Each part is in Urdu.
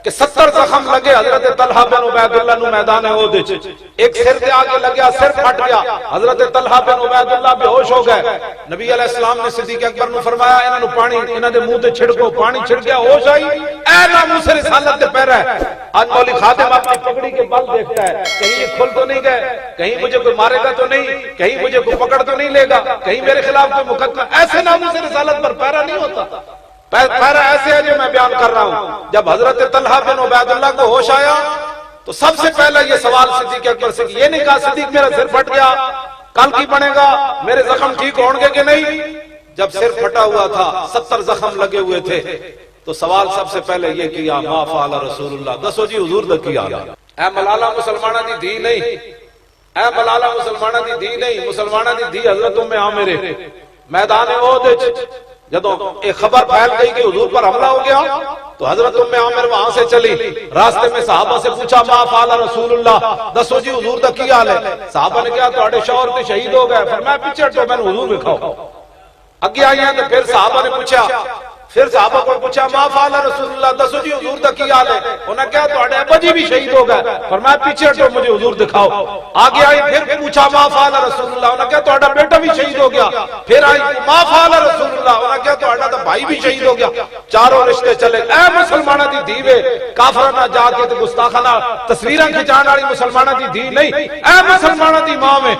کہ 70 زخم لگے حضرت طلحہ بن عبید اللہ نو میدان احد وچ، ایک سر تے آگے لگیا، سر پھٹ گیا، حضرت طلحہ بن عبید اللہ بے ہوش ہو گئے۔ نبی علیہ السلام نے صدیق اکبر نو فرمایا انہاں نو پانی انہاں دے منہ تے چھڑکو، پانی چھڑ گیا، ہوش آئی، اے ناموس رسالت دے پیرا ہے۔ آج مولوی خادم اپنی پگڑی کے بل دیکھتا ہے، کہیں یہ کھل تو نہیں گئے، کہیں مجھے کوئی مارے گا تو نہیں، کہیں مجھے کوئی پکڑ تو نہیں لے گا، کہیں میرے خلاف کوئی مقدمہ۔ ایسے ناموس رسالت پر پیرا نہیں ہوتا۔ پیرا ایسے ہے جو میں بیان کر رہا ہوں۔ جب حضرت طلحہ بن عبید اللہ کو ہوش آیا تو سب سے پہلا یہ سوال صدیق اکبر سے، یہ نہیں کہا صدیق میرا سر پھٹ گیا کل کی بنے گا، میرے زخم ٹھیک ہوں گے کہ نہیں۔ جب سر پھٹا ہوا تھا، 70 زخم لگے ہوئے تھے، تو سوال سب سے پہلے یہ کیا، ما فعل رسول اللہ، دسو جی حضور دا کیا۔ اے ملالہ مسلمانہ دی دھی نہیں، اے ملالہ مسلمانہ دی دھی نہیں، مسلمانہ دی دھی حضرت ام عامر میدان احد وچ جدو ایک خبر پھیل گئی کہ حضور پر حملہ ہو گیا تو حضرت ام عامر وہاں سے چلی، راستے میں صحابہ سے پوچھا ما فعل رسول اللہ، دسو جی حضور دا کی حال ہے۔ صحابہ نے کہا تواڈے شوہر تے شہید ہو گئے، فرمایا پیچھے ہٹو میں حضور دکھاؤ۔ اگے آئی ہیں تو پھر صحابہ نے پوچھا، پھر صحابہ کو پوچھا ما فعل رسول اللہ، دسو جی حضور دا کی حال ہے۔ انہوں نے کہا تواڈے ابا جی بھی شہید ہو گئے، فرمایا پیچھے ہٹو مجھے حضور دکھاؤ۔ آگے آئی پھر پوچھا ما فعل رسول اللہ، انہوں نے کہا تواڈا بیٹا بھی شہید ہو گیا۔ پھر آئی ما فعل رسول اللہ، انہوں نے کہا تواڈا تو بھائی بھی شہید ہو گیا۔ چاروں رشتے چلے۔ اے مسلمانہ دی دھیوے، کافرانہ جا کے تے گستاخانہ تصویراں کھچان والی مسلمانہ دی دھی نہیں، اے مسلمانہ دی ماں میں۔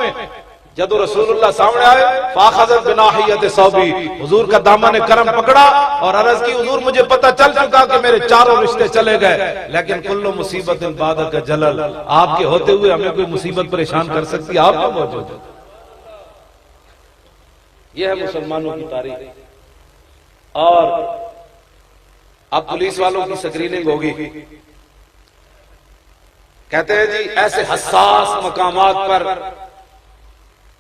جدو رسول اللہ سامنے آئے فاخذت بناحیت ثوبی، حضور کا دامن کرم پکڑا اور عرض کی حضور مجھے پتہ چل چکا کہ میرے چاروں رشتے چلے گئے، لیکن کل مصیبت بعد کا جلل، آپ کے ہوتے ہوئے ہمیں کوئی مصیبت پریشان کر سکتی، آپ کو موجود ہے۔ یہ ہے مسلمانوں کی تاریخ۔ اور اب پولیس والوں کی سکریننگ ہوگی، کہتے ہیں جی ایسے حساس مقامات پر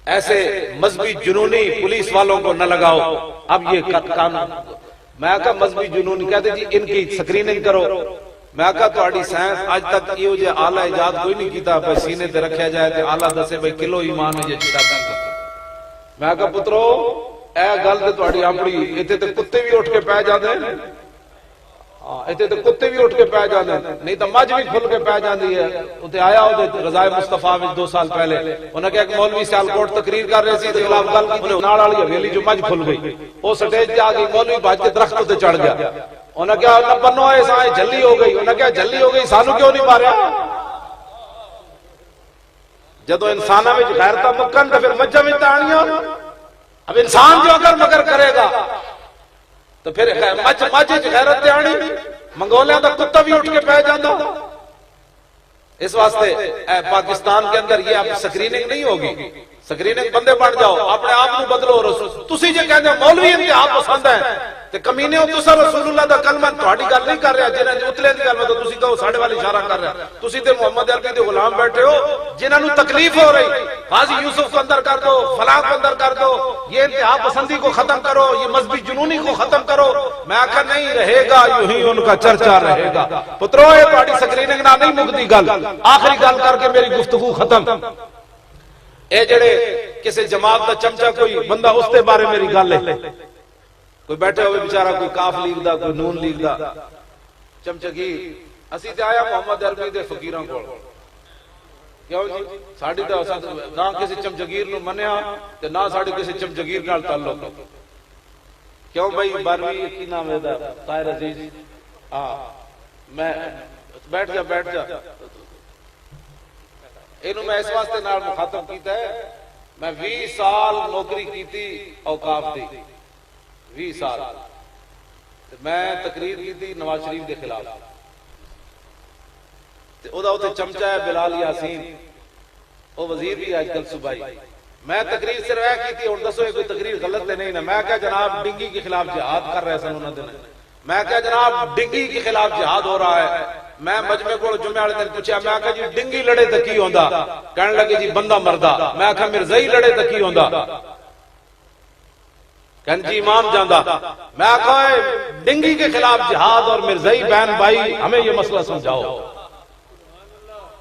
ایسے مذہبی جنونی پولیس والوں کو نہ لگاؤ۔ اب یہ قانون، میں کہا مذہبی جنونی، کہتے جی ان کی سکریننگ کرو۔ میں کہا تہاڈی سائنس اج تک یہ جو آلہ ایجاد کوئی نہیں کیتا بھائی سینے تے رکھیا جائے تے آلہ دسے بھائی کلو ایمان ہے یہ چٹا پیندا۔ میں کہا پترو اے گل تے تہاڈی اپنی، ایتھے تے کتے بھی اٹھ کے پے جاندے ہیں، ایتھے تے کتے بھی اٹھ کے پے جاندے ہیں، نہیں تو مجھ بھی کھل کے پے جاندی ہے۔ اوتے آیا او رضائے مصطفیٰ وچ 2 سال پہلے انہاں کہ ایک مولوی سیالکوٹ تقریر کر رہے سی تے خلاف گل کی، نال والی حویلی جو مجھ کھل گئی، او سٹیج تے آ گئی، مولوی بھج کے درخت تے چڑھ گیا۔ انہاں کہا نہ بنو ایسا جھلی ہو گئی، انہاں کہا جھلی ہو گئی سانو کیوں نہیں ماریا؟ جدو انساناں وچ غیرتاں مکن تے پھر مجھاں وچ آنیاں۔ اب انسان جو اگر مگر کرے گا تو پھر مجھ غیرت تے آنی، منگولیاں دا کتا بھی اٹھ کے پہ جاندہ۔ اس واسطے پاکستان کے اندر یہ اب سکریننگ نہیں ہوگی، سکریننگ بندے بن جاؤ، اپنے آپ کو بدلو۔ رسول تسی جے کہندے مولوی انتہا پسند ہے تے کمینے ہو تسا رسول اللہ دا کلمہ تہاڈی گل نہیں کر رہا، جنہاں نے اتلے دی گل میں تو تسی کہو ساڈے والی اشارہ کر رہا، تسی تے محمد عربی دے غلام بیٹھے ہو جنہاں نو تکلیف ہو رہی، قاضی یوسف کو اندر کر دو، فلاں کو اندر کر دو، یہ انتہا پسندی کو ختم کرو، یہ مذہبی جنونی کو ختم کرو۔ میں کہا نہیں رہے گا، یوں ہی ان کا چرچا رہے گا۔ پترو یہ تہاڈی سکریننگ نہ نہیں مکدی گل، آخری گل کر کے میری گفتگو ختم۔ اے جڑے کسی جماعت دا چمچا کوئی بندہ اس دے بارے میری گل ہے، کوئی بیٹھے ہوئے بیچارہ کوئی کاف لیگ دا کوئی نون لیگ دا چمچگیر، اسی تے آیا محمد عربی دے فقیراں کول، کیوں جی ساڈی تے نہ کسی چمچگیر نو منیا تے نہ ساڈی کسی چمچگیر نال تعلق، کیوں بھائی باروی کی نام ہے دا طاہر عزیز، میں بیٹھ جا اینو میں اس واسطے نال مخاطب کیتا ہے، میں 20 سال نوکری کیتی اوقاف دی، 20 سال میں تقریر کیتی نواز شریف دے خلاف، تے او دا اوتے چمچا ہے بلال یاسین، او وزیر بھی آج کل صوبائی، میں تقریر صرف ہے کیتی، ہن دسو کوئی تقریر غلط تے نہیں نا؟ میں کہا جناب ڈنگی کے خلاف جہاد کر رہے سن انہاں دے، میں کہا جناب ڈنگی کے خلاف جہاد ہو رہا ہے۔ میں مجمع کو جمعے والے دن پوچھا، میں کہا جی ڈنگی لڑے تے کی ہوندا؟ کہنے لگے جی بندہ مردہ۔ میں کہا مرزائی لڑے تے کی ہوندا؟ کہنے جی امام جاندہ۔ میں کہا ڈنگی کے خلاف جہاد اور مرزائی بہن بھائی ہمیں یہ مسئلہ سمجھاؤ۔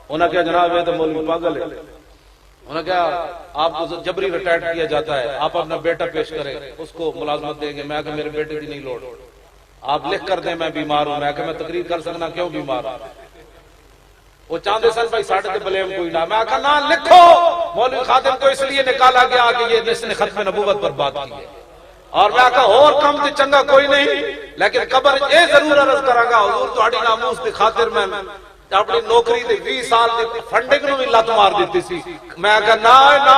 انہوں نے کہا جناب یہ تو مولوی پاگل ہے، انہوں نے کہا آپ کو جبری ریٹائرڈ کیا جاتا ہے، آپ اپنا بیٹا پیش کریں اس کو ملازمت دیں گے۔ میں کہا میرے بیٹے کی نہیں لوڑ، آپ لکھ کر دیں میں بیمار ہوں. میں کہ میں تقریر کر سکنا کیوں بیمار ہوں. وہ چاہتے سن بھائی ساڑھے تے بلیم کوئی نہ. میں کہا نہ لکھو. مولوی خادم کو اس لیے نکالا گیا کہ یہ جس نے ختم نبوت پر بات کی ہے. اور میں کہا اور کم تے چنگا کوئی نہیں لیکن قبر اے ضرور عرض کرا گا حضور تہاڈی ناموس دی خاطر میں اپنی نوکری دی 20 سال دی فنڈنگ نو بھی لت مار دیتی سی. میں کہا نہ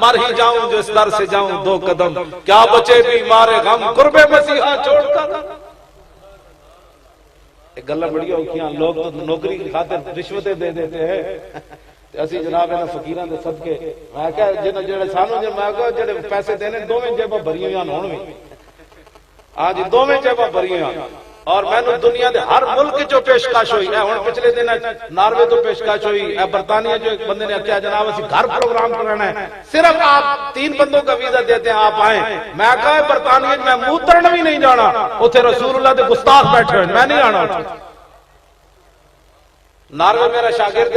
مر ہی جاؤں جو اس در سے جاؤں 2 قدم. کیا بچے بیمار غم قرب مسیحا چھوڑ کر. ایک گلا بڑی اوکھیاں لوگ تو نوکری کی خاطر رشوتیں دے دیتے ہیں. اسی جناب انہاں فقیراں دے صدقے میں کہا جڑے سانو میں کہا جڑے پیسے دینے دوویں جیباں بھریاں ہون وی آج دوویں جیباں بھریاں. اور میں نے دنیا دے ہر ملک جو پیشکش ہوئی ہے ہن پچھلے دن ناروے تو پیشکش ہوئی ہے. برطانیہ جو ایک بندے نے کیا جناب اسی گھر پروگرام کرنا ہے صرف آپ 3 بندوں کا ویزا دیتے ہیں آپ آئیں. میں کہا برطانیہ میں موترن بھی نہیں جانا اوتھے رسول اللہ دے گستاخ بیٹھے ہیں میں نہیں آنا. ناروے میرا شاگرد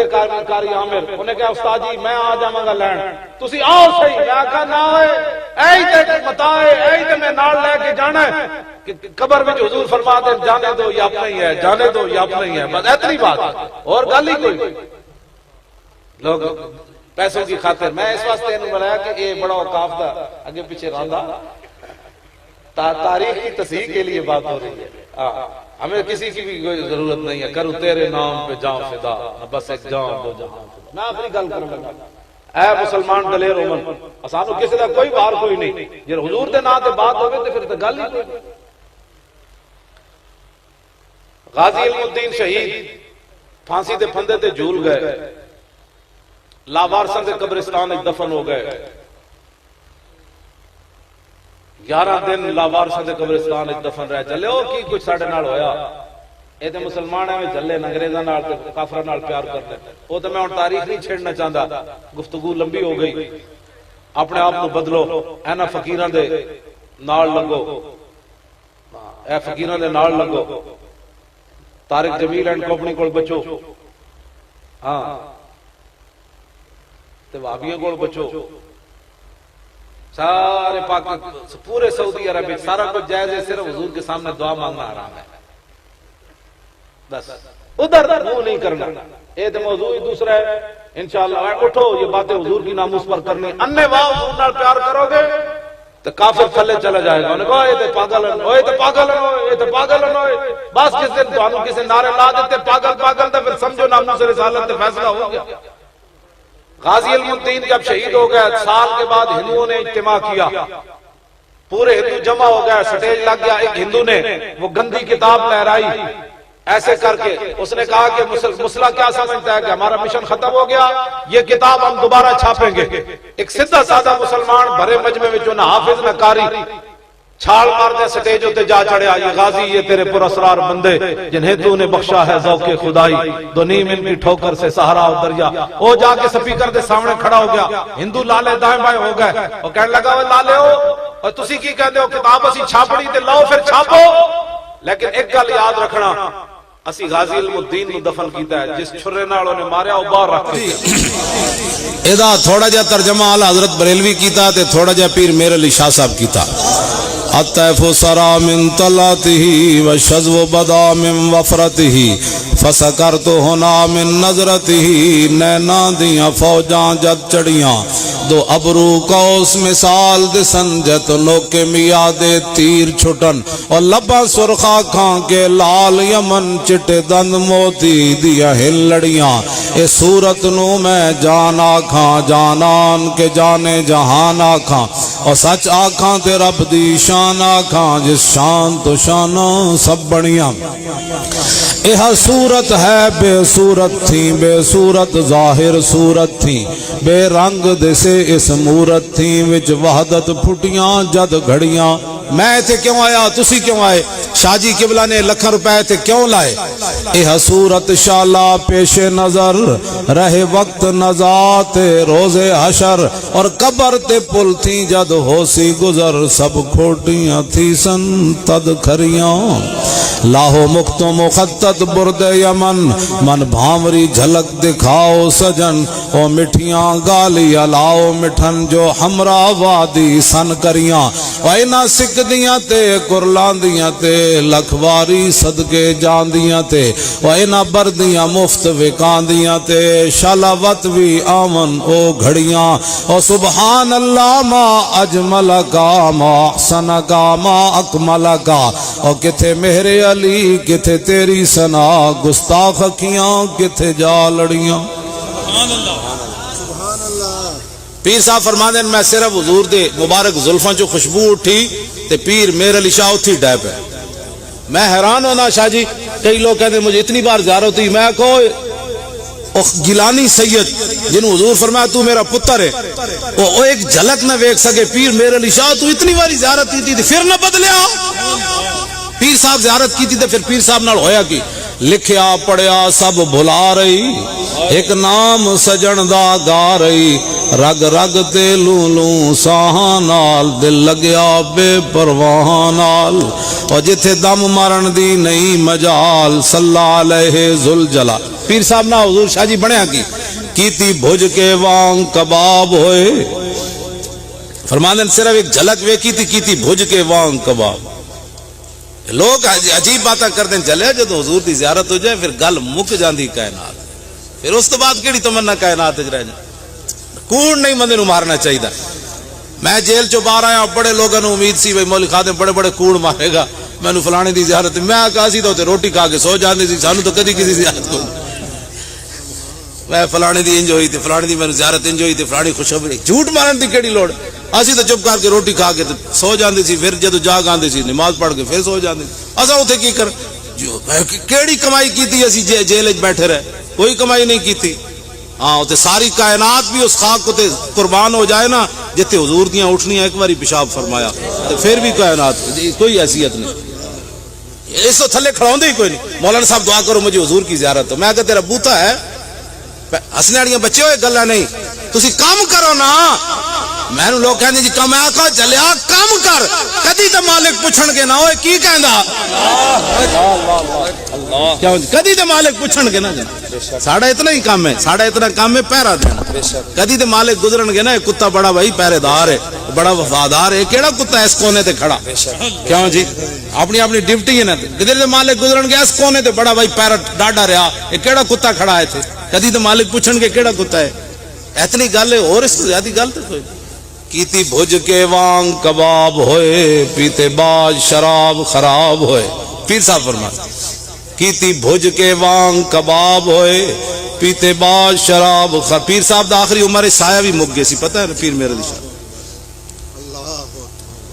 کاری عامر انہیں کہا استاد جی میں آ جاواں گا لین تسی آؤ صحیح. میں کہا نہ اے تے متائے اے تے میں نال لے کے جانا ہے کہ قبر میں حضور فرماتے ہیں جانے دو یہ اپنا ہی ہے جانے دو یہ اپنا ہی ہے. بس اتنی بات اور گل ہی کوئی. لوگ پیسوں کی خاطر میں اس واسطے انہوں بنایا کہ یہ بڑا اوقاف دا اگے پیچھے راندا تاریخ کی تصحیح کے لیے بات ہو رہی ہے. ہمیں کسی کی بھی کوئی ضرورت نہیں ہے کروں تیرے نام پہ جاؤں فدا بس ایک جاؤں 2 جہاں. میں اپنی گل کروں گا اے مسلمان دلیر امن اسانو کسی دا کوئی بار کوئی نہیں. جے حضور دے نام تے بات ہوے تے پھر تے گل ہی کوئی. غازی علم الدین شہید پھانسی دے پھندے تے جھول گئے لاوارساں دے قبرستان وچ دفن ہو گئے. 11 دن لاوارساں دے قبرستان وچ دفن رہ چلے. او کی کچھ ساڈے نال ہویا اے تے مسلمان ایویں چلے انگریزاں نال تے کافراں نال پیار کرتے. او تے میں ہن تاریخ نہیں چھیڑنا چاہندا گفتگو لمبی ہو گئی. اپنے آپ کو بدلو انہاں فقیراں دے نال لگو اے فقیراں دے نال لگو. طارق جمیل اینڈ کمپنی کول بچو ہاں تے وہابیاں کول بچو. سارے پاک پورے سعودی عرب میں سارا کچھ جائز ہے صرف حضور کے سامنے دعا مانگنا حرام ہے. بس ادھر منہ نہیں کرنا. یہ تو موضوع ہی دوسرا ہے. انشاءاللہ اٹھو یہ باتیں حضور کی ناموس پر کرنی. انے واہ حضور نال پیار کرو گے تو کافر تھلے چلا جائے گا. انہیں کہا یہ تے پاگل ہیں اوئے تے پاگل ہیں یہ تے پاگل ہیں اوئے. بس جس دن تانوں کسی نعرے لا دیتے پاگل پاگل تے پھر سمجھو ناموس رسالت تے فیصلہ ہو گیا. غازی علم الدین جب شہید ہو گیا سال کے بعد ہندوؤں نے اجتماع کیا. پورے ہندو جمع ہو گیا سٹیج لگ گیا. ایک ہندو نے وہ گندی کتاب لہرائی ایسے کر کے اس نے کہا کہ مسئلہ کیا سمجھتا ہے کہ ہمارا مشن ختم ہو گیا یہ کتاب ہم دوبارہ چھاپیں گے. ایک سیدھا سادہ مسلمان بھرے مجمع میں جو نہ حافظ نہ قاری چھال مار دے سٹیج ہوتے جا چڑھیا. یہ غازی یہ تیرے پر اسرار بندے جنہیں تو نے بخشا ہے ذوق خدائی دو نیم ان کی ٹھوکر سے سہارا و دریا. وہ جا کے سپیکر دے سامنے کھڑا ہو گیا. ہندو لالے دائیں بائیں ہو گئے. وہ کہنے لگا وہ لالے ہو اور تسی کی کہتے ہو کتاب اسی چھاپڑی تے لاؤ پھر چھاپو. لیکن ایک گل یاد رکھنا اسی غازی علم الدین نو دفن کیتا ہے جس چھرے نال انہیں ماریا وہ باہر رکھ دیا. ادا تھوڑا جا ترجمہ اعلی حضرت بریلوی کیتا تے تھوڑا جا پیر میر علی شاہ صاحب کیتا. الطیف سرا من طلعته والشذو بدا من وفرته فسکرت ہنا من نظرته. نینا دیاں فوجاں جد چڑیاں دو ابرو کوس مثال دسن جت نوکے میادے تیر چھٹن اور لبا سرخا کھان کے لال یمن چٹے دند موتی دیا ہل لڑیاں. اے صورت نو میں جان آکھاں جانان کے جانے جہان آکھاں اور سچ آکھاں تے رب دی شان آکھاں جس شان تو شانہ سب بڑیاں. یہ صورت ہے بے صورت تھی بے صورت ظاہر صورت تھی بے رنگ دسے اس مورت تھی وچ وحدت پھٹیاں جد گھڑیاں. میں تے کیوں آیا تسی کیوں آئے شاہ جی قبلہ نے لکھن روپے تے کیوں لائے. یہ صورت شالا پیش نظر رہے وقت نزات روز حشر اور قبر تے پل تھی جد ہو سی گزر سب کھوٹیاں تھی سن تد کھریاں. لاہو مختو مخطط برد یمن من بھامری جھلک دکھاؤ سجن او مٹھیاں گالی الاؤ مٹھن جو ہمراہ وادی سن کریاں. وائنا سک سکدیاں تے قرلاندیاں تے لکھ واری صدقے جاندیاں تے وہ انہاں بردیاں مفت وکاندیاں تے شلاوت بھی آمن او گھڑیاں او سبحان اللہ ما اجمل کا ما احسن کا ما اکمل کا او کتھے مہر علی کتھے تیری ثنا گستاخ اکھیاں کتھے جا لڑیاں. پیر صاحب فرما دین میں صرف حضور دے مبارک زلفاں جو خوشبو اٹھی تے پیر میر علی شاہ اتھی ڈے پہ. میں حیران ہونا شاہ جی کئی لوگ کہتے ہیں مجھے اتنی بار زیارت ہوئی. میں کہو گیلانی سید جنہوں حضور فرمایا تو میرا پتر ہے وہ ایک جھلک نہ ویکھ سکے پیر میر علی شاہ تو اتنی باری زیارت کی تھی پھر نہ بدلیا. پیر صاحب زیارت کی تھی تو پھر پیر صاحب نال ہویا کی لکھیا پڑھیا سب بھلا رہی ایک نام سجن دا گا رہی رگ رگ تے لوں لوں ساہاں نال دل لگیا بے پرواہ نال اور جتھے دم مارن دی نہیں مجال صلی علیہ ذوالجلال. پیر صاحب نا حضور شاہ جی بنیا کیتی بھج کے وانگ کباب ہوئے. فرماندن صرف ایک جھلک ویکھی تھی کیتی بھج کے وانگ کباب. لوگ عجیب باتیں کرتے ہیں چلے جب حضور دی زیارت ہو جائے پھر گل مک جاندی کائنات پھر اس تو بعد کیڑی تمنا کائنات رہ جائے. کوڑ نہیں بندے نو مارنا چاہیے. میں جیل چو باہر آیا بڑے لوگوں نے امید سی بھائی مولوی خادم بڑے بڑے کوڑ مارے گا میں نے فلانے دی زیارت میں کہا سی تو روٹی کھا کے سو جاندی سی سانو تو کدی کسی زیارت کو میں فلانے دی انج ہوئی تھی فلانے دی میں زیارت انج ہوئی تھی فلانی خوشخبری جھوٹ مارن دی کیڑی لوڑ. اسی تو چپ کر کے روٹی کھا کے سو جاندی سی پھر جدو جاگ آندی سی نماز پڑھ کے پھر سو جاندی اسا اوتھے کی کر کیڑی کمائی کیتی اسی جیل وچ بیٹھے رہے کوئی کمائی نہیں کیتی. ہاں اوتھے ساری کائنات بھی اس خاک کو تے قربان ہو جائے نا جتے حضور دیاں اٹھنیاں ایک باری پیشاب فرمایا تے پھر بھی کائنات کوئی حیثیت نہیں. اس تو تھلے کھڑاوندے ہی کوئی نہیں. مولانا صاحب دعا کرو مجھے حضور کی زیارت ہو. میں کہ تیرا بوتا ہے ہسنے والیاں بچے ہوئے گلاں نہیں تسی کام کرو نا. میں لوگ کہندے جی کم آقا چلیا کام کر کدی تے مالک پوچھن گے نہ اوے کی کہندا کیوں کدی تے مالک پوچھن گے نا ساڈا اتنا ہی کام ہے ساڈا اتنا کام ہے پہرا دینا. کدی تے مالک گزرن گے نا کتا بڑا بھائی پہرے دار ہے بڑا وفادار ہے کیڑا کتا اس کونے تے کھڑا کیوں جی اپنی اپنی ڈیوٹی ہے نا. کدی تے مالک گزرن گے اس کونے تے بڑا بھائی پہرا ڈاڈا رہا یہ کیڑا کتا کھڑا ہے تھے کدی تے مالک پوچھن گے کیڑا کتا ہے. اتنی گل ہے اور اس سے زیادہ گل تے کوئی کیتی بھج کے وانگ کباب ہوئے پیتے باز شراب خراب ہوئے. پیر صاحب فرماتے کیتی بھج کے وانگ کباب ہوئے پیتے باز شراب پیر صاحب دا آخری عمر سایہ بھی مک گئے سی پتہ ہے نا پیر میرے لیے.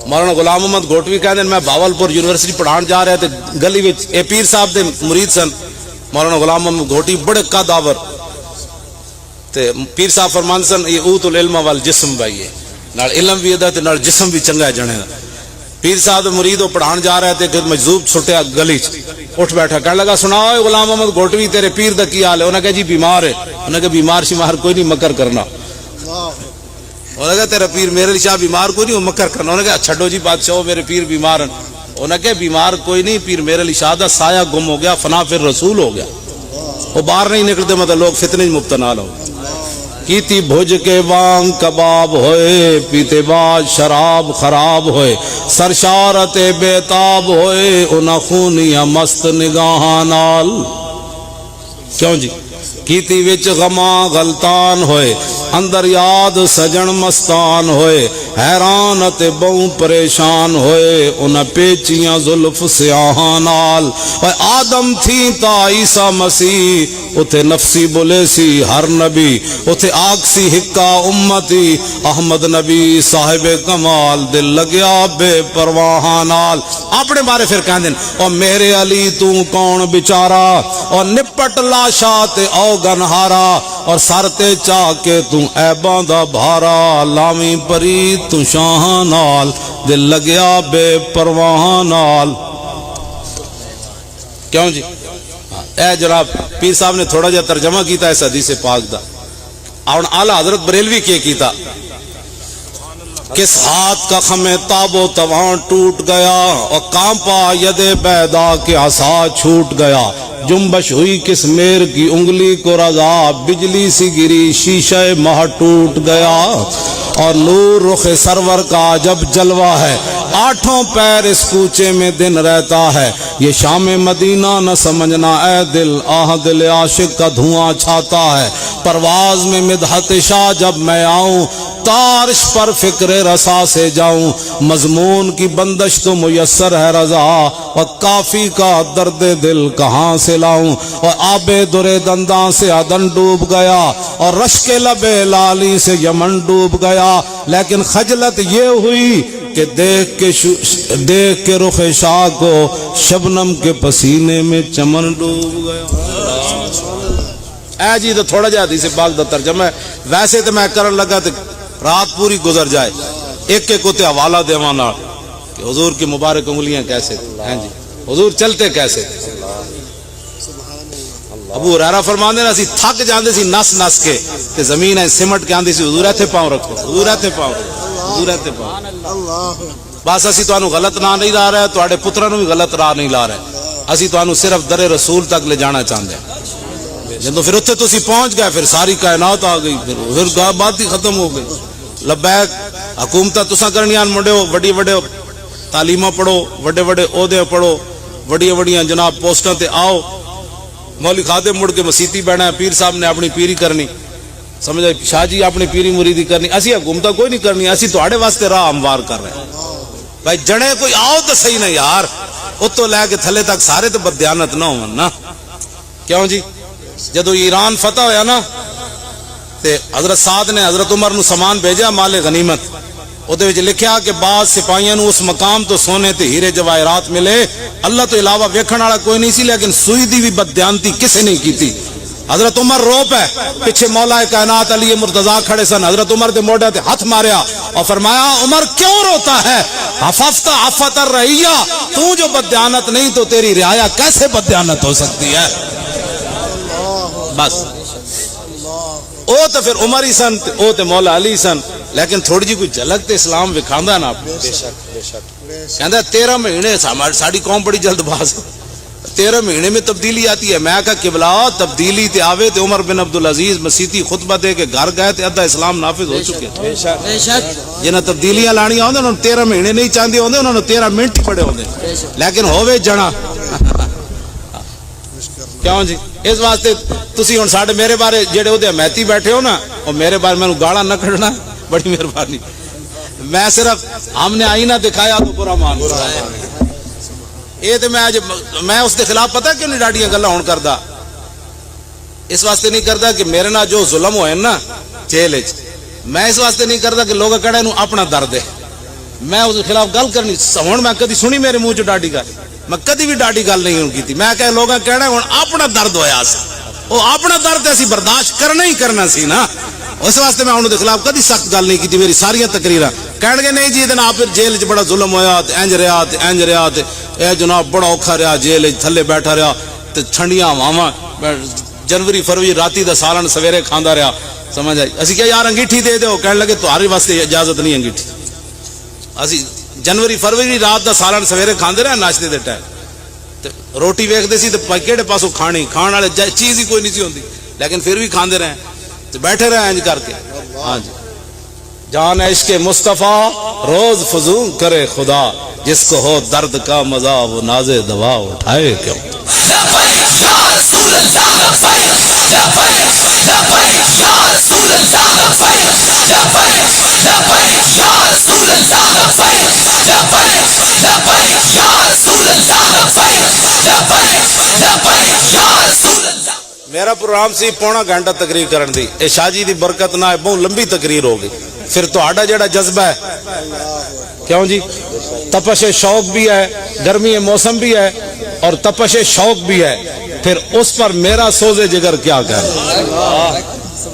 مولانا غلام محمد گھوٹوی کہتے ہیں میں بھاولپور یونیورسٹی پڑھان جا رہے تھے گلی وچ اے پیر صاحب دے مرید سن مولانا غلام محمد گھوٹی بڑے قداور تے پیر صاحب فرمان سن یہ اوت العلم والجسم بھائی ہے نال علم بھی ادا تے نال جسم بھی چنگا ہے جنے دا. پیر صاحب مرید وہ پڑھان جا رہے تھے کہ مجذوب چھٹیا گلی اٹھ بیٹھا کہنے لگا سناؤ غلام محمد گھوٹوی تیرے پیر دا کی حال ہے. انہوں نے کہا جی بیمار ہے. انہوں نے کہا بیمار شمار کوئی نہیں مکر کرنا. انہوں نے کہا تیرا پیر میرے لیے شاہ بیمار کوئی نہیں وہ مکر کرنا. انہوں نے کہا چھڈو جی بادشاہ میرے پیر بیمار ہیں. انہوں نے کہا بیمار کوئی نہیں پیر میرے لیے شاہ دا سایہ گم ہو گیا فنا پھر رسول ہو گیا وہ باہر نہیں نکلتے مطلب لوگ فتنے مبتلا ہو. کیتی بھج کے وانگ کباب ہوئے پیتے باز شراب خراب ہوئے سرشارت بیتاب ہوئے انہاں خونیاں مست نگاہاں نال. کیوں جی کیتی وچ غماں غلطان ہوئے اندر یاد سجن مستان ہوئے حیران تے بہوں پریشان ہوئے انہاں پیچیاں زلف سیاہاں نال. آدم تھی تا عیسیٰ مسیح اتھے نفسی بولے سی ہر نبی اتھے آگ سی ہکا امتی احمد نبی صاحب کمال دل لگیا بے پرواہ نال. اپنے بارے پھر کہہ دیں اور میرے علی تو کون بیچارہ اور نپٹ لاشا تے او گنہارا اور سر تے چاہ کے تو عیباں دا بھارا لامی پری تو شاہ نال دل لگیا بے پرواہ نال. کیوں جی اے جناب پیر صاحب نے تھوڑا جا ترجمہ کیتا اس حدیث پاک دا اور اعلیٰ حضرت بریلوی کیتا کس ہاتھ کا خم تاب و توان ٹوٹ گیا اور کانپا ید بیدا کے عصا چھوٹ گیا جنبش ہوئی کس میر کی انگلی کو رضا بجلی سی گری شیشہ ماہ ٹوٹ گیا اور نور رخ سرور کا عجب جلوہ ہے، آٹھوں پیر اس کوچے میں دن رہتا ہے، یہ شام مدینہ نہ سمجھنا اے دل، آہ دل عاشق کا دھواں چھاتا ہے، پرواز میں مدحت شاہ جب میں آؤں، تارش پر فکر رسا سے جاؤں، مضمون کی بندش تو میسر ہے رضا، اور کافی کا درد دل کہاں سے لاؤں، اور آب در دنداں سے عدن ڈوب گیا، اور رشک لب لالی سے یمن ڈوب گیا، لیکن خجلت یہ ہوئی کہ دیکھ کے رخ شاہ کو شبنم کے پسینے میں چمن ڈوب گیا۔ اے جی تو تھوڑا جا حدیث پاک دا ترجمہ ہے، ویسے تو میں کرن لگا تو رات پوری گزر جائے، ایک ایک ہوتے حوالہ دیوانا کہ حضور کی مبارک انگلیاں کیسے ہیں جی، حضور چلتے کیسے تھے۔ ابو ہریرہ فرماندے نا سی تھک جاندے سی نس نس کے کہ زمین ہے سمٹ کے آندی سی حضور ایتھے پاؤں رکھو، حضور ایتھے پاؤں رکھو، حضور ایتھے پاؤں۔ بس اسی تانوں غلط راہ نہیں لا رہے، تواڈے پتراں نوں بھی غلط راہ نہیں لا رہے، اسی تانوں صرف در رسول تک لے جانا چاہندے ہیں۔ جدوں پھر اتھے تسی پہنچ گئے، پھر ساری کائنات آ گئی، پھر بات ہی ختم ہو گئی۔ لبیک حکومتاں تساں کرنیاں منڈیو، وڈی وڈے تعلیماں پڑھو، وڈے وڈے عہدے پڑھو، وڈیاں وڈیاں جناب پوسٹاں تے آؤ، مولوی خادم مڑ کے مسیتی بہنا ہے، پیر صاحب نے اپنی پیری کرنی، سمجھا شاہ جی اپنی پیری مریدی کرنی، اسی حکومتہ کوئی نہیں کرنی، اسی تواڈے واسطے راہ ہموار کر رہے ہیں۔ بھائی جنے کوئی آؤ تو صحیح نہیں یار، اتوں لے کے تھلے تک سارے تو بددیانت نہ ہون نا، کیوں جی؟ جدو ایران فتح ہویا نا تے حضرت سعد نے حضرت عمر نو سامان بھیجا مال غنیمت، وہ لکھیا کہ بعض سپاہیاں نو اس مقام تو سونے تے ہیرے جواہرات ملے، اللہ تو علاوہ ویکھن والا کوئی نہیں سی، لیکن سوئی دی بھی بددیانتی کسے نہیں کیتی۔ حضرت عمر رو پے، پیچھے مولا کائنات علی مرتضیٰ کھڑے سن، حضرت عمر دے موڈے تے ہاتھ ماریا اور فرمایا عمر کیوں روتا ہے، حفظت عفت الرعیہ، تو جو بددیانت نہیں تو تیری رعایا کیسے بددیانت ہو سکتی ہے؟ بس او تو پھر عمر ہی سن، او تو مولا علی سن، لیکن تھوڑی جی کوئی جھلک تے اسلام وکھاندا نا، بے شک کہندا 13 مہینے ساڈی قوم بڑی جلد باز، 13 مہینے میں تبدیلی آتی ہے۔ میں کہا قبلہ تبدیلی تے آوے تے عمر بن عبدالعزیز مسیتی خطبہ دے کے گھر گئے تے ادھا اسلام نافذ ہو چکے، بے شک جنہاں تبدیلیاں لانیاں ہوندے انہاں 13 مہینے نہیں چاہندے ہوندے، انہاں 13 منٹ ہی پڑے ہوندے، لیکن ہووے جنا کیوں جی؟ اس واسطے تسی ہن ساڈے میرے بارے جڑے اودے حمایتی بیٹھے ہو نا، او میرے بارے مینوں گالاں نہ کڈنا، بڑی مہربانی، میں صرف ہم نے آئینہ دکھایا تو برا مان یہ تو میں اس کے خلاف پتہ کیوں نہیں ڈاڈیاں گلاں ہون کردا، اس واسطے نہیں کردا کہ میرے نال جو ظلم ہوئے نا جیل وچ، میں اس واسطے نہیں کردا کہ لوگ کہڑے نو اپنا درد ہے، میں اس کے خلاف گل کرنی، ہن میں کدی سنی میرے منہ چ ڈاڈی گل، میں کدی بھی ڈاڈی گل نہیں کی، میں کہ لوگ کہنا ہن اپنا درد ہویا سی، وہ اپنا درد اسی برداشت کرنا ہی کرنا سی نا، اس واسطے میں انہوں دے خلاف کدی سخت گل نہیں کی۔ میری ساریاں تقریراں کہن گے نہیں جی جناب پھر جیل چ بڑا ظلم ہویا تے انج رہا تے انج رہا تے اے جناب بڑا اوکھا رہا، جیل تھلے بیٹھا رہا تے ٹھنڈیاں ہواواں، جنوری فروری راتی دا سالن سویرے کھاندا رہا، سمجھ آئی؟ اسی کیا یار انگیٹھی دے دو، کہنے لگے تمہارے واسطے اجازت نہیں انگیٹھی، اسی جنوری فروری رات دا سالن سویرے کھاندے رہے ناشتے دے ٹائم، روٹی ویکھدے سی تے کیڑے پاسوں کھانی، کھان والے چیز ہی کوئی نہیں سی ہوندی، لیکن پھر بھی کھاندے رہے تو بیٹھے رہے انج کر کے۔ ہاں جی، جان عشق مصطفیٰ روز فزون کرے خدا، جس کو ہو درد کا مزہ وہ ناز دوا اٹھائے کیوں۔ میرا پروگرام سی پونا گھنٹہ تقریر کرن دی، اے شاہ جی دی برکت نہ بہت لمبی تقریر ہو گئی، پھر تہاڈا جڑا جذبہ ہے کیوں جی، تپش شوق بھی ہے، گرمی موسم بھی ہے اور تپش شوق بھی ہے، پھر اس پر میرا سوز جگر کیا کہنا۔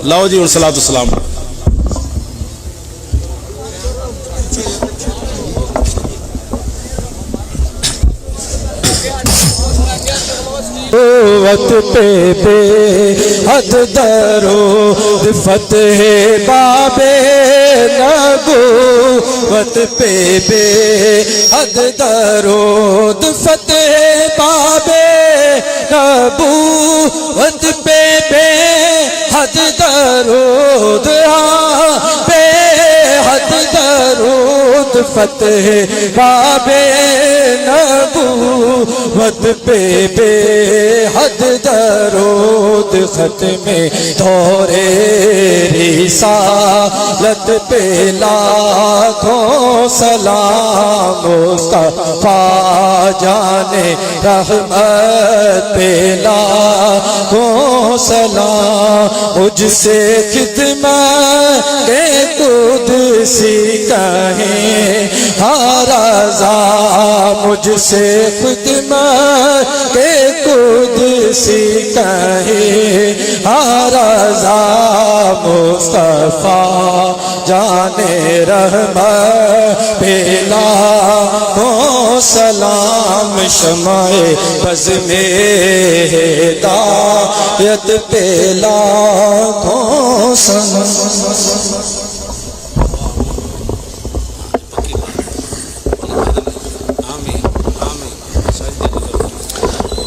لو جی صلاۃ والسلام۔ قوت پہ بے حد درود فتح باب نبوت پہ بے حد درود فتح باب نبوت پہ بے حد درود بے فتح باب نبوت پہ بے حد درود ختم دور رسالت پہ لاکھوں سلام مصطفیٰ جان رحمت پہ لاکھوں سلام مجھ سے خدمت قدسی کہیں ہر رضا مجھ سے خدمت قدسی کہیں ہر رضا مصطفیٰ جان رحمت پہ لاکھوں سلام شمع بز میں ہدایت پہ لاکھوں سلام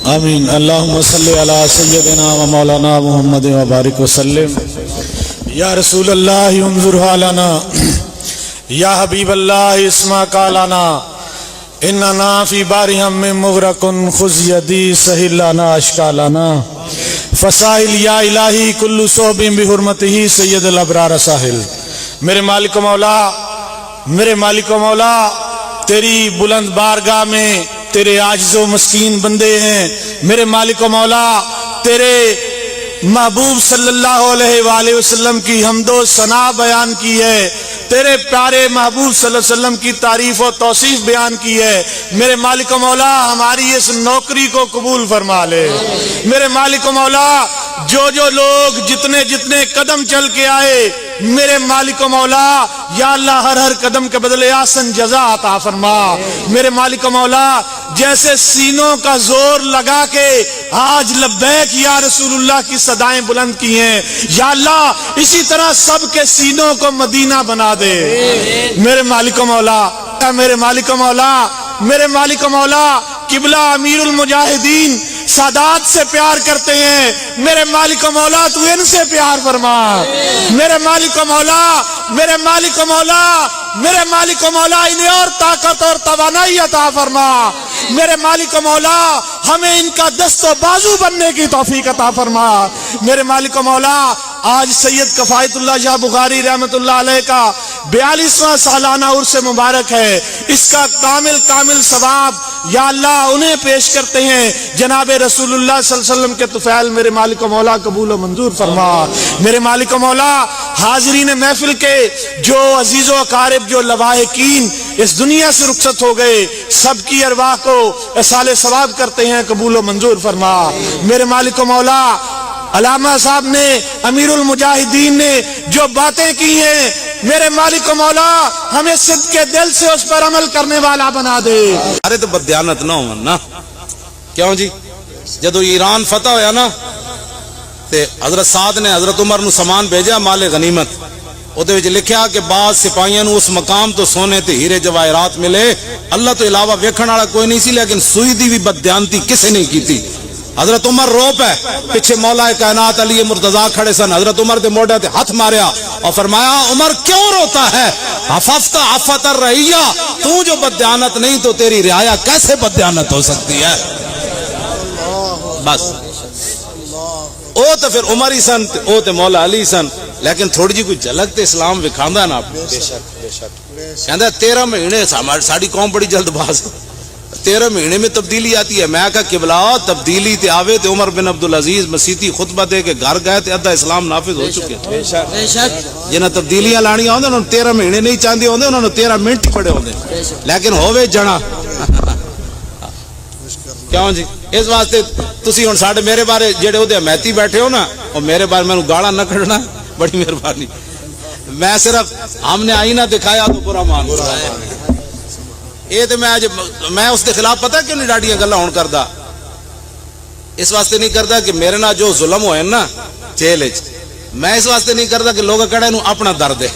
آمین اللہم صلی علی سیدنا و مولانا محمد و بارک وسلم یا رسول اللہ انظر حالنا یا حبیب اللہ اسمع قالنا اننا فی بارہم من مغرقن خذ یدی سہل لنا اشکالنا فسائل یا الہی کل صحب بحرمتہ سید الابرار ساحل میرے مالک و مولا تیری بلند بارگاہ میں تیرے عاجز و مسکین بندے ہیں میرے مالک و مولا تیرے محبوب صلی اللہ علیہ وآلہ وسلم کی حمد و ثنا بیان کی ہے تیرے پیارے محبوب صلی اللہ علیہ وسلم کی تعریف و توصیف بیان کی ہے میرے مالک و مولا ہماری اس نوکری کو قبول فرما لے میرے مالک و مولا جو لوگ جتنے قدم چل کے آئے میرے مالک و مولا یا اللہ ہر قدم کے بدلے آسن جزا عطا فرما میرے مالک و مولا جیسے سینوں کا زور لگا کے آج لبیک یا رسول اللہ کی صدائیں بلند کی ہیں یا اللہ اسی طرح سب کے سینوں کو مدینہ بنا دے میرے مالک و مولا میرے مالک و مولا قبلہ امیر المجاہدین سادات سے پیار کرتے ہیں میرے مالک و مولا تو ان سے پیار فرما میرے مالک و مولا انہیں اور طاقت اور توانائی عطا فرما میرے مالک و مولا ہمیں ان کا دست و بازو بننے کی توفیق عطا فرما میرے مالک و مولا آج سید کفایت اللہ شاہ بخاری رحمت اللہ علیہ کا 42واں سالانہ عرس مبارک ہے اس کا کامل ثواب یا اللہ انہیں پیش کرتے ہیں جناب رسول اللہ صلی اللہ علیہ وسلم کے طفیل میرے مالک و مولا قبول و منظور فرما میرے مالک و مولا حاضرین محفل کے جو عزیز و اقارب جو لواحقین اس دنیا سے رخصت ہو گئے سب کی ارواح کو اصال ثواب کرتے ہیں قبول و منظور فرما میرے مالک و مولا علامہ صاحب نے امیر المجاہدین نے جو باتیں کی ہیں میرے مالک و مولا ہمیں صدق کے دل سے اس پر عمل کرنے والا بنا دے ارے تو بدیانت نہ ہو نا کیوں جی جدو ایران فتح ہویا نا تے حضرت سعد نے حضرت عمر نو سامان بھیجا مال غنیمت اوتے وچ لکھیا کہ بعض سپاہیاں نو اس مقام تو سونے تے ہیرے جواہرات ملے اللہ تو علاوہ ویکھن والا کوئی نہیں سی لیکن سوئی دی بھی بددیانتی کسے نہیں کیتی حضرت عمر رو پہ پیچھے مولا کائنات علی مرتضیٰ کھڑے سن حضرت عمر دے موڑے تے ہاتھ ماریا اور فرمایا عمر کیوں روتا ہے حفظت عفت الرعیہ تو جو بددیانت نہیں تو تیری رعایا کیسے بددیانت ہو سکتی ہے بس او تو پھر عمر ہی سن او تو مولا علی سن لیکن تھوڑی جی کوئی جھلک تے اسلام وکھاندا نا بے شک کہندا 13 مہینے ساڈی قوم بڑی جلد باز 13 مہینے میں تبدیلی آتی ہے میں کہا قبلہ تبدیلی تے آوے تے عمر بن عبدالعزیز مسیتی خطبہ دے کے گھر گئے تے ادھا اسلام نافذ ہو چکے بے شک جنہاں تبدیلیاں لانیاں ہوندے انہوں 13 مہینے نہیں چاہندے ہوندے انہوں 13 منٹ ہی پڑے ہوندے لیکن ہووے جنا کیوں جی اس واسطے تسی ہن ساڈے میرے بارے جڑے اودے حمایتی بیٹھے ہو نا او میرے بارے مینوں گالاں نہ کڈنا بڑی مہربانی میں صرف ہم نے آئینہ دکھایا تو برا مان یہ تو میں اس کے خلاف پتہ کیوں نہیں ڈاڈیاں گلاں ہون کردا اس واسطے نہیں کردا کہ میرے نال جو ظلم ہوئے نا جیل وچ میں اس واسطے نہیں کردا کہ لوگ کہڑے نو اپنا درد ہے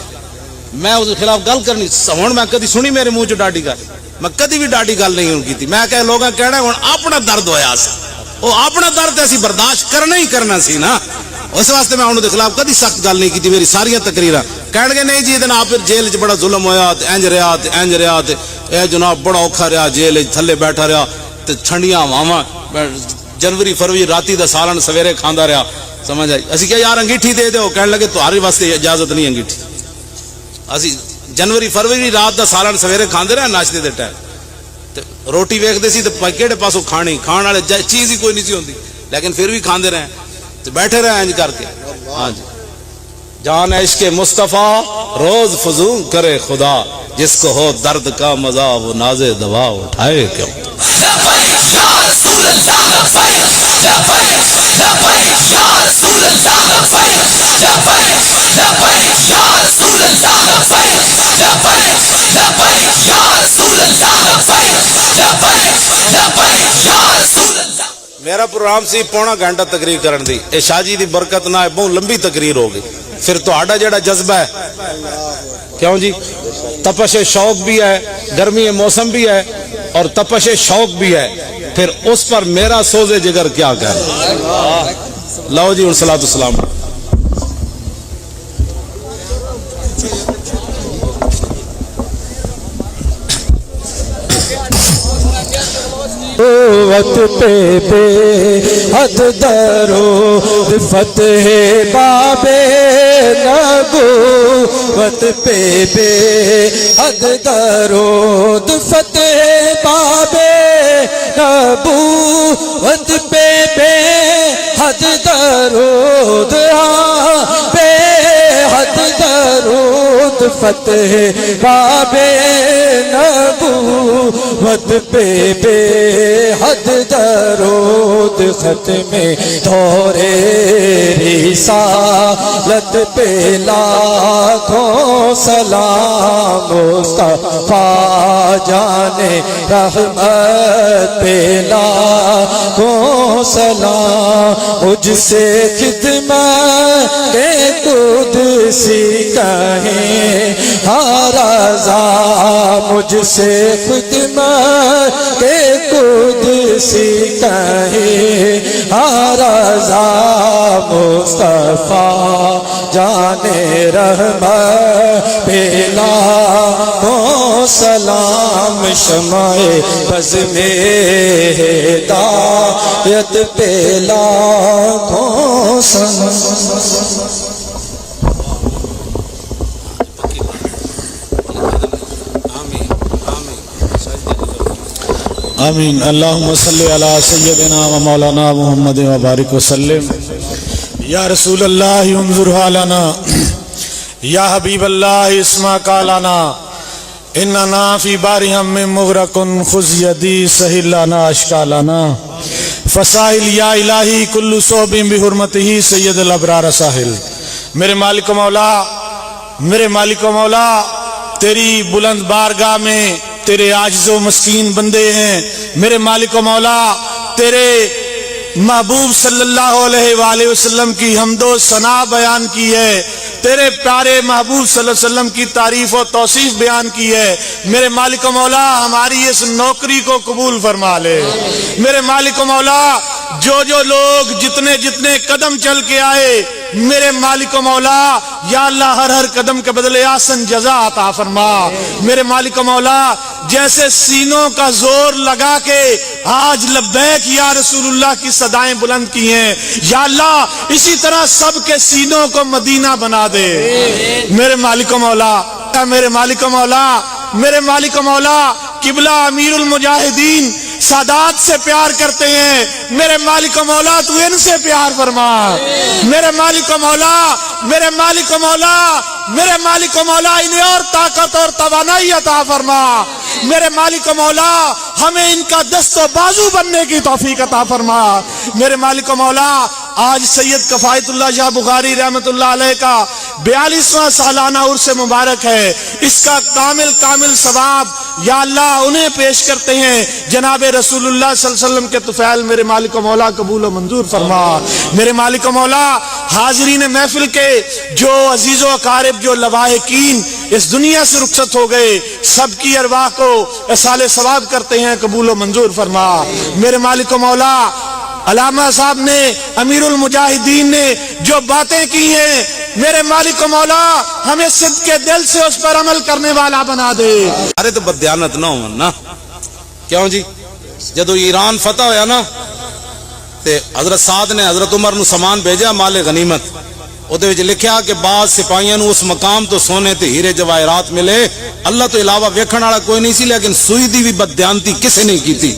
میں اس کے خلاف گل کرنی ہن میں کدی سنی میرے منہ چ ڈاڈی گل میں کدی بھی ڈاڈی گل نہیں ہون کیتی میں کہ لوگاں کہڑا ہن اپنا درد ہویا سی او اپنا درد اسی برداشت کرنا ہی کرنا سی نا اس واسطے میں انہوں دے خلاف کدی سخت گل نہیں کی. میری ساریاں تقریراں کہن گے نہیں جی جناب پھر جیل چ بڑا ظلم ہویا تے انج رہا تے اے جناب بڑا اوکھا رہا جیل تھلے بیٹھا رہا تے ٹھنڈیاں ہواواں جنوری فروری راتی دا سالن سویرے کھاندا رہا. سمجھ آئی؟ اسی کیا یار انگیٹھی دے دیو. کہنے لگے تمہارے واسطے اجازت نہیں انگیٹھی. اسی جنوری فروری رات دا سالن سویرے کھاندے رہے ناشتے دے ٹائم تے روٹی ویکھدے سی تے کہڑے پاسوں کھانی کھان والے چیز ہی کوئی نہیں سی ہوندی لیکن پھر بھی کھاندے رہے تے بیٹھے رہے انج کر کے. ہاں جی جان عشق مصطفیٰ روز فزون کرے خدا جس کو ہو درد کا مزہ وہ ناز دوا اٹھائے کیوں. میرا پروگرام سی پونا گھنٹہ تقریر کرن دی. اے شاہ جی دی برکت نہ بہت لمبی تقریر ہو گئی. پھر تہاڈا جڑا جذبہ ہے کیوں جی تپش شوق بھی ہے گرمی موسم بھی ہے اور تپش شوق بھی ہے پھر اس پر میرا سوز جگر کیا کہنا. لو جی صلاۃ السلام. قوت پہ بے حد درود فتح باب نبوت پہ بے حد درود فتح باب نبوت پہ بے حد درود بے حد درود فتح باب نبوت پہ بے حد درود ختم دورے رسالت پہ لاکھوں سلام مصطفیٰ جانے رحمت پہ لاکھوں سلام مجھ سے خدمت کے قدسی کہیں ہر رضا مجھ سے خدمت کے قدسی کہیں ہر رضا مصطفیٰ جانے رحمت پہ لاکھوں سلام شمع بز میں ہدایت پہ لاکھوں سلام. آمین. اللہم صلی علی سیدنا و مولانا محمد و بارک وسلم. یا رسول اللہ انظر حالنا یا حبیب اللہ اسمع قالنا اننا فی بارہم من مغرقن خذ یدی سہل لنا اشکالنا فسائل یا الہی کل صوب بحرمتہ سید الابرار ساحل. میرے مالک و مولا میرے مالک و مولا تیری بلند بارگاہ میں تیرے عاجز و مسکین بندے ہیں. میرے مالک و مولا تیرے محبوب صلی اللہ علیہ وآلہ وسلم کی حمد و ثنا بیان کی ہے. تیرے پیارے محبوب صلی اللہ علیہ وسلم کی تعریف و توصیف بیان کی ہے. میرے مالک و مولا ہماری اس نوکری کو قبول فرما لے. میرے مالک و مولا جو لوگ جتنے جتنے قدم چل کے آئے میرے مالک و مولا یا اللہ ہر قدم کے بدلے آسن جزا عطا فرما. میرے مالک و مولا جیسے سینوں کا زور لگا کے آج لبیک یا رسول اللہ کی صدائیں بلند کی ہیں یا اللہ اسی طرح سب کے سینوں کو مدینہ بنا دے. میرے مالک و مولا میرے مالک و مولا میرے مالک و مولا قبلہ امیر المجاہدین سادات سے پیار کرتے ہیں. میرے مالک و مولا تو ان سے پیار فرما. میرے مالک و مولا میرے مالک و مولا میرے مالک و مولا انہیں اور طاقت اور توانائی عطا فرما. میرے مالک و مولا ہمیں ان کا دست و بازو بننے کی توفیق عطا فرما. میرے مالک و مولا آج سید کفایت اللہ شاہ بخاری رحمت اللہ علیہ کا 42واں سالانہ عرس مبارک ہے. اس کا کامل ثواب یا اللہ انہیں پیش کرتے ہیں. جناب رسول اللہ صلی اللہ علیہ وسلم کے طفیل میرے مالک و مولا قبول و منظور فرما. میرے مالک و مولا حاضرین محفل کے جو عزیز و اقارب جو لواحقین اس دنیا سے رخصت ہو گئے سب کی ارواح کو اصال ثواب کرتے ہیں قبول و منظور فرما. میرے مالک و مولا علامہ صاحب نے، امیر المجاہدین نے جو باتیں کی ہیں، میرے مالک و مولا ہمیں صدق کے دل سے اس پر عمل کرنے والا بنا دے۔ ارے تو بدیانت نہ ہو نا، کیوں جی؟ جدو ایران فتح ہویا نا تے حضرت سعد نے حضرت عمر نو سامان بھیجا مال غنیمت، اودے وچ لکھیا کہ بعض سپاہیاں نو اس مقام تو سونے تے ہیرے جواہرات ملے، اللہ تو علاوہ ویکھن والا کوئی نہیں سی، لیکن سوئی دی بھی بددیانتی کسے نہیں کیتی۔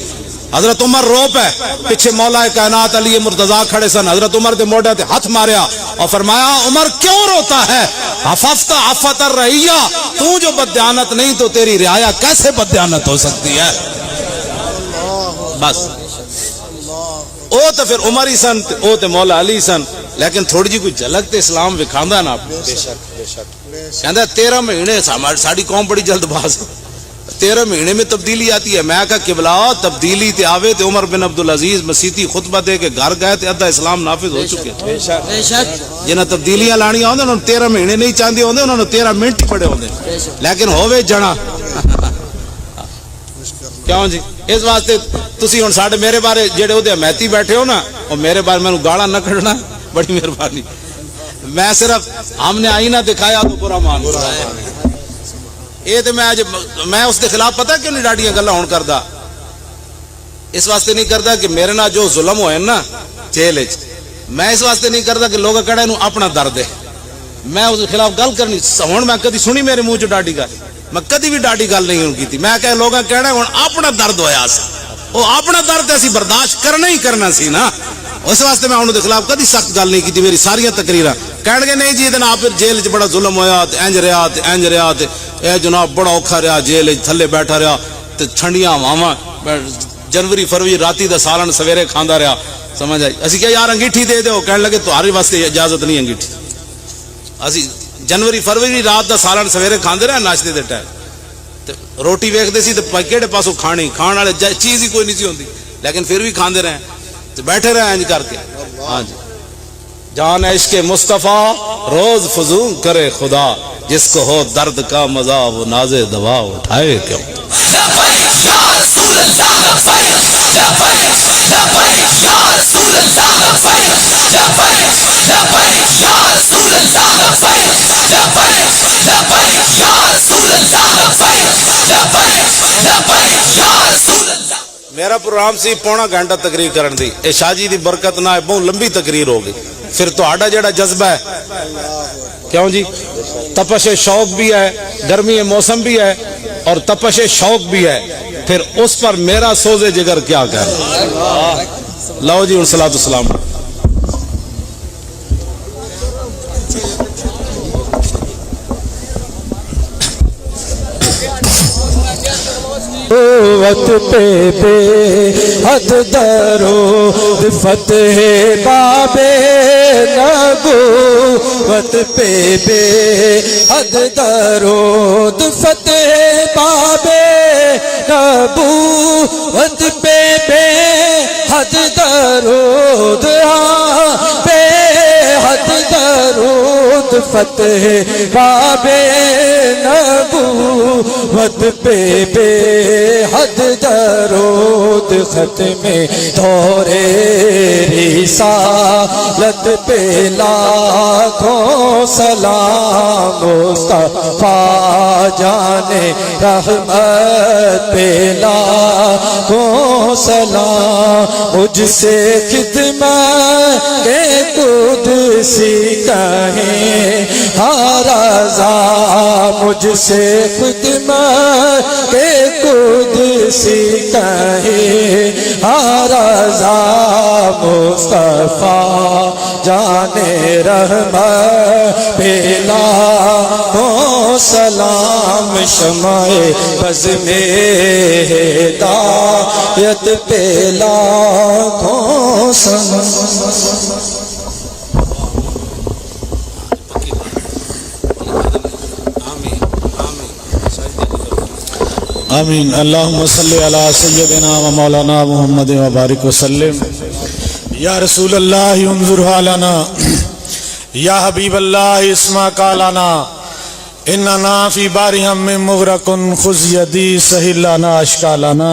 حضرت عمر رو پے، پیچھے مولا کائنات علی مرتضی کھڑے سن، حضرت عمر دے موڈے تے ہاتھ ماریا اور فرمایا عمر کیوں روتا ہے؟ حفظت عفت الرعیہ، تو جو بددیانت نہیں تو تیری رعایا کیسے بددیانت ہو سکتی ہے؟ بس او تو پھر عمر ہی سن، او تو مولا علی سن، لیکن تھوڑی جی کوئی جھلک تے اسلام وکھاندا نا۔ بے شک کہندا 13 مہینے ساڈی قوم بڑی جلد باز، 13 مہینے میں تبدیلی آتی ہے۔ میں کہا قبلہ تبدیلی تے آوے تے عمر بن عبدالعزیز مسیتی خطبہ دے کے گھر گئے تے ادھا اسلام نافذ ہو چکے۔ جنہاں تبدیلیاں لانیاں ہوندے انہوں 13 مہینے نہیں چاہندے ہوندے، انہوں 13 منٹ ہی پڑے ہوندے، لیکن ہووے جنا کیوں جی؟ اس واسطے تسی ہن ساڈے میرے بارے جڑے اودے حمایتی بیٹھے ہو نا، او میرے بارے مینوں گالاں نہ کڈنا، بڑی مہربانی۔ میں صرف ہم نے آئینہ دکھایا تو برا مان یہ تو میں اس کے خلاف پتہ کیوں نہیں ڈاڈیاں گلاں ہون کردا؟ اس واسطے نہیں کردا کہ میرے نال جو ظلم ہوئے نا جیل وچ، میں اس واسطے نہیں کردا کہ لوگ کہڑے نو اپنا درد ہے، میں اس کے خلاف گل کرنی۔ ہن میں کدی سنی میرے منہ چ ڈاڈی گل؟ میں کدی بھی ڈاڈی گل نہیں کی، میں کہ لوگ کہنا ہوں اپنا درد ہویا سی، وہ اپنا درد اسی برداشت کرنا ہی کرنا سی نا، اس واسطے میں انہوں دے خلاف کدی سخت گل نہیں کی۔ میری ساری تقریراں کہن گے نہیں جی یہ پھر جیل چ بڑا ظلم ہویا تے انج رہا تے انج رہا تے اے جناب بڑا اوکھا رہا، جیل تھلے بیٹھا رہا تے ٹھنڈیاں ہواواں، جنوری فروری راتی دا سالن سویرے کھاندا رہا، سمجھ آئی؟ اسی کیا یار انگیٹھی دے دو، کہنے لگے تمہارے واسطے اجازت نہیں انگیٹھی، اسی جنوری فروری رات دا سالن سویرے کھاندے رہے ناشتے دے ٹائم، روٹی ویکھدے سی تے کہڑے پاسوں کھانی، کھان والے چیز ہی کوئی نہیں سی ہوندی، لیکن پھر بھی کھاندے رہے تے بیٹھے رہے انج کر کے۔ ہاں جی، جان عشق مصطفیٰ روز فضول کرے خدا، جس کو ہو درد کا مزہ وہ ناز دوا اٹھائے کیوں۔ میرا پروگرام سی پونا گھنٹہ تقریر کرن دی، اے شاہ جی دی برکت نہ بہت لمبی تقریر ہو گئی، پھر تو آڈا جڑا جذبہ ہے کیوں جی، تپش شوق بھی ہے، گرمی موسم بھی ہے اور تپش شوق بھی ہے، پھر اس پر میرا سوز جگر کیا کہنا۔ لو جی صلاۃ السلام۔ قوت پہ بے حد درود فتح باب نبوت پہ بے حد درود فتح باب نبوت پہ بے حد درود بے حد درود فتح باب نبوت پہ بے حد درود ختم دورے رسالت پہ لاکھوں سلام مصطفیٰ جانے رحمت پہ لاکھوں سلام مجھ سے خدمت کے قدسی کہیں ہر رضا مجھ سے خدمت کے قدسی کہیں ہر رضا مصطفیٰ جانے رحمت پہ لاکھوں سلام شمع بز میں ہدایت پہ لاکھوں سلام۔ آمین۔ اللہم صلی علی سیدنا و مولانا محمد و بارک وسلم۔ یا رسول اللہ انظر حالنا، یا حبیب اللہ اسمع قالنا، اننا فی بارہم من مغرق خذ یدی سہل لنا اشکالنا،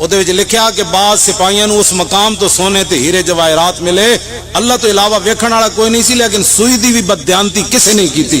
ਉਹਦੇ ਵਿੱਚ ਲਿਖਿਆ ਕਿ ਬਾਦ ਸਿਪਾਹੀਆਂ ਨੂੰ ਉਸ ਮਕਾਮ ਤੋਂ ਸੋਨੇ ਤੇ ਹੀਰੇ ਜਵਾਹਰਾਤ ਮਿਲੇ। ਅੱਲਾਹ ਤੋਂ ਇਲਾਵਾ ਵੇਖਣ ਵਾਲਾ ਕੋਈ ਨਹੀਂ ਸੀ, ਲੇਕਿਨ ਸੂਈ ਦੀ ਵੀ ਬਦਿਆਨਤੀ ਕਿਸੇ ਨੇ ਕੀਤੀ।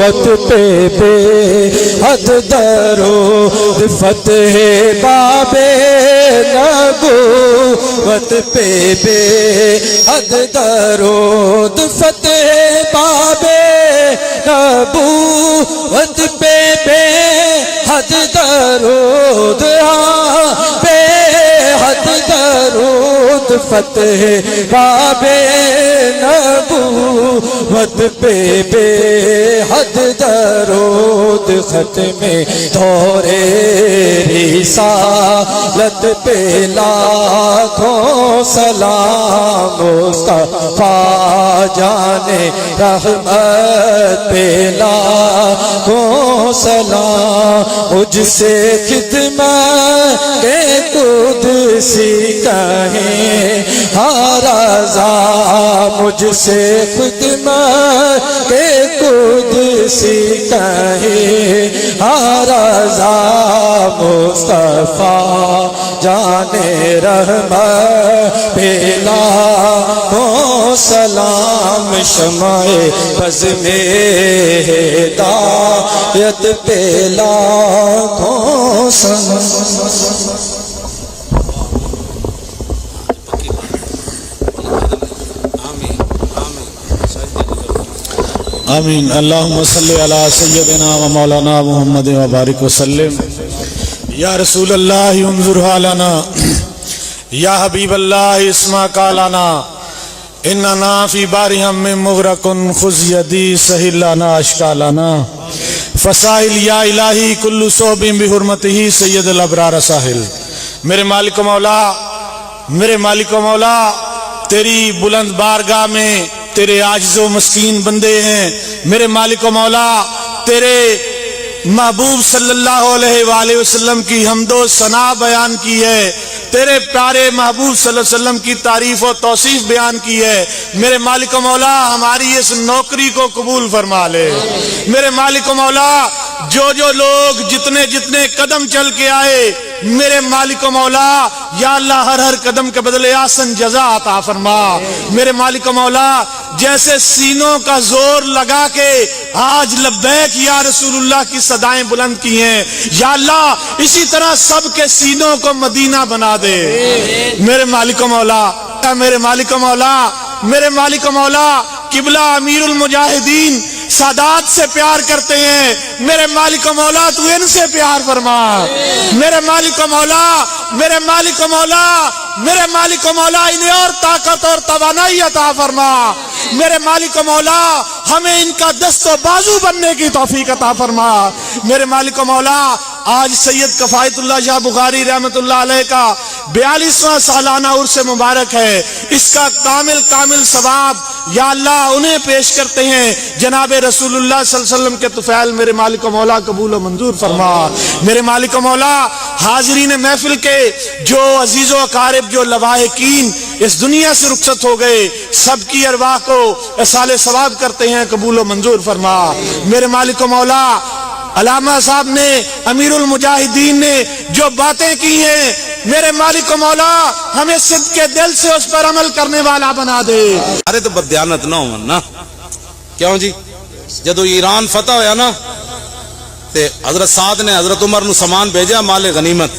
نبوت پہ بے حد درود فتح باب نبوت پہ بے حد درود فتح باب نبوت پہ بے حد درود بے حد درود فتح باب نبوت پہ بے حد درود ختم دور رسالت پہ لاکھوں سلام مصطفیٰ جان رحمت پہ لاکھوں سلام مجھ سے خدمت کے قدسی کہیں ہر رضا مجھ سے خدمت کے قدسی کہیں ہر رضا مصطفیٰ جان رحمت پہ لاکھوں سلام شمع بز میں ہدایت پہ لاکھوں سلام آمین اللہم صلی علی سیدنا و مولانا محمد و بارک وسلم یا رسول اللہ انظر حالنا یا حبیب اللہ اسمع قالنا اننا فی بارہم من مغرقن خذ یدی سہل لنا اشکالنا فسائل یا الہی کل صوب بحرمتہ سید الابرار ساحل میرے مالک و مولا تیری بلند بارگاہ میں تیرے عاجز و مسکین بندے ہیں میرے مالک و مولا تیرے محبوب صلی اللہ علیہ وآلہ وسلم کی حمد و ثنا بیان کی ہے تیرے پیارے محبوب صلی اللہ علیہ وسلم کی تعریف و توصیف بیان کی ہے میرے مالک و مولا ہماری اس نوکری کو قبول فرما لے میرے مالک و مولا جو لوگ جتنے قدم چل کے آئے میرے مالک و مولا یا اللہ ہر قدم کے بدلے آسن جزا عطا فرما میرے مالک و مولا جیسے سینوں کا زور لگا کے آج لبیک یا رسول اللہ کی صدائیں بلند کی ہیں یا اللہ اسی طرح سب کے سینوں کو مدینہ بنا دے میرے مالک و مولا قبلہ امیر المجاہدین سادات سے پیار کرتے ہیں میرے مالک و مولا تو ان سے پیار فرما میرے مالک و مولا انہیں اور طاقت اور توانائی عطا فرما میرے مالک و مولا ہمیں ان کا دست و بازو بننے کی توفیق عطا فرما میرے مالک و مولا آج سید کفایت اللہ شاہ بخاری رحمت اللہ علیہ کا 42واں سالانہ عرس مبارک ہے اس کا کامل ثواب یا اللہ انہیں پیش کرتے ہیں جناب رسول اللہ صلی اللہ علیہ وسلم کے طفیل میرے مالک و مولا قبول و منظور فرما میرے مالک و مولا حاضرین محفل کے جو عزیز و اقارب جو لواحقین اس دنیا سے رخصت ہو گئے سب کی ارواح کو اصال ثواب کرتے ہیں قبول و منظور فرما میرے مالک و مولا علامہ صاحب نے امیر المجاہدین نے جو باتیں کی ہیں میرے مالک و مولا ہمیں صدق کے دل سے اس پر عمل کرنے والا بنا دے ارے تو بدیانت نہ ہو نا کیوں جی جدو ایران فتح ہویا نا تے حضرت سعد نے حضرت عمر نو سامان بھیجا مال غنیمت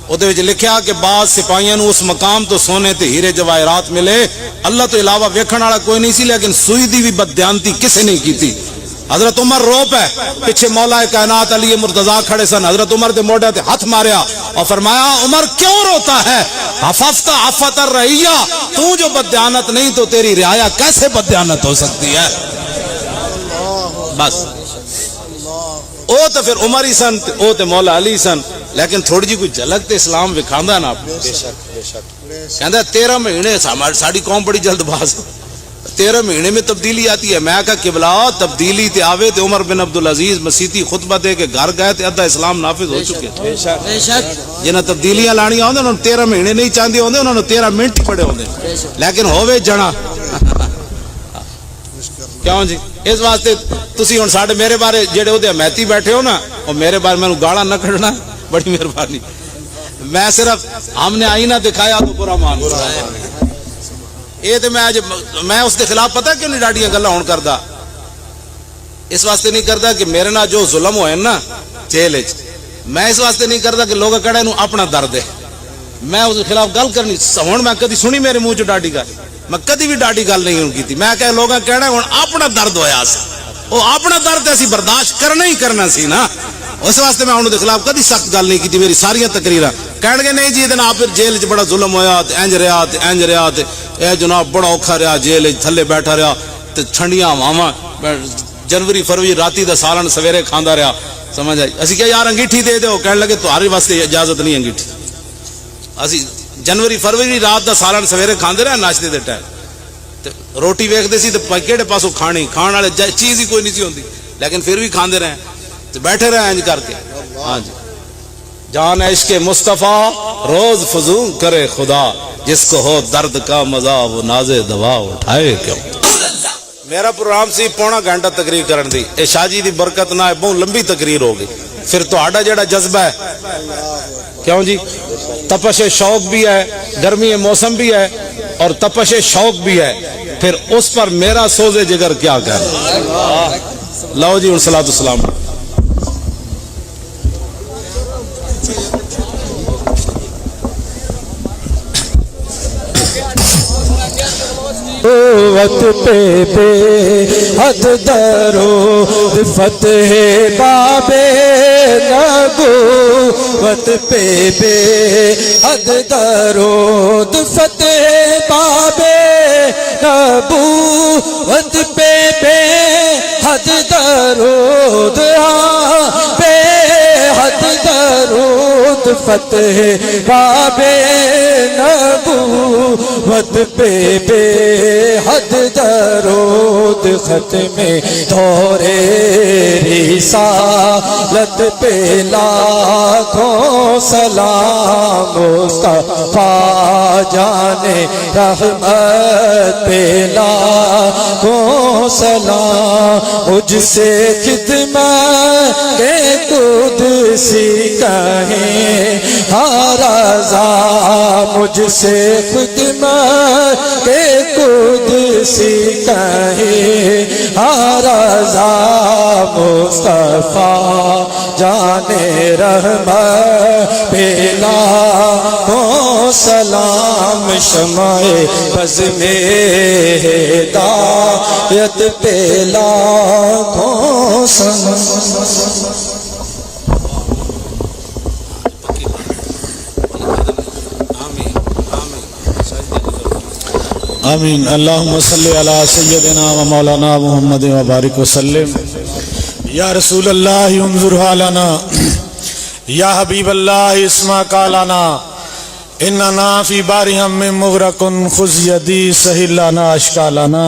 اودے وچ لکھیا کہ بعض سپاہیاں نو اس مقام تو سونے تے ہیرے جواہرات ملے اللہ تو علاوہ ویکھن والا کوئی نہیں سی لیکن سوئی دی بھی بددیانتی کسے نہیں کیتی حضرت عمر رو پہ پیچھے مولا کائنات علی مرتضی کھڑے سن حضرت عمر دے موڈے تے ہاتھ ماریا اور فرمایا عمر کیوں روتا ہے حفظت عفت الرعیہ تو جو بددیانت نہیں تو تیری رعایا کیسے بددیانت ہو سکتی ہے بس او تو پھر عمر ہی سن او تے مولا علی سن لیکن تھوڑی جی کوئی جھلک تے اسلام وکھاندا نا بے شک کہندا 13 مہینے ساڈی قوم بڑی جلد باز 13 مہینے میں تبدیلی آتی ہے میں کہا قبلہ تبدیلی تے آوے تے عمر بن عبدالعزیز مسیتی خطبہ دے کے گھر گئے تے ادھا اسلام نافذ ہو چکے جنہاں تبدیلیاں لانیاں ہوندے انہوں 13 مہینے نہیں چاندے ہوندے انہوں نے 13 منٹ ہی پڑے ہوندے لیکن ہووے جنا کیوں جی اس واسطے تسی ہن ساڈے میرے بارے جڑے اودے حمایتی بیٹھے ہو نا او میرے بارے مینوں گالاں نہ کڈنا بڑی مہربانی میں صرف ہم نے آئینہ دکھایا تو برا مان یہ تو میں اس کے خلاف پتہ کیوں نہیں ڈاڈیاں گلاں ہون کردا اس واسطے نہیں کرتا کہ میرے نال جو ظلم ہوئے نا جیل وچ، میں اس واسطے نہیں کرتا کہ لوگ کہڑے نو اپنا درد ہے، میں اس خلاف گل کرنی ہن میں کدی سنی میرے منہ چ ڈاڈی گل، میں کدی بھی ڈاڈی گل نہیں کی، میں کہ لوگ کہنا ہن اپنا درد ہویا سی، وہ اپنا درد اسی برداشت کرنا ہی کرنا سی نا، اس واسطے میں انہوں دے خلاف کدی سخت گل نہیں کی۔ میری ساری تقریراں کہن گے نہیں جی یہ آپ جیل چ بڑا ظلم ہویا تے انج رہا تے انج رہا تے اے جناب بڑا اوکھا رہا، جیل تھلے بیٹھا رہا تے ٹھنڈیاں ہواواں، جنوری فروری راتی دا سالن سویرے کھاندا رہا، سمجھ آئی؟ اسی کیا یار انگیٹھی دے دو، کہنے لگے تمہارے واسطے اجازت نہیں انگیٹھی، اسی جنوری فروری رات دا سالن سویرے کھاندے رہے ناشتے دے ٹائم، روٹی ویکھدے سی تے کہڑے پاسوں کھانی، کھان والے چیز ہی کوئی نہیں سی ہوندی، لیکن پھر بھی کھاندے رہے تے بیٹھے رہے انج کر کے۔ ہاں جی، جان عشق مصطفیٰ روز فضول کرے خدا، جس کو ہو درد کا مزہ وہ ناز دوا اٹھائے کیوں۔ میرا پروگرام سی پونا گھنٹہ تقریر کرن دی، اے شاہ جی دی برکت نہ بہت لمبی تقریر ہو گئی، پھر تہاڈا جڑا جذبہ ہے کیوں جی، تپش شوق بھی ہے، گرمی موسم بھی ہے اور تپش شوق بھی ہے، پھر اس پر میرا سوز جگر کیا کہنا۔ لو جی صلاۃ السلام۔ قوت پہ بے حد درود فتح باب نبوت پہ بے حد درود فتح باب نبوت پہ بے حد درود بے حد درود فتح باب نبوت پہ بے حد درود ختم دورے رسالت پہ لاکھوں سلام، مصطفیٰ جانے رحمت پہ لاکھوں سلام، مجھ سے خدمت کے قدسی کہیں ہر رضا، مجھ سے خدمت کے قدسی کہیں ہر رضا، مصطفیٰ جانے رحمت پہ لاکھوں سلام، شمع بز میں ہدایت پہ لاکھوں سلام۔ آمین۔ اللہم صلی علی سیدنا و مولانا محمد و بارک وسلم۔ یا رسول اللہ انظر حالنا، یا حبیب اللہ اسمع قالنا، اننا فی بارہم من مغرق خذ یدی سہل لنا اشکالنا،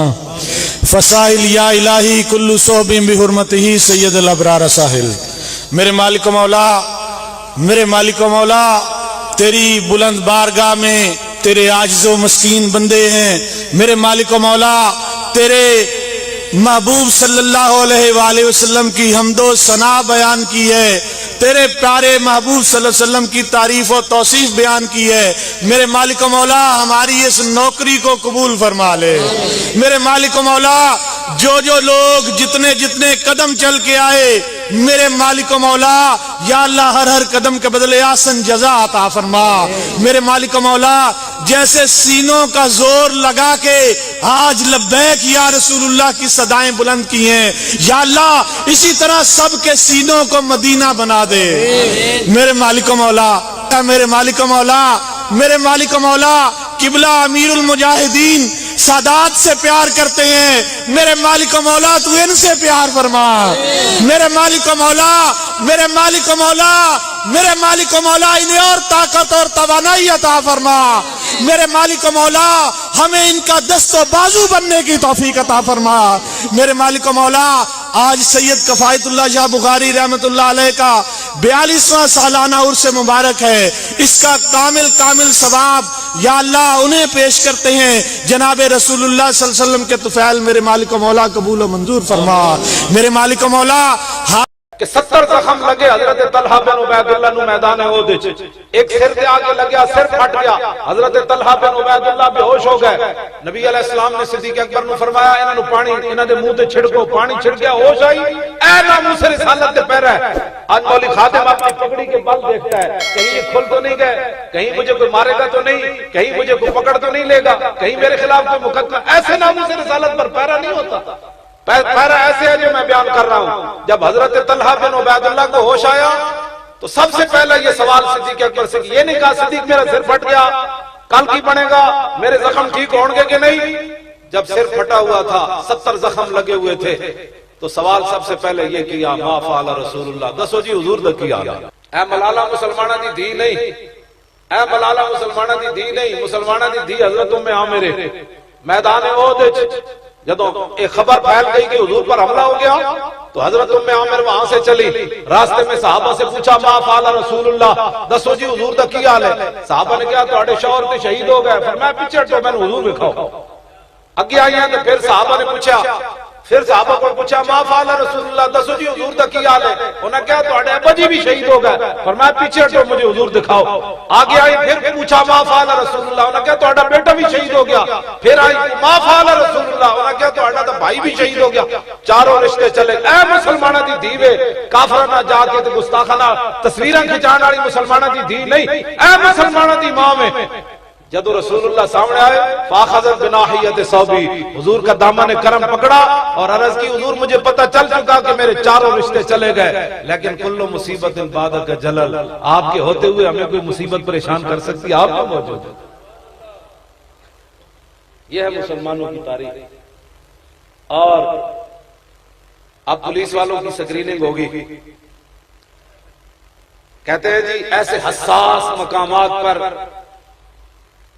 فسائل یا الہی کل صحب بحرمتہ سید الابرار ساحل۔ میرے مالک و مولا، میرے مالک و مولا، تیری بلند بارگاہ میں تیرے عاجز و مسکین بندے ہیں، میرے مالک و مولا، تیرے محبوب صلی اللہ علیہ وآلہ وسلم کی حمد و ثنا بیان کی ہے، تیرے پیارے محبوب صلی اللہ علیہ وسلم کی تعریف و توصیف بیان کی ہے، میرے مالک و مولا ہماری اس نوکری کو قبول فرما لے، میرے مالک و مولا جو لوگ جتنے جتنے قدم چل کے آئے، میرے مالک و مولا یا اللہ ہر قدم کے بدلے آسن جزا عطا فرما، میرے مالک و مولا جیسے سینوں کا زور لگا کے آج لبیک یا رسول اللہ کی صدائیں بلند کی ہیں، یا اللہ اسی طرح سب کے سینوں کو مدینہ بنا دے، میرے مالک و مولا، میرے مالک و مولا، میرے مالک و مولا، قبلہ امیر المجاہدین سادات سے پیار کرتے ہیں، میرے مالک و مولا تو ان سے پیار فرما، میرے مالک و مولا، میرے مالک و مولا، میرے مالک و مولا انہیں اور طاقت اور توانائی عطا فرما، میرے مالک و مولا ہمیں ان کا دست و بازو بننے کی توفیق عطا فرما، میرے مالک و مولا آج سید کفایت اللہ شاہ بخاری رحمت اللہ علیہ کا 42واں سالانہ عرس مبارک ہے، اس کا کامل ثواب یا اللہ انہیں پیش کرتے ہیں، جناب رسول اللہ صلی اللہ علیہ وسلم کے طفیل میرے مالک و مولا قبول و منظور فرما، میرے مالک و مولا کہ 70 زخم لگے حضرت طلحہ بن عبید اللہ نو میدان احد وچ. ایک سر دے آگے لگیا, سر پھٹ گیا, حضرت طلحہ بن عبید اللہ بے ہوش ہو گئے. نبی علیہ السلام نے صدیق اکبر نو فرمایا انہاں نو پانی انہاں دے منہ تے چھڑکو. پانی چھڑ گیا, ہوش آئی. اے ناموس رسالت دے پیرا ہے. آج مولوی خادم اپنی پگڑی کے بل دیکھتا ہے, کہیں یہ کھل تو نہیں گئے, کہیں مجھے کوئی مارے گا تو نہیں, کہیں مجھے کوئی پکڑ تو نہیں لے گا, کہیں میرے خلاف کوئی مقدمہ. ایسے ناموس رسالت پر پیرا نہیں ہوتا. پیرا ایسے ہے جو میں بیان کر رہا ہوں. جب حضرت طلحہ بن عبید اللہ کو ہوش آیا تو سب سے پہلے یہ سوال صدیق اکبر سے, یہ نہیں کہا صدیق میرا سر پھٹ گیا کل کی بنے گا, میرے زخم ٹھیک ہوں گے کہ نہیں. جب سر پھٹا ہوا تھا, 70 زخم لگے ہوئے تھے, تو سوال سب سے پہلے یہ کیا ما فعل رسول اللہ. دسو جی حضور دا کیا. اے ملالہ مسلمانہ دی دھی نہیں, اے ملالہ مسلمانہ دی دھی نہیں, مسلمانہ دی دھی حضرت ام عامر میدان احد وچ جدوں ایک خبر پھیل گئی کہ حضور پر حملہ ہو گیا تو حضرت ام عامر وہاں سے چلی. راستے میں صحابہ سے پوچھا ما فعل رسول اللہ, دسو جی حضور دا کی حال ہے. صحابہ نے کہا تواڈے شوہر تے شہید ہو گئے. فرمایا پیچھے ہٹو, میں نے حضور دکھاؤ. اگے آئی ہیں تو پھر صحابہ نے پوچھا, پھر صحابہ کو پوچھا ما فعل رسول اللہ, دسو جی حضور دا کی حال ہے. انہوں نے کہا تواڈے ابا جی بھی شہید ہو گئے. فرمایا پیچھے ہٹو, مجھے حضور دکھاؤ. آگے آئی, پھر پوچھا ما فعل رسول اللہ. انہوں نے کہا تواڈا بیٹا بھی شہید ہو گیا. پھر آئی ما فعل رسول اللہ. انہوں نے کہا تواڈا تو بھائی بھی شہید ہو گیا. چاروں رشتے چلے. اے مسلمانہ دی دھیوے, کافرانہ جا کے تے گستاخانہ تصویراں کھچان والی مسلمانہ دی دھی نہیں, اے مسلمانہ دی ماں میں. جدو رسول اللہ سامنے آئے فاخذت بناحیت ثوبی, حضور کا دامن کرم پکڑا اور عرض کی حضور مجھے پتہ چل چکا کہ میرے چاروں رشتے چلے گئے, لیکن کل مصیبت بعدک جلل, آپ کے ہوتے ہوئے ہمیں کوئی مصیبت پریشان کر سکتی, آپ کا موجود ہے. یہ ہے مسلمانوں کی تاریخ. اور اب پولیس والوں کی سکریننگ ہوگی. کہتے ہیں جی ایسے حساس مقامات پر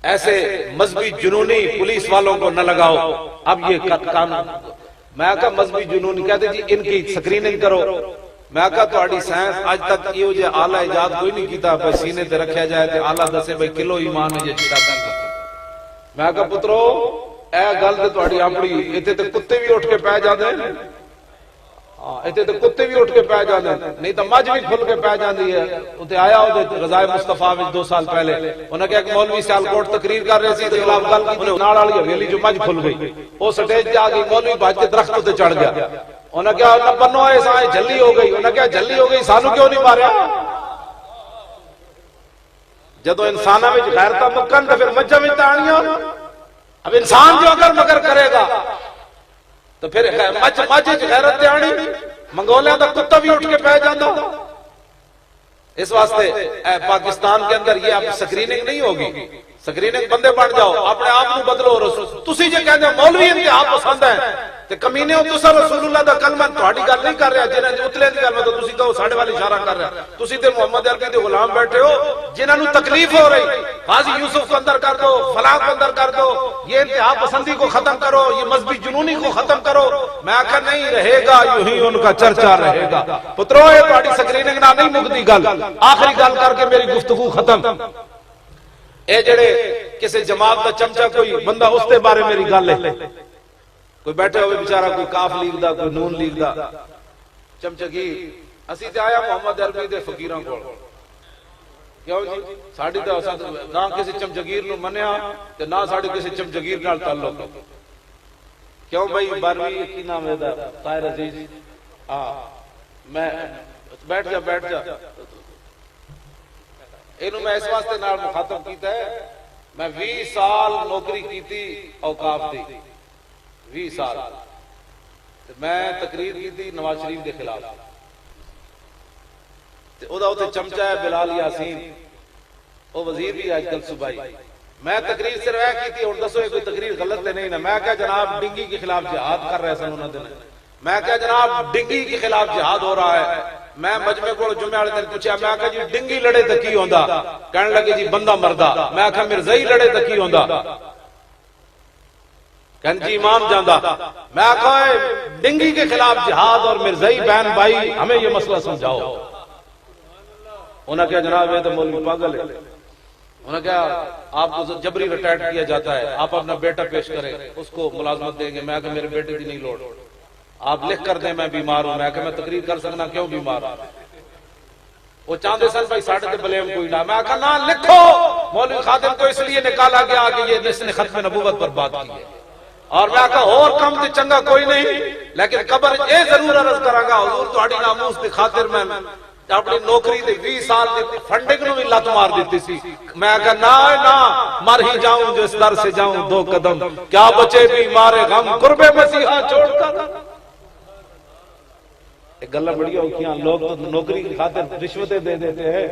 ایسے مذہبی جنونی پولیس والوں کو نہ لگاؤ. اب یہ قانون, میں کہا مذہبی جنونی, کہتے جی ان کی سکریننگ کرو. میں کہا تہاڈی سائنس اج تک یہ جو آلہ ایجاد کوئی نہیں کیتا بھائی سینے تے رکھیا جائے تے آلہ دسے بھائی کلو ایمان ہے یہ چٹا کر. میں کہا پترو اے گل تے تہاڈی اپنی, ایتھے تے کتے بھی اٹھ کے پے جاندے ہیں, ایتھے تے کتے بھی اٹھ کے پے جاندے ہیں, نہیں تو مجھ بھی کھل کے پے جاندی ہے. اوتے آیا او رضائے مصطفیٰ وچ 2 سال پہلے انہاں کہا کہ مولوی سیالکوٹ تقریر کر رہے سی تے خلاف گل کی, نال والی حویلی جو مجھ کھل گئی, او سٹیج تے آ گئی, مولوی بھج کے درخت تے چڑھ گیا. انہاں کہا نہ بنو ایسا جلی ہو گئی. انہاں کہا جلی ہو گئی, سانو کیوں نہیں ماریا. جدو انساناں وچ غیرتاں مکن تے پھر مجھاں وچ آنیاں. اب انسان جو اگر مگر کرے گا تو پھر مجھ غیرت تے آنی, منگولیاں دا کتا بھی اٹھ کے پہ جاندہ. اس واسطے پاکستان کے اندر یہ اب سکریننگ نہیں ہوگی. سکریننگ بندے بن جاؤ, اپنے آپ کو بدلو. رسول تسی جے کہندے مولوی انتہا پسند ہیں تے کمینے ہو تسا رسول اللہ دا کلمہ تہاڈی گل نہیں کر رہا, جنہاں جو اتلے دی گل میں تو تسی کہو ساڈے والی اشارہ کر رہا. تسی تے محمد عربی دے غلام بیٹھے ہو جنہاں نو تکلیف ہو رہی, قاضی یوسف کو اندر کر دو, فلاں کو اندر کر دو, یہ انتہا پسندی کو ختم کرو, یہ مذہبی جنونی کو ختم کرو. میں آخر نہیں رہے گا, یوں ہی ان کا چرچا رہے گا. پترو یہ تہاڈی سکریننگ نہ نہیں مکدی گل. آخری گل کر کے میری گفتگو ختم. اے جڑے کسی جماعت دا چمچا کوئی بندہ اس کے بارے میری گل ہے, کوئی بیٹھے ہوئے بیچارہ کوئی کاف لیگ دا کوئی نون لیگ دا چمچگیر. اسی تے آیا محمد عربی دے فقیراں کول, کیوں جی ساڈی تے نہ کسی چمچگیر نو منیا تے نہ ساڈے کسی چمچگیر نال تعلق. کیوں بھائی 12ویں کی نام ہے دا طاہر عزیز, میں بیٹھ جا اینو میں اس واسطے نال مخاطب کیتا ہے, میں 20 سال نوکری کیتی اوقاف دی, 20 سال میں تقریر کیتی نواز شریف دے خلاف. تے او دا اوتے چمچا ہے بلال یاسین, او وزیر بھی آج کل صوبائی. میں تقریر صرف اے کیتی, ہن دسو کوئی تقریر غلط تے نہیں نا. میں کہا جناب ڈنگی کے خلاف جہاد کر رہے سن انہاں دے, میں کہا جناب ڈنگی کے خلاف جہاد ہو رہا ہے. میں مجمع کو جمعہ والے دن پوچھا, میں کہا جی ڈنگی لڑے تے کی ہوندا, کہنے لگے جی بندہ مردا. میں کہا مرزائی لڑے تے کی ہوندا, کہنے جی امام جاندا. میں کہا ڈنگی کے خلاف جہاد اور مرزائی بہن بھائی ہمیں یہ مسئلہ سمجھاؤ. انہوں نے کہا جناب یہ تو مولوی پاگل ہے. انہوں نے کہا آپ کو جبری ریٹائر کیا جاتا ہے, آپ اپنا بیٹا پیش کریں اس کو ملازمت دیں گے. میں کہا میرے بیٹے کی نہیں لوڑ, آپ لکھ کر دیں میں بیمار ہوں. میں کہ میں تقریر کر سکنا کیوں بیمار ہوں. وہ چاہتے سن بھائی ساڑھے تے بلیم کوئی نہ. میں کہا نہ لکھو. مولوی خادم کو اس لیے نکالا گیا کہ یہ جس نے ختم نبوت پر بات کی ہے. اور میں کہا اور کم تے چنگا کوئی نہیں, لیکن قبر اے ضرور عرض کراں گا حضور تہاڈی ناموس دی خاطر میں اپنی نوکری دے 20 سال دی فنڈنگ نو بھی لت مار دیتی سی. میں کہا نہ مر ہی جاؤں جو اس در سے جاؤں 2 قدم, کیا بچے بیمار غم قرب مسیحا چھوڑ کر. ایک گلاں بڑی اوکھیاں, لوگ تو نوکری کی خاطر رشوتیں دے دیتے ہیں.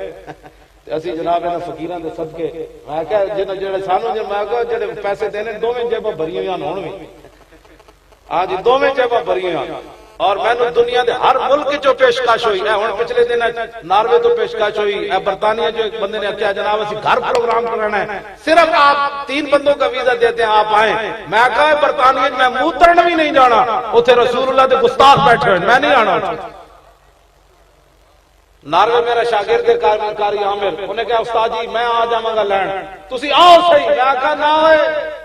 اسی جناب انہاں فقیراں دے صدقے میں کہا جڑے سانو میں کہا جڑے پیسے دینے دوویں جیباں بھریاں ہوئیاں ہون وی آج دوویں جیباں بھریاں. اور میں نے دنیا دے ہر ملک جو پیشکش ہوئی ہے, ہن پچھلے دن ناروے تو پیشکش ہوئی ہے, برطانیہ جو ایک بندے نے کیا جناب اسی گھر پروگرام کرنا ہے, صرف آپ 3 بندوں کا ویزا دیتے ہیں آپ آئیں. میں کہا برطانیہ میں منہ ترن بھی نہیں جانا, اتنے رسول اللہ دے گستاخ بیٹھے ہوئے, میں نہیں آنا. ناروے میرا شاگرد کاری عامر, انہیں کہا استاد جی میں آ جاواں گا لین, تسی آؤ صحیح. میں کہا نہ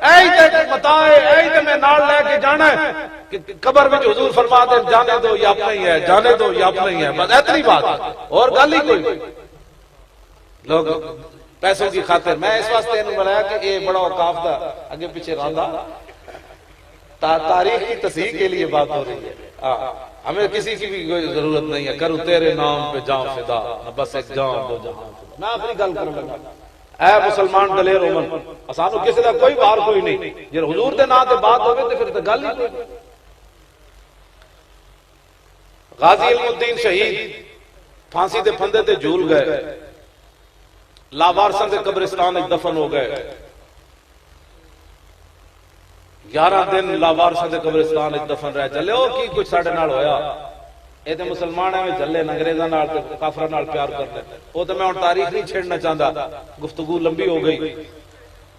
اے تے متائے اے تے میں نال لے کے جانا ہے کہ قبر میں حضور فرما دے جانے دو یا اپنا ہی ہے, جانے دو یا اپنا ہی ہے, بس اتنی بات اور گل ہی کوئی. لوگ پیسوں کی خاطر, میں اس واسطے انہوں بنایا کہ یہ بڑا اوقاف دا اگے پیچھے رہندا تاریخ کی تصحیح کے لیے بات ہو رہی ہے. ہمیں کسی کی بھی کوئی ضرورت نہیں ہے, کروں تیرے نام پہ جاؤں فدا, بس ایک جاؤں 2 جہاں. میں اپنی گل کروں گا. اے مسلمان دلیر عمر, اسانو کسی دا کوئی بار کوئی نہیں, جے حضور دے نام تے بات ہوے تے پھر تے گل ہی کوئی. غازی علم الدین شہید پھانسی دے پھندے تے جھول گئے, لاوارساں دے قبرستان وچ دفن ہو گئے. 11 دن لاوارساں دے قبرستان وچ دفن رہ چلے. او کی کچھ ساڈے نال ہویا, اے تے مسلمان ایویں جلے انگریزاں نال تے کافراں نال پیار کرتے. او تے میں ہن تاریخ نہیں چھیڑنا چاہندا, گفتگو لمبی ہو گئی.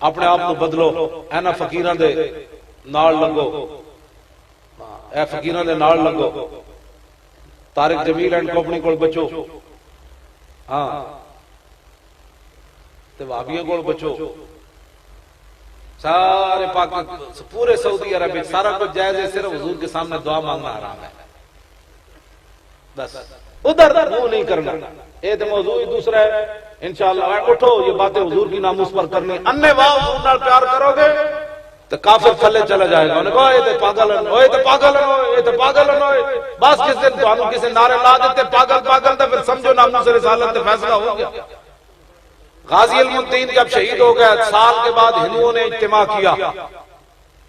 اپنے آپ کو بدلو, انہاں فقیراں دے نال لگو, اے فقیراں دے نال لگو. طارق جمیل اینڈ کمپنی کول بچو, ہاں تے وہابیاں کول بچو. سارے پاک پورے سعودی عرب میں سارا کچھ جائز ہے, صرف حضور کے سامنے دعا مانگنا حرام ہے. بس ادھر منہ نہیں کرنا. یہ تو موضوع ہی دوسرا ہے. انشاءاللہ اٹھو, یہ باتیں حضور کی ناموس پر کرنی. انے واہ حضور نال پیار کرو گے تو کافر تھلے چلا جائے گا. انہیں کہا یہ تے پاگل ہیں, اوے تے پاگل ہیں, یہ تے پاگل ہیں. بس جس دن تانوں کسی نعرے لا دیتے پاگل پاگل, تو پھر سمجھو ناموس رسالت تے فیصلہ ہو گیا. غازی علم الدین جب شہید ہو گیا, سال کے بعد ہندوؤں نے اجتماع کیا,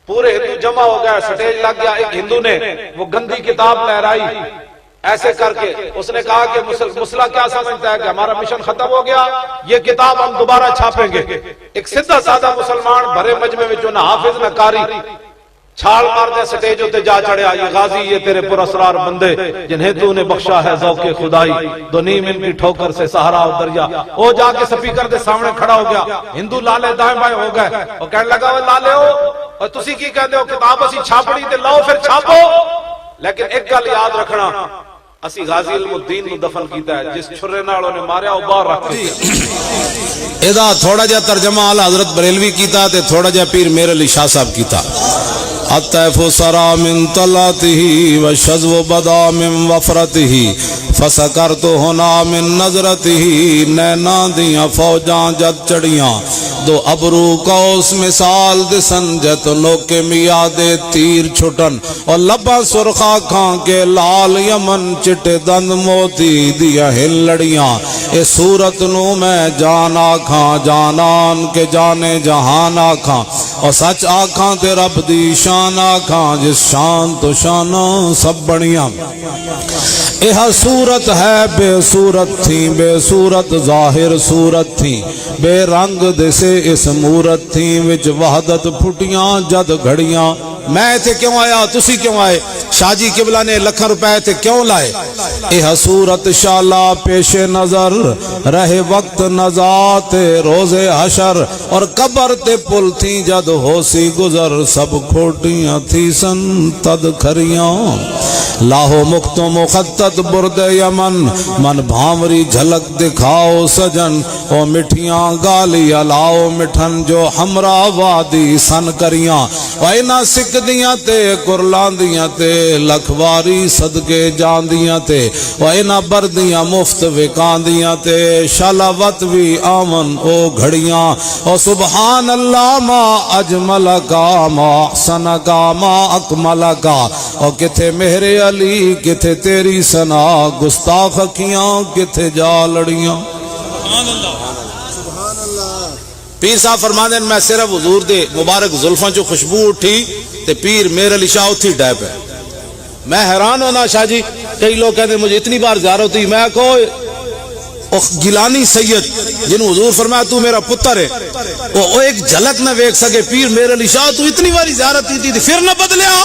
پورے ہندو جمع ہو گیا, سٹیج لگ گیا. ایک ہندو نے وہ گندی کتاب لہرائی ایسے کر کے, اس نے کہا کہ مسئلہ کیا سمجھتا ہے کہ ہمارا مشن ختم ہو گیا, یہ کتاب ہم دوبارہ چھاپیں گے. ایک سیدھا سادہ مسلمان بھرے مجمع میں جو نہ حافظ نہ قاری چھال مار دے سٹیج ہوتے جا چڑھیا, یہ غازی یہ تیرے پر اسرار بندے جنہیں تو نے بخشا ہے ذوق خدائی, دو نیم ان کی ٹھوکر سے سہارا و دریا. وہ جا کے سپیکر دے سامنے کھڑا ہو گیا. ہندو لالے دائیں بائیں ہو گئے, وہ کہنے لگا وہ لالے ہو اور تسی کی کہتے ہو کتاب اسی چھاپڑی تے لاؤ پھر چھاپو. لیکن ایک گل یاد رکھنا, اسی غازی علم الدین نو دفن کیتا ہے, جس چھرے نال انہیں ماریا وہ باہر رکھ دیا. ادا تھوڑا جا ترجمہ آل حضرت بریلوی کیتا تے تھوڑا جا پیر میر علی شاہ صاحب کیتا. الطیف سرا من طلعته والشذو بدا من وفرته فسکرت ہونا من نظرته. نینا دیاں فوجاں جد چڑیاں, دو ابرو کوس مثال دسن, جت نوکے میادے تیر چھٹن, اور لبا سرخا کھاں کے لال یمن, چٹے دند موتی دیا ہل لڑیاں. اے صورت نو میں جان آکھاں, جانان کے جانے جہان آکھاں, اور سچ آکھاں تے رب دی شان آکھاں, جس شان تو شانہ سب بڑیاں. یہ صورت ہے بے صورت تھی, بے صورت ظاہر صورت تھی, بے رنگ دسے اس مورت تھی, وچ وحدت پھٹیاں جد گھڑیاں. میں تے کیوں آیا, تسی کیوں آئے, شاہ جی قبلہ نے لکھن روپے تے کیوں لائے. یہ صورت شالا پیش نظر رہے وقت نزات روز حشر, اور قبر تے پل تھی جد ہو سی گزر, سب کھوٹیاں تھی سن تد کھریاں. لاہو مخت مخطط برد یمن, من بھامری جھلک دکھاؤ سجن, او مٹھیاں گالی الاؤ مٹھن, جو ہمراہ وادی سن کریاں. اینا سکھ دیاں تے کرلان دیاں تے لکھواری صدقے جاندیاں تے و انہاں بردیاں مفت وکاندیاں تے شلاوت بھی آمن او گھڑیاں او سبحان اللہ ما اجمل کا ما احسن کا ما اکمل کا او کتھے مہر علی کتھے تیری ثنا گستاخ اکھیاں کتھے جا لڑیاں. پیر صاحب فرماندے ہیں میں صرف حضور دے مبارک زلفاں چو خوشبو اٹھی تے پیر میرے علی شاہ اتھی ڈے پہ. میں حیران ہونا شاہ جی کئی لوگ کہتے ہیں مجھے اتنی بار زیارت ہوتی میں کہو گیلانی سید جنہوں حضور فرمایا تو میرا پتر ہے وہ ایک جھلک نہ ویکھ سکے پیر میرے علی شاہ تو اتنی باری زیارت کی تھی پھر نہ بدلیا.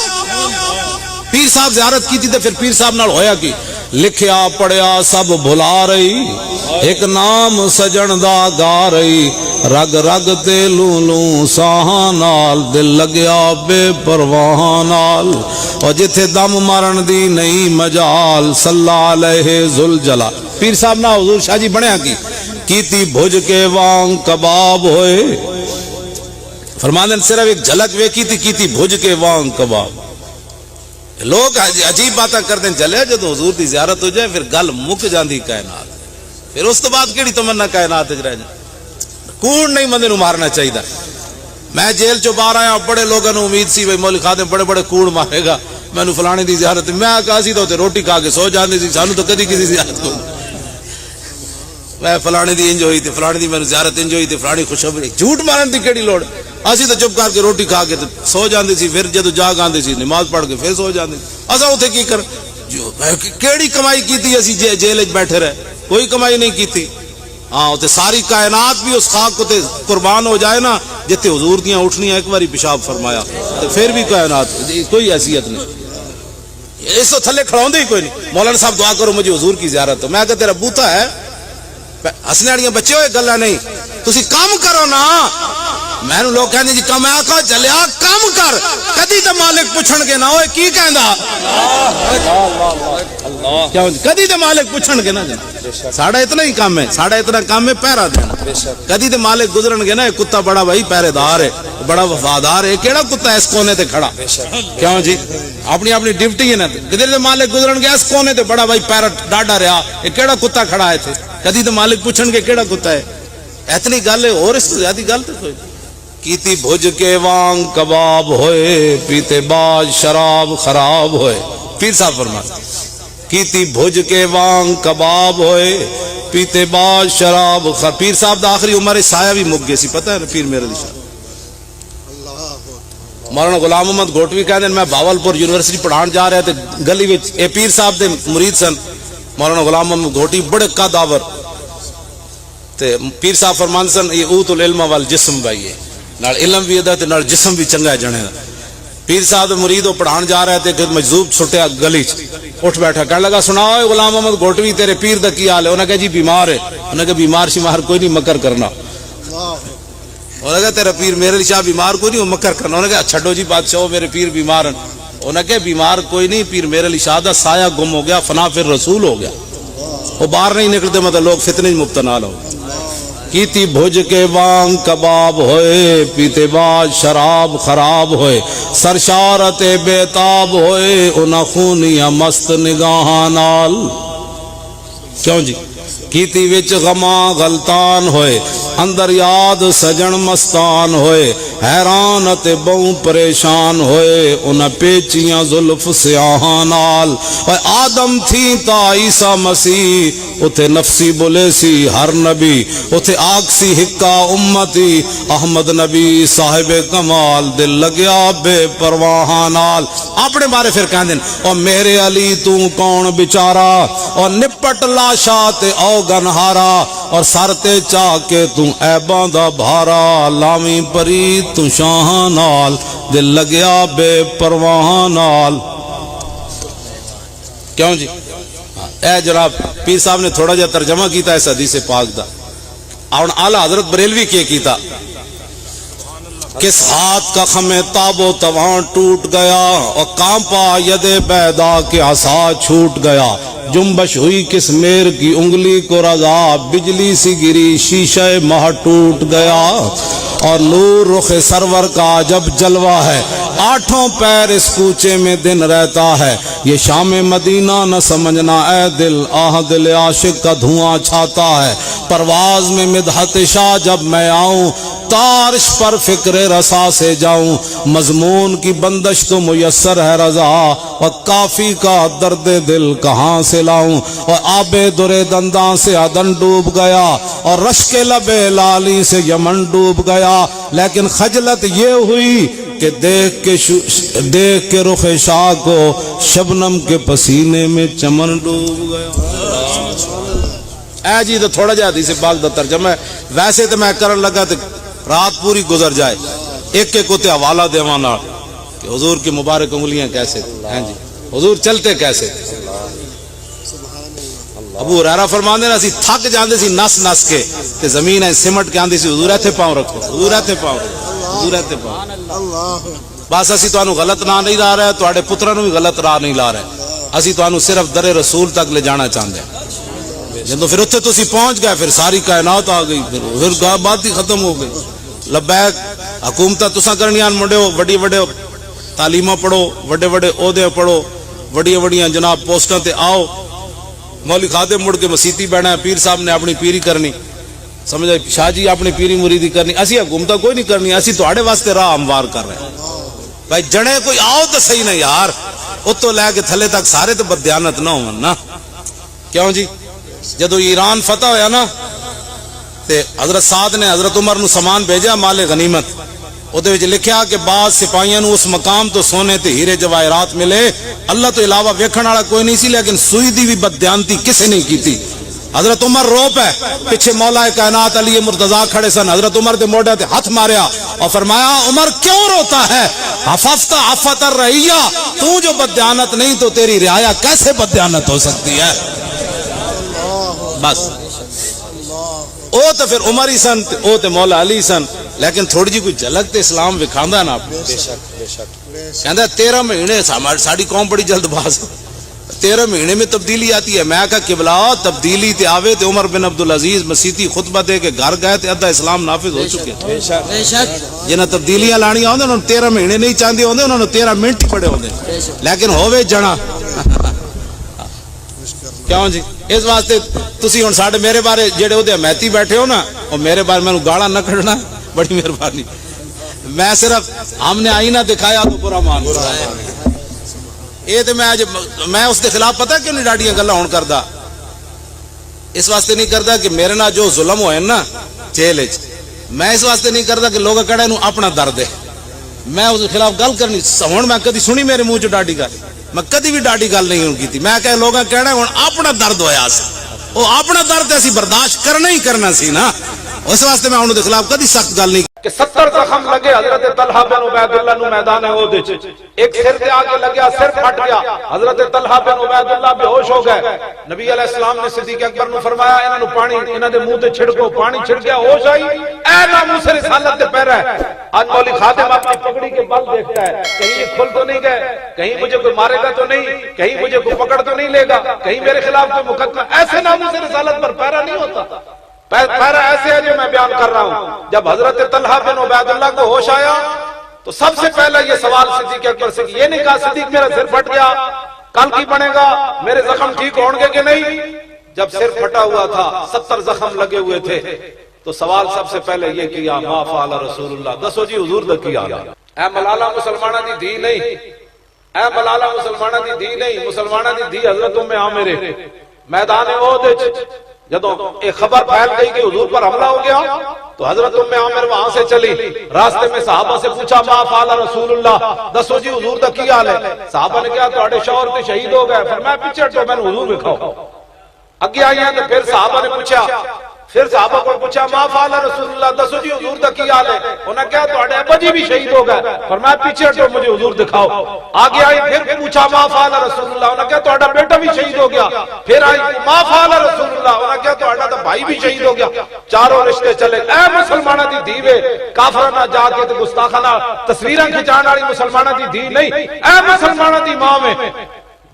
پیر صاحب زیارت کی تھی تو پھر پیر صاحب نال ہویا کی لکھیا پڑھیا سب بھلا رہی ایک نام سجن دا گا رہی رگ رگ تے لوں لوں ساہاں نال دل لگیا بے پرواہ نال اور جتھے دم مارن دی نہیں مجال صلی علیہ ذوالجلال. پیر صاحب نہ حضور شاہ جی بنیا کیتی بھج کے وانگ کباب ہوئے فرماندن صرف ایک جھلک ویکھی تھی کیتی بھج کے وانگ کباب. لوگ عجیب باتیں کرتے ہیں چلے جب حضور دی زیارت ہو جائے پھر گل مک جاندی کائنات پھر اس تو بعد کیڑی تمنا کائنات رہ جائے. کوڑ نہیں بندے نو مارنا چاہیے. میں جیل چو باہر آیا بڑے لوگوں نے امید سی بھائی مولوی خادم بڑے بڑے کوڑ مارے گا میں فلانے دی زیارت میں کہا سی تو روٹی کھا کے سو جاندے سی سانو تو کدی کسی زیارت کو میں فلانے دی انج ہوئی تھی فلانے دی میں زیارت انج ہوئی تھی فلانی خوشخبری جھوٹ مارن دی کیڑی لوڑ. اسی تو چپ کر کے روٹی کھا کے سو جاندے سی پھر جدو جاگ آندے سی نماز پڑھ کے پھر سو جاندے اسا اوتھے کی کر کیڑی کمائی کیتی اسی جیل وچ بیٹھے رہے کوئی کمائی نہیں کیتی. ہاں اوتھے ساری کائنات بھی اس خاک کو تے قربان ہو جائے نا جتے حضور دیاں اٹھنیاں ایک باری پیشاب فرمایا تے پھر بھی کائنات کوئی حیثیت نہیں اس تو تھلے کھڑاوندے ہی کوئی نہیں. مولانا صاحب دعا کرو مجھے حضور کی زیارت ہو. میں کہ تیرا بوتا ہے ہسنے والیاں بچے ہوئے گلا نہیں تسی کام کرو نا. میں لوگ کہندے جی کم آقا چلیا کام کر کدی تے مالک پوچھن گے نا اوے کی کہندا کیوں کدی تے مالک پوچھن گے نا ساڑا اتنا ہی کام ہے ساڑا اتنا کام ہے پہرا دینا. کدی تے مالک گزرن گے نا کتا بڑا بھائی پہرے دار ہے بڑا وفادار ہے کیڑا کتا ہے اس کونے تے کھڑا کیوں جی اپنی اپنی ڈیوٹی ہے نا. کدی تے مالک گزرن گے اس کونے تے بڑا بھائی پہرا ڈاڈا رہا یہ کیڑا کتا کھڑا ہے تھے کدی تے مالک پوچھن گے کیڑا کتا ہے. اتنی گل ہے اور اس سے زیادہ گل تے کوئی کیتی بھج کے وانگ کباب ہوئے پیتے باز شراب خراب ہوئے. پیر صاحب فرماتے کیتی بھج کے وانگ کباب ہوئے پیتے باز شراب پیر صاحب دا آخری عمر سایہ بھی مک گئے سی پتہ ہے نا پیر میرے علی شاہ. مولانا غلام محمد گھوٹوی کہتے ہیں میں بھاولپور یونیورسٹی پڑھان جا رہے تھے گلی وچ اے پیر صاحب دے مرید سن مولانا غلام محمد گھوٹی بڑے قداور تے پیر صاحب فرمان سن یہ اوت العلم والجسم بھائی ہے نال علم بھی ادا تے نال جسم بھی چنگا ہے جنے دا. پیر صاحب مرید پڑھان جا رہے تھے کہ مجذوب چھٹیا گلی اٹھ بیٹھا کہنے لگا سناؤ غلام محمد گھوٹوی تیرے پیر دا کی حال ہے. انہوں نے کہا جی بیمار ہے. انہوں نے کہا بیمار شمار کوئی نہیں مکر کرنا. انہوں نے کہا تیرا پیر میرے علی شاہ بیمار کوئی نہیں وہ مکر کرنا. انہوں نے کہا چھڈو جی بادشاہ میرے پیر بیمار ہیں. انہوں نے کہا بیمار کوئی نہیں پیر میرے علی شاہ دا سایہ گم ہو گیا فنا پھر رسول ہو گیا وہ باہر نہیں نکلتے مطلب لوگ فتنے مبتلا ہو. کیتی بھج کے وانگ کباب ہوئے پیتے باز شراب خراب ہوئے سرشارت بیتاب ہوئے انہ خونیاں مست نگاہاں نال. کیوں جی کیتی وچ غما غلطان ہوئے اندر یاد سجن مستان ہوئے حیران تے بہوں پریشان ہوئے انہ پیچیاں زلف سیاہاں نال. آدم تھی تا عیسیٰ مسیح اتھے نفسی بولے سی ہر نبی اتھے آگ سی ہکا امتی احمد نبی صاحب کمال دل لگیا بے پرواہ نال. اپنے بارے پھر کہہ دیں اور میرے علی تو کون بیچارہ اور نپٹ لاشا تے او گنہارا اور سر تے چاہ کے تو عیباں دا بھارا لاویں پری تو شاہ نال دل لگیا بے پرواہ نال. کیوں جی اے جناب پیر صاحب نے تھوڑا جا ترجمہ کیتا ہے اس حدیث پاک دا اور اعلی حضرت بریلوی کیتا کس ہاتھ کا خم تاب و تواں ٹوٹ گیا اور کانپا ید بیدا کے عصا چھوٹ گیا جنبش ہوئی کس میر کی انگلی کو رضا بجلی سی گری شیشہ ماہ ٹوٹ گیا اور نور رخ سرور کا جب جلوہ ہے آٹھوں پیر اس کوچے میں دن رہتا ہے، یہ شام مدینہ نہ سمجھنا اے دل، آہ دل عاشق کا دھواں چھاتا ہے، پرواز میں مدحت شاہ جب میں آؤں، تارش پر فکر رسا سے جاؤں، مضمون کی بندش تو میسر ہے رضا، اور کافی کا درد دل کہاں سے لاؤں، اور آب در دنداں سے عدن ڈوب گیا، اور رشک لب لالی سے یمن ڈوب گیا، لیکن خجلت یہ ہوئی کہ دیکھ کے رخ شاہ کو شبنم کے پسینے میں چمن ڈوب گیا۔ اے جی تو تھوڑا جا حدیث پاک دا ترجمہ ہے، ویسے تو میں کرن لگا تو رات پوری گزر جائے، ایک ایک ہوتے حوالہ دیوانا کہ حضور کی مبارک انگلیاں کیسے ہیں جی، حضور چلتے کیسے تھے۔ ابو ہریرہ فرماندے نا سی تھک جاندے سی نس نس کے تے زمین ہے سمٹ کے آندی سی حضور ایتھے پاؤں رکھو، حضور ایتھے پاؤں رکھو، حضور ایتھے پاؤں۔ بس اسی تانوں غلط راہ نہیں لا رہے، تواڈے پتراں نوں بھی غلط راہ نہیں لا رہے، اسی تانوں صرف در رسول تک لے جانا چاہندے ہیں۔ جدوں پھر اتنے تسی پہنچ گئے پھر ساری کائنات آ گئی، پھر بات ہی ختم ہو گئی۔ لبیک حکومتاں تساں کرنیاں منڈیو، وڈی وڈے تعلیماں پڑھو، وڈے وڈے عہدے پڑھو، وڈیاں وڈیاں جناب پوسٹاں تے آؤ، مولوی خادم مڑ کے مسیتی بیٹھنا ہے، پیر صاحب نے اپنی پیری کرنی، سمجھا شاہ جی اپنی پیری مریدی کرنی، اسی حکومتاں کوئی نہیں کرنی، اسی تواڈے واسطے راہ ہموار کر رہے ہیں۔ بھائی جڑے کوئی آؤ تو صحیح نہیں یار، اتوں لے کے تھلے تک سارے تو بددیانت نہ ہون نا، کیوں جی؟ جدو ایران فتح ہویا نا تے حضرت سعد نے حضرت عمر نو سامان بھیجا مال غنیمت، اودے وچ لکھیا کہ بعض سپاہیاں نو اس مقام تو سونے تے ہیرے جواہرات ملے، اللہ تو علاوہ ویکھن والا کوئی نہیں سی، لیکن سوئی دی بھی بددیانتی کسے نہیں کیتی۔ حضرت عمر رو پے، پیچھے مولا کائنات علی مرتضی کھڑے سن، حضرت عمر دے موڈے تے ہاتھ ماریا اور فرمایا عمر کیوں روتا ہے، حفظت عفت الرعیہ، تو جو بددیانت نہیں تو تیری رعایا کیسے بددیانت ہو سکتی ہے؟ بس او تو پھر عمر ہی سن، او تو مولا علی سن، لیکن تھوڑی جی کوئی جھلک تے اسلام وکھاندا نا، بے شک کہندا 13 مہینے ساڈی قوم بڑی جلد باز، 13 مہینے میں تبدیلی آتی ہے۔ میں کہا قبلہ تبدیلی تے آوے تے عمر بن عبدالعزیز مسیتی خطبہ دے کے گھر گئے تے ادھا اسلام نافذ ہو چکے، بے شک جنہاں تبدیلیاں لانیاں ہوندے انہوں 13 مہینے نہیں چاہندے ہوندے، انہوں نے 13 منٹ ہی پڑے ہوندے، لیکن ہووے جنا کیوں جی؟ اس واسطے تسی ہن ساڈے میرے بارے جڑے اودے حمایتی بیٹھے ہو نا، او میرے بارے مینوں گالاں نہ کڈنا، بڑی مہربانی، میں صرف ہم نے آئینہ دکھایا تو برا مان یہ تو میں اس کے خلاف پتہ کیوں نہیں ڈاڈیاں گلاں ہون کردا، اس واسطے نہیں کردا کہ میرے نال جو ظلم ہوئے نا جیل وچ، میں اس واسطے نہیں کردا کہ لوگ کہڑے نو اپنا درد ہے، میں اس کے خلاف گل کرنی، ہن میں کدی سنی میرے منہ چ ڈاڈی گل، میں کدی بھی ڈاڈی گل نہیں کی، میں کہ لوگ کہنا ہوں اپنا درد ہویا سی، وہ اپنا درد اسی برداشت کرنا ہی کرنا سی نا، اس واسطے میں انہوں دے خلاف کدی سخت گل نہیں کہ 70 زخم لگے حضرت طلحہ بن عبید اللہ نو میدان احد وچ، ایک سر تے آگے لگیا سر پھٹ گیا، حضرت طلحہ بن عبید اللہ بے ہوش ہو گئے، نبی علیہ السلام نے صدیق اکبر نو فرمایا انہاں نو پانی انہاں دے منہ تے چھڑکو، پانی چھڑک گیا، ہوش آئی، اے ناموس رسالت تے پہرا ہے۔ آج مولوی خادم اپنی پگڑی کے بل دیکھتا ہے، کہیں یہ کھل تو نہیں گئے، کہیں مجھے کوئی مارے گا تو نہیں، کہیں مجھے کوئی پکڑ تو نہیں لے گا، کہیں میرے خلاف کوئی مقدمہ، ایسے ناموس رسالت پر پہرا نہیں ہوتا۔ پہرا ایسے ہے جو میں بیان کر رہا ہوں، جب حضرت طلحہ بن عبید اللہ کو ہوش آیا تو سب سے پہلا یہ سوال صدیق اکبر سے، یہ نہیں کہا صدیق میرا سر پھٹ گیا کل کی بنے گا، میرے زخم ٹھیک ہوں گے کہ نہیں؟ جب سر پھٹا ہوا تھا 70 زخم لگے ہوئے تھے تو سوال سب سے پہلے یہ کیا ما فعل رسول اللہ، دسو جی حضور دا کیا؟ اے ملالہ مسلمانہ دی دھی نہیں، اے ملالہ مسلمانہ دی دھی نہیں، مسلمانہ دی دھی حضرت ام عامر میدان احد وچ جدو ایک خبر پھیل گئی کہ حضور پر حملہ ہو گیا تو حضرت ام عامر وہاں سے چلی، راستے میں صحابہ سے پوچھا ما فعل رسول اللہ، دسو جی حضور دا کی حال ہے؟ صحابہ نے کہا تواڈے شوہر تے شہید ہو گئے، فرمایا پیچھے ہٹو میں حضور دکھاؤ، اگے آئی ہیں تو پھر صحابہ نے پوچھا، پھر صحابہ کو پوچھا ما فعل رسول اللہ، دسو جی حضور دا کی حال ہے؟ انہوں نے کہا تواڈے ابا جی بھی شہید ہو گئے، فرمایا پیچھے ہٹو مجھے حضور دکھاؤ، آگے آئی پھر پوچھا ما فعل رسول اللہ، انہوں نے کہا تواڈا بیٹا بھی شہید ہو گیا، پھر آئی ما فعل رسول اللہ، انہوں نے کہا تواڈا تو بھائی بھی شہید ہو گیا، چاروں رشتے چلے۔ اے مسلمانہ دی دیوے کافرانہ جا کے تے گستاخانہ تصویراں کھچان والی مسلمانہ دی دی نہیں، اے مسلمانہ دی ماں میں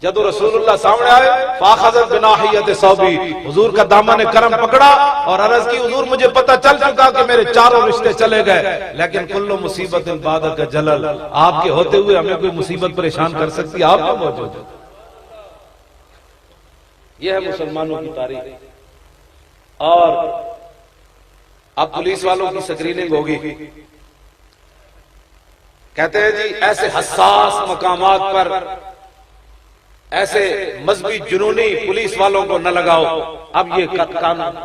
جدو رسول اللہ سامنے آئے فاخذت بناحیت ثوبی، حضور کا دامن کرم پکڑا اور عرض کی حضور مجھے پتہ چل چکا کہ میرے چاروں رشتے چلے گئے، لیکن کل مصیبت بعد کا جلل، آپ کے ہوتے ہوئے ہمیں کوئی مصیبت پریشان کر سکتی، آپ کا موجود ہے۔ یہ ہے مسلمانوں کی تاریخ۔ اور اب پولیس والوں کی سکریننگ ہوگی، کہتے ہیں جی ایسے حساس مقامات پر ایسے مذہبی جنونی پولیس والوں کو نہ لگاؤ۔ اب یہ قانون،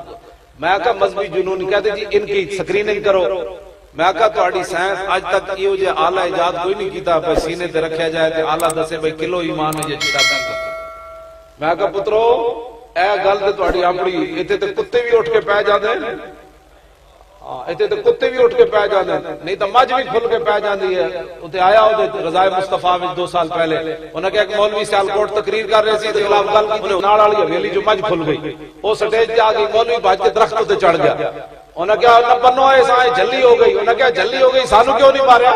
میں کہا مذہبی جنونی، کہتے جی ان کی سکریننگ کرو۔ میں کہا تہاڈی سائنس اج تک یہ جو آلہ ایجاد کوئی نہیں کیتا بھائی سینے تے رکھیا جائے تے آلہ دسے بھائی کلو ایمان ہے یہ چٹا پیندا۔ میں کہا پترو اے گل تے تہاڈی اپنی، ایتھے تے کتے بھی اٹھ کے پے جاندے ہیں، ایتھے تے کتے بھی اٹھ کے پے جاندے ہیں، نہیں تے مجھ بھی کھل کے پے جاندی ہے۔ اوتے آیا او رضائے مصطفیٰ وچ 2 سال پہلے انہاں کہ ایک مولوی سیالکوٹ تقریر کر رہے سی تے خلاف گل کی، نال والی حویلی جو مجھ کھل گئی، او سٹیج تے آ گئی، مولوی بھج کے درخت تے چڑھ گیا۔ انہاں کہا نہ بنو ایسا جھلی ہو گئی، انہاں کہا جھلی ہو گئی سانو کیوں نہیں ماریا؟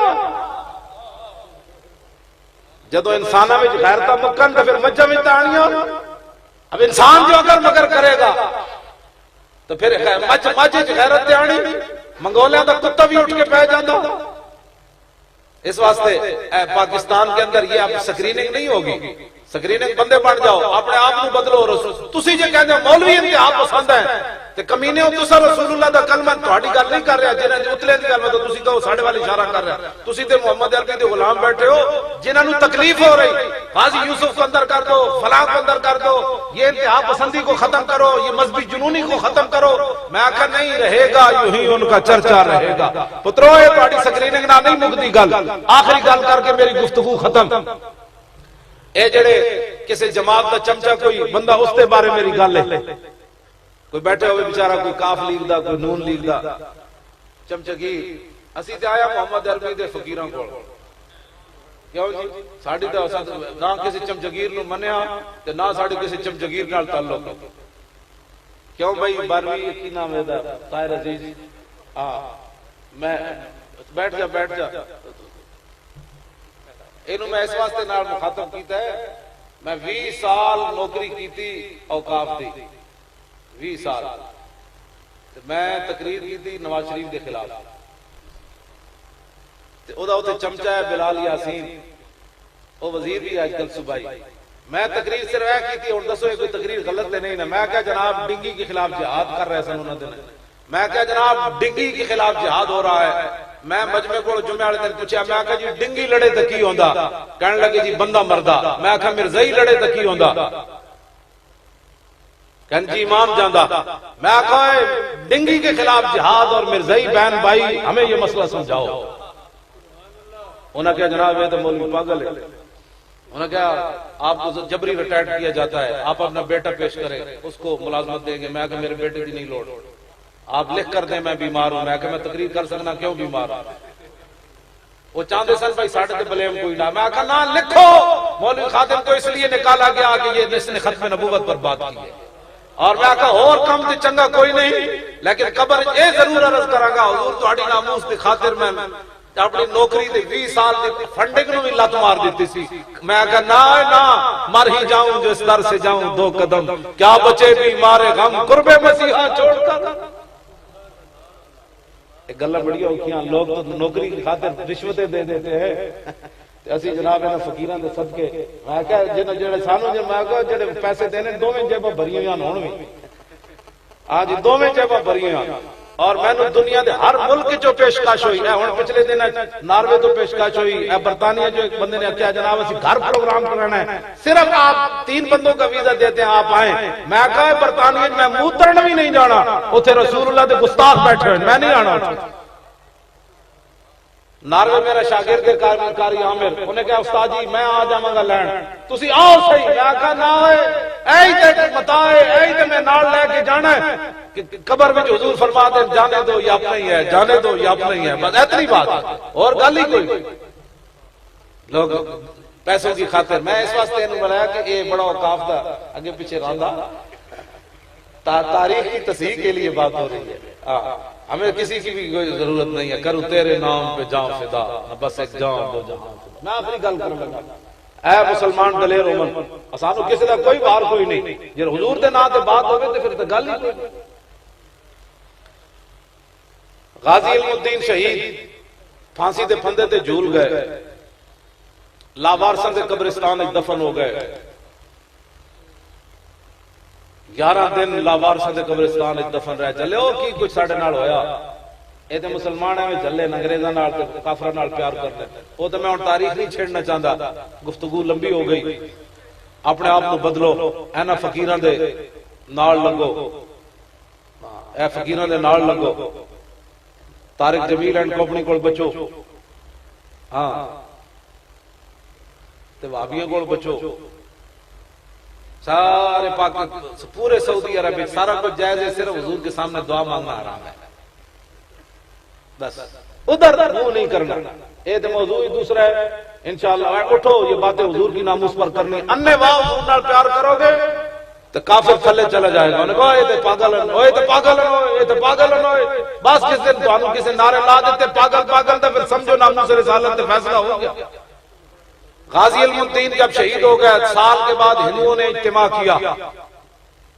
جدو انساناں وچ غیرتاں مکن تے پھر مجھاں وچ تانیاں۔ اب انسان جو اگر مگر کرے گا تو پھر مجھ غیرت تے آنی، منگولیاں دا کتا بھی اٹھ کے پہ جاتا۔ اس واسطے پاکستان کے اندر یہ اب سکریننگ نہیں ہوگی، سکریننگ بندے بن جاؤ، اپنے آپ کو بدلو۔ تسی جے کہندے مولوی انتہا پسند ہے تے کمینے ہو، تسا رسول اللہ دا کلمہ تہاڈی گل نہیں کر رہا، جنہاں نے اتلے دی گل میں تو تسی کہو ساڈے والے اشارہ کر رہا، تسی تے محمد عربی دے غلام بیٹھے ہو جنہاں نو تکلیف ہو رہی، قاضی یوسف کو اندر کر دو، فلاں کو اندر کر دو، یہ انتہا پسندی کو ختم کرو، یہ مذہبی جنونی کو ختم کرو۔ میں کہا نہیں رہے گا، یوں ہی ان کا چرچا رہے گا۔ پترو یہ تہاڈی سکریننگ نہ نہیں مکدی گل، آخری گل کر کے میری گفتگو ختم۔ اے جڑے کسی جماعت دا چمچا کوئی بندہ اس دے بارے میری گل ہے، کوئی بیٹھے ہوئے بیچارہ کوئی کاف لیگ دا کوئی نون لیگ دا چمچگیر، اسی تے آیا محمد عربی دے فقیراں کول، کیوں جی ساڈی تے نہ کسی چمچگیر نو منیا تے نہ ساڈی کسی چمچگیر نال تعلق، کیوں بھائی 12ویں کی نام ہے دا طاہر عزیز، میں بیٹھ جا اینو میں اس واسطے نال مخاطب کیتا ہے، میں 20 سال نوکری کیتی اوقاف دی، 20 سال میں تقریر کی نواز شریف کے خلاف، چمچا ہے بلال یاسین، وہ وزیر بھی آج کل صوبائی، میں تقریر صرف کی، دسو کوئی تقریر غلط نہیں نا، میں کہا جناب ڈنگی کے خلاف جہاد کر رہے سن انہوں نے، میں کہا جناب ڈنگی کے خلاف جہاد ہو رہا ہے۔ میں مجمع کو جمعہ والے دن پوچھا، میں کہا جی ڈنگی لڑے تو کی ہوندا؟ کہنے لگے جی بندہ مردہ۔ میں کہا مرزائی لڑے تو کی ہوندا؟ کہنے جی امام جاندہ۔ میں کہا ڈنگی کے خلاف جہاد اور مرزائی بہن بھائی ہمیں یہ مسئلہ سمجھاؤ۔ انہوں نے کہا جناب یہ تو مولوی پاگل ہے، انہوں نے کہا آپ کو جبری ریٹائر کیا جاتا ہے، آپ اپنا بیٹا پیش کریں اس کو ملازمت دیں گے۔ میں کہا میرے بیٹے کی نہیں لوڑ، آپ لکھ کر دیں میں بیمار ہوں۔ میں کہا میں تقریر کر سکنا، کیوں بیمار ہوں؟ وہ چاہتے سن بھائی ساڑھے تے بلیم کوئی نہ۔ میں کہا نہ لکھو، مولوی خادم کو اس لیے نکالا گیا کہ یہ جس نے ختم نبوت پر بات کی ہے، اور میں کہا اور کم تے چنگا کوئی نہیں، لیکن قبر اے ضرور عرض کرا گا حضور تہاڈی ناموس دی خاطر میں اپنی نوکری دی 20 سال دی فنڈنگ نو بھی لت مار دیتی سی۔ میں کہا نہ مر ہی جاؤں جو اس در سے جاؤں 2 قدم، کیا بچے بیمار غم قرب مسیحا چھوڑ کر۔ گلاں بڑی اوکھیاں، لوگ تو نوکری کی خاطر رشوتیں دے دیتے ہیں، اسی جناب انہاں فقیراں دے صدقے۔ میں کہا جڑے سانو میں کہا جڑے پیسے دینے دوویں جیباں بھریاں ہون وی، آج دوویں جیباں بھریاں، اور میں نے دنیا دے ہر ملک جو پیشکش ہوئی ہے، ہن پچھلے دن ناروے تو پیشکش ہوئی ہے، برطانیہ جو ایک بندے نے کہا جناب اسی گھر پروگرام کرانا ہے، صرف آپ 3 بندوں کا ویزا دیتے ہیں آپ آئیں۔ میں کہا برطانیہ میں موترن بھی نہیں جانا، اتنے رسول اللہ دے گستاخ بیٹھے ہوئے، میں نہیں آنا۔ ناروے میرا شاگرد کاری عامر، انہیں کہا استاد جی میں آ جاواں گا لین، تسی آؤ صحیح۔ میں کہا نہ اے تے متائے اے تے میں نال لے کے جانا ہے کہ قبر میں حضور فرماتے ہیں جانے دو یہ اپنا ہی ہے، جانے دو یہ اپنا ہی ہے، بس اتنی بات، اور گل ہی کوئی۔ لوگ پیسوں کی خاطر، میں اس واسطے انہوں بلایا کہ یہ بڑا اوقاف دا اگے پیچھے راندہ تاریخ کی تصحیح کے لیے بات ہو رہی ہے، ہمیں کسی کی بھی کوئی ضرورت نہیں ہے، کروں تیرے نام پہ جاؤں فدا، بس ایک جان دو جہاں۔ میں اپنی گل کروں گا، اے مسلمان دلیر امن اسانو کسی دا کوئی بار کوئی نہیں جے حضور دے نام تے بات ہوے تے پھر تے گل ہی کوئی نہیں۔ غازی علم الدین شہید پھانسی دے پھندے تے جھول گئے، لاوارساں دے قبرستان وچ دفن ہو گئے، 11 دن لاوارساں دے قبرستان وچ دفن رہ چلے۔ او کی کچھ ساڈے نال ہویا؟ اے تے مسلمان ایویں جھلے انگریزاں نال تے کافراں نال پیار کرتے۔ او تے میں ہن تاریخ نہیں چھیڑنا چاہندا، گفتگو لمبی ہو گئی۔ اپنے آپ کو بدلو، اینا فقیراں دے نال لگو، اے فقیراں دے نال لگو، طارق جمیل اینڈ کمپنی کول بچو، ہاں تے وہابیاں کول بچو۔ سارے پورے سعودی عرب میں سارا کچھ جائز ہے، صرف حضور کے سامنے دعا مانگنا حرام ہے، بس ادھر منہ نہیں کرنا۔ یہ تو موضوع ہی دوسرا ہے، انشاءاللہ اٹھو یہ باتیں حضور کی ناموس پر کرنی۔ انے واہ حضور نال پیار کرو گے تو کافر تھلے چلا جائے گا، انہیں کہا یہ تے پاگل ہیں، اوے تے پاگل ہیں، یہ تے پاگل ہیں۔ بس کس دن تو ہم کسی نعرے لا دیتے پاگل پاگل، تو پھر سمجھو ناموس رسالت تے فیصلہ ہو گیا۔ غازی علم الدین جب شہید ہو گئے، سال کے بعد ہندوؤں نے اجتماع کیا،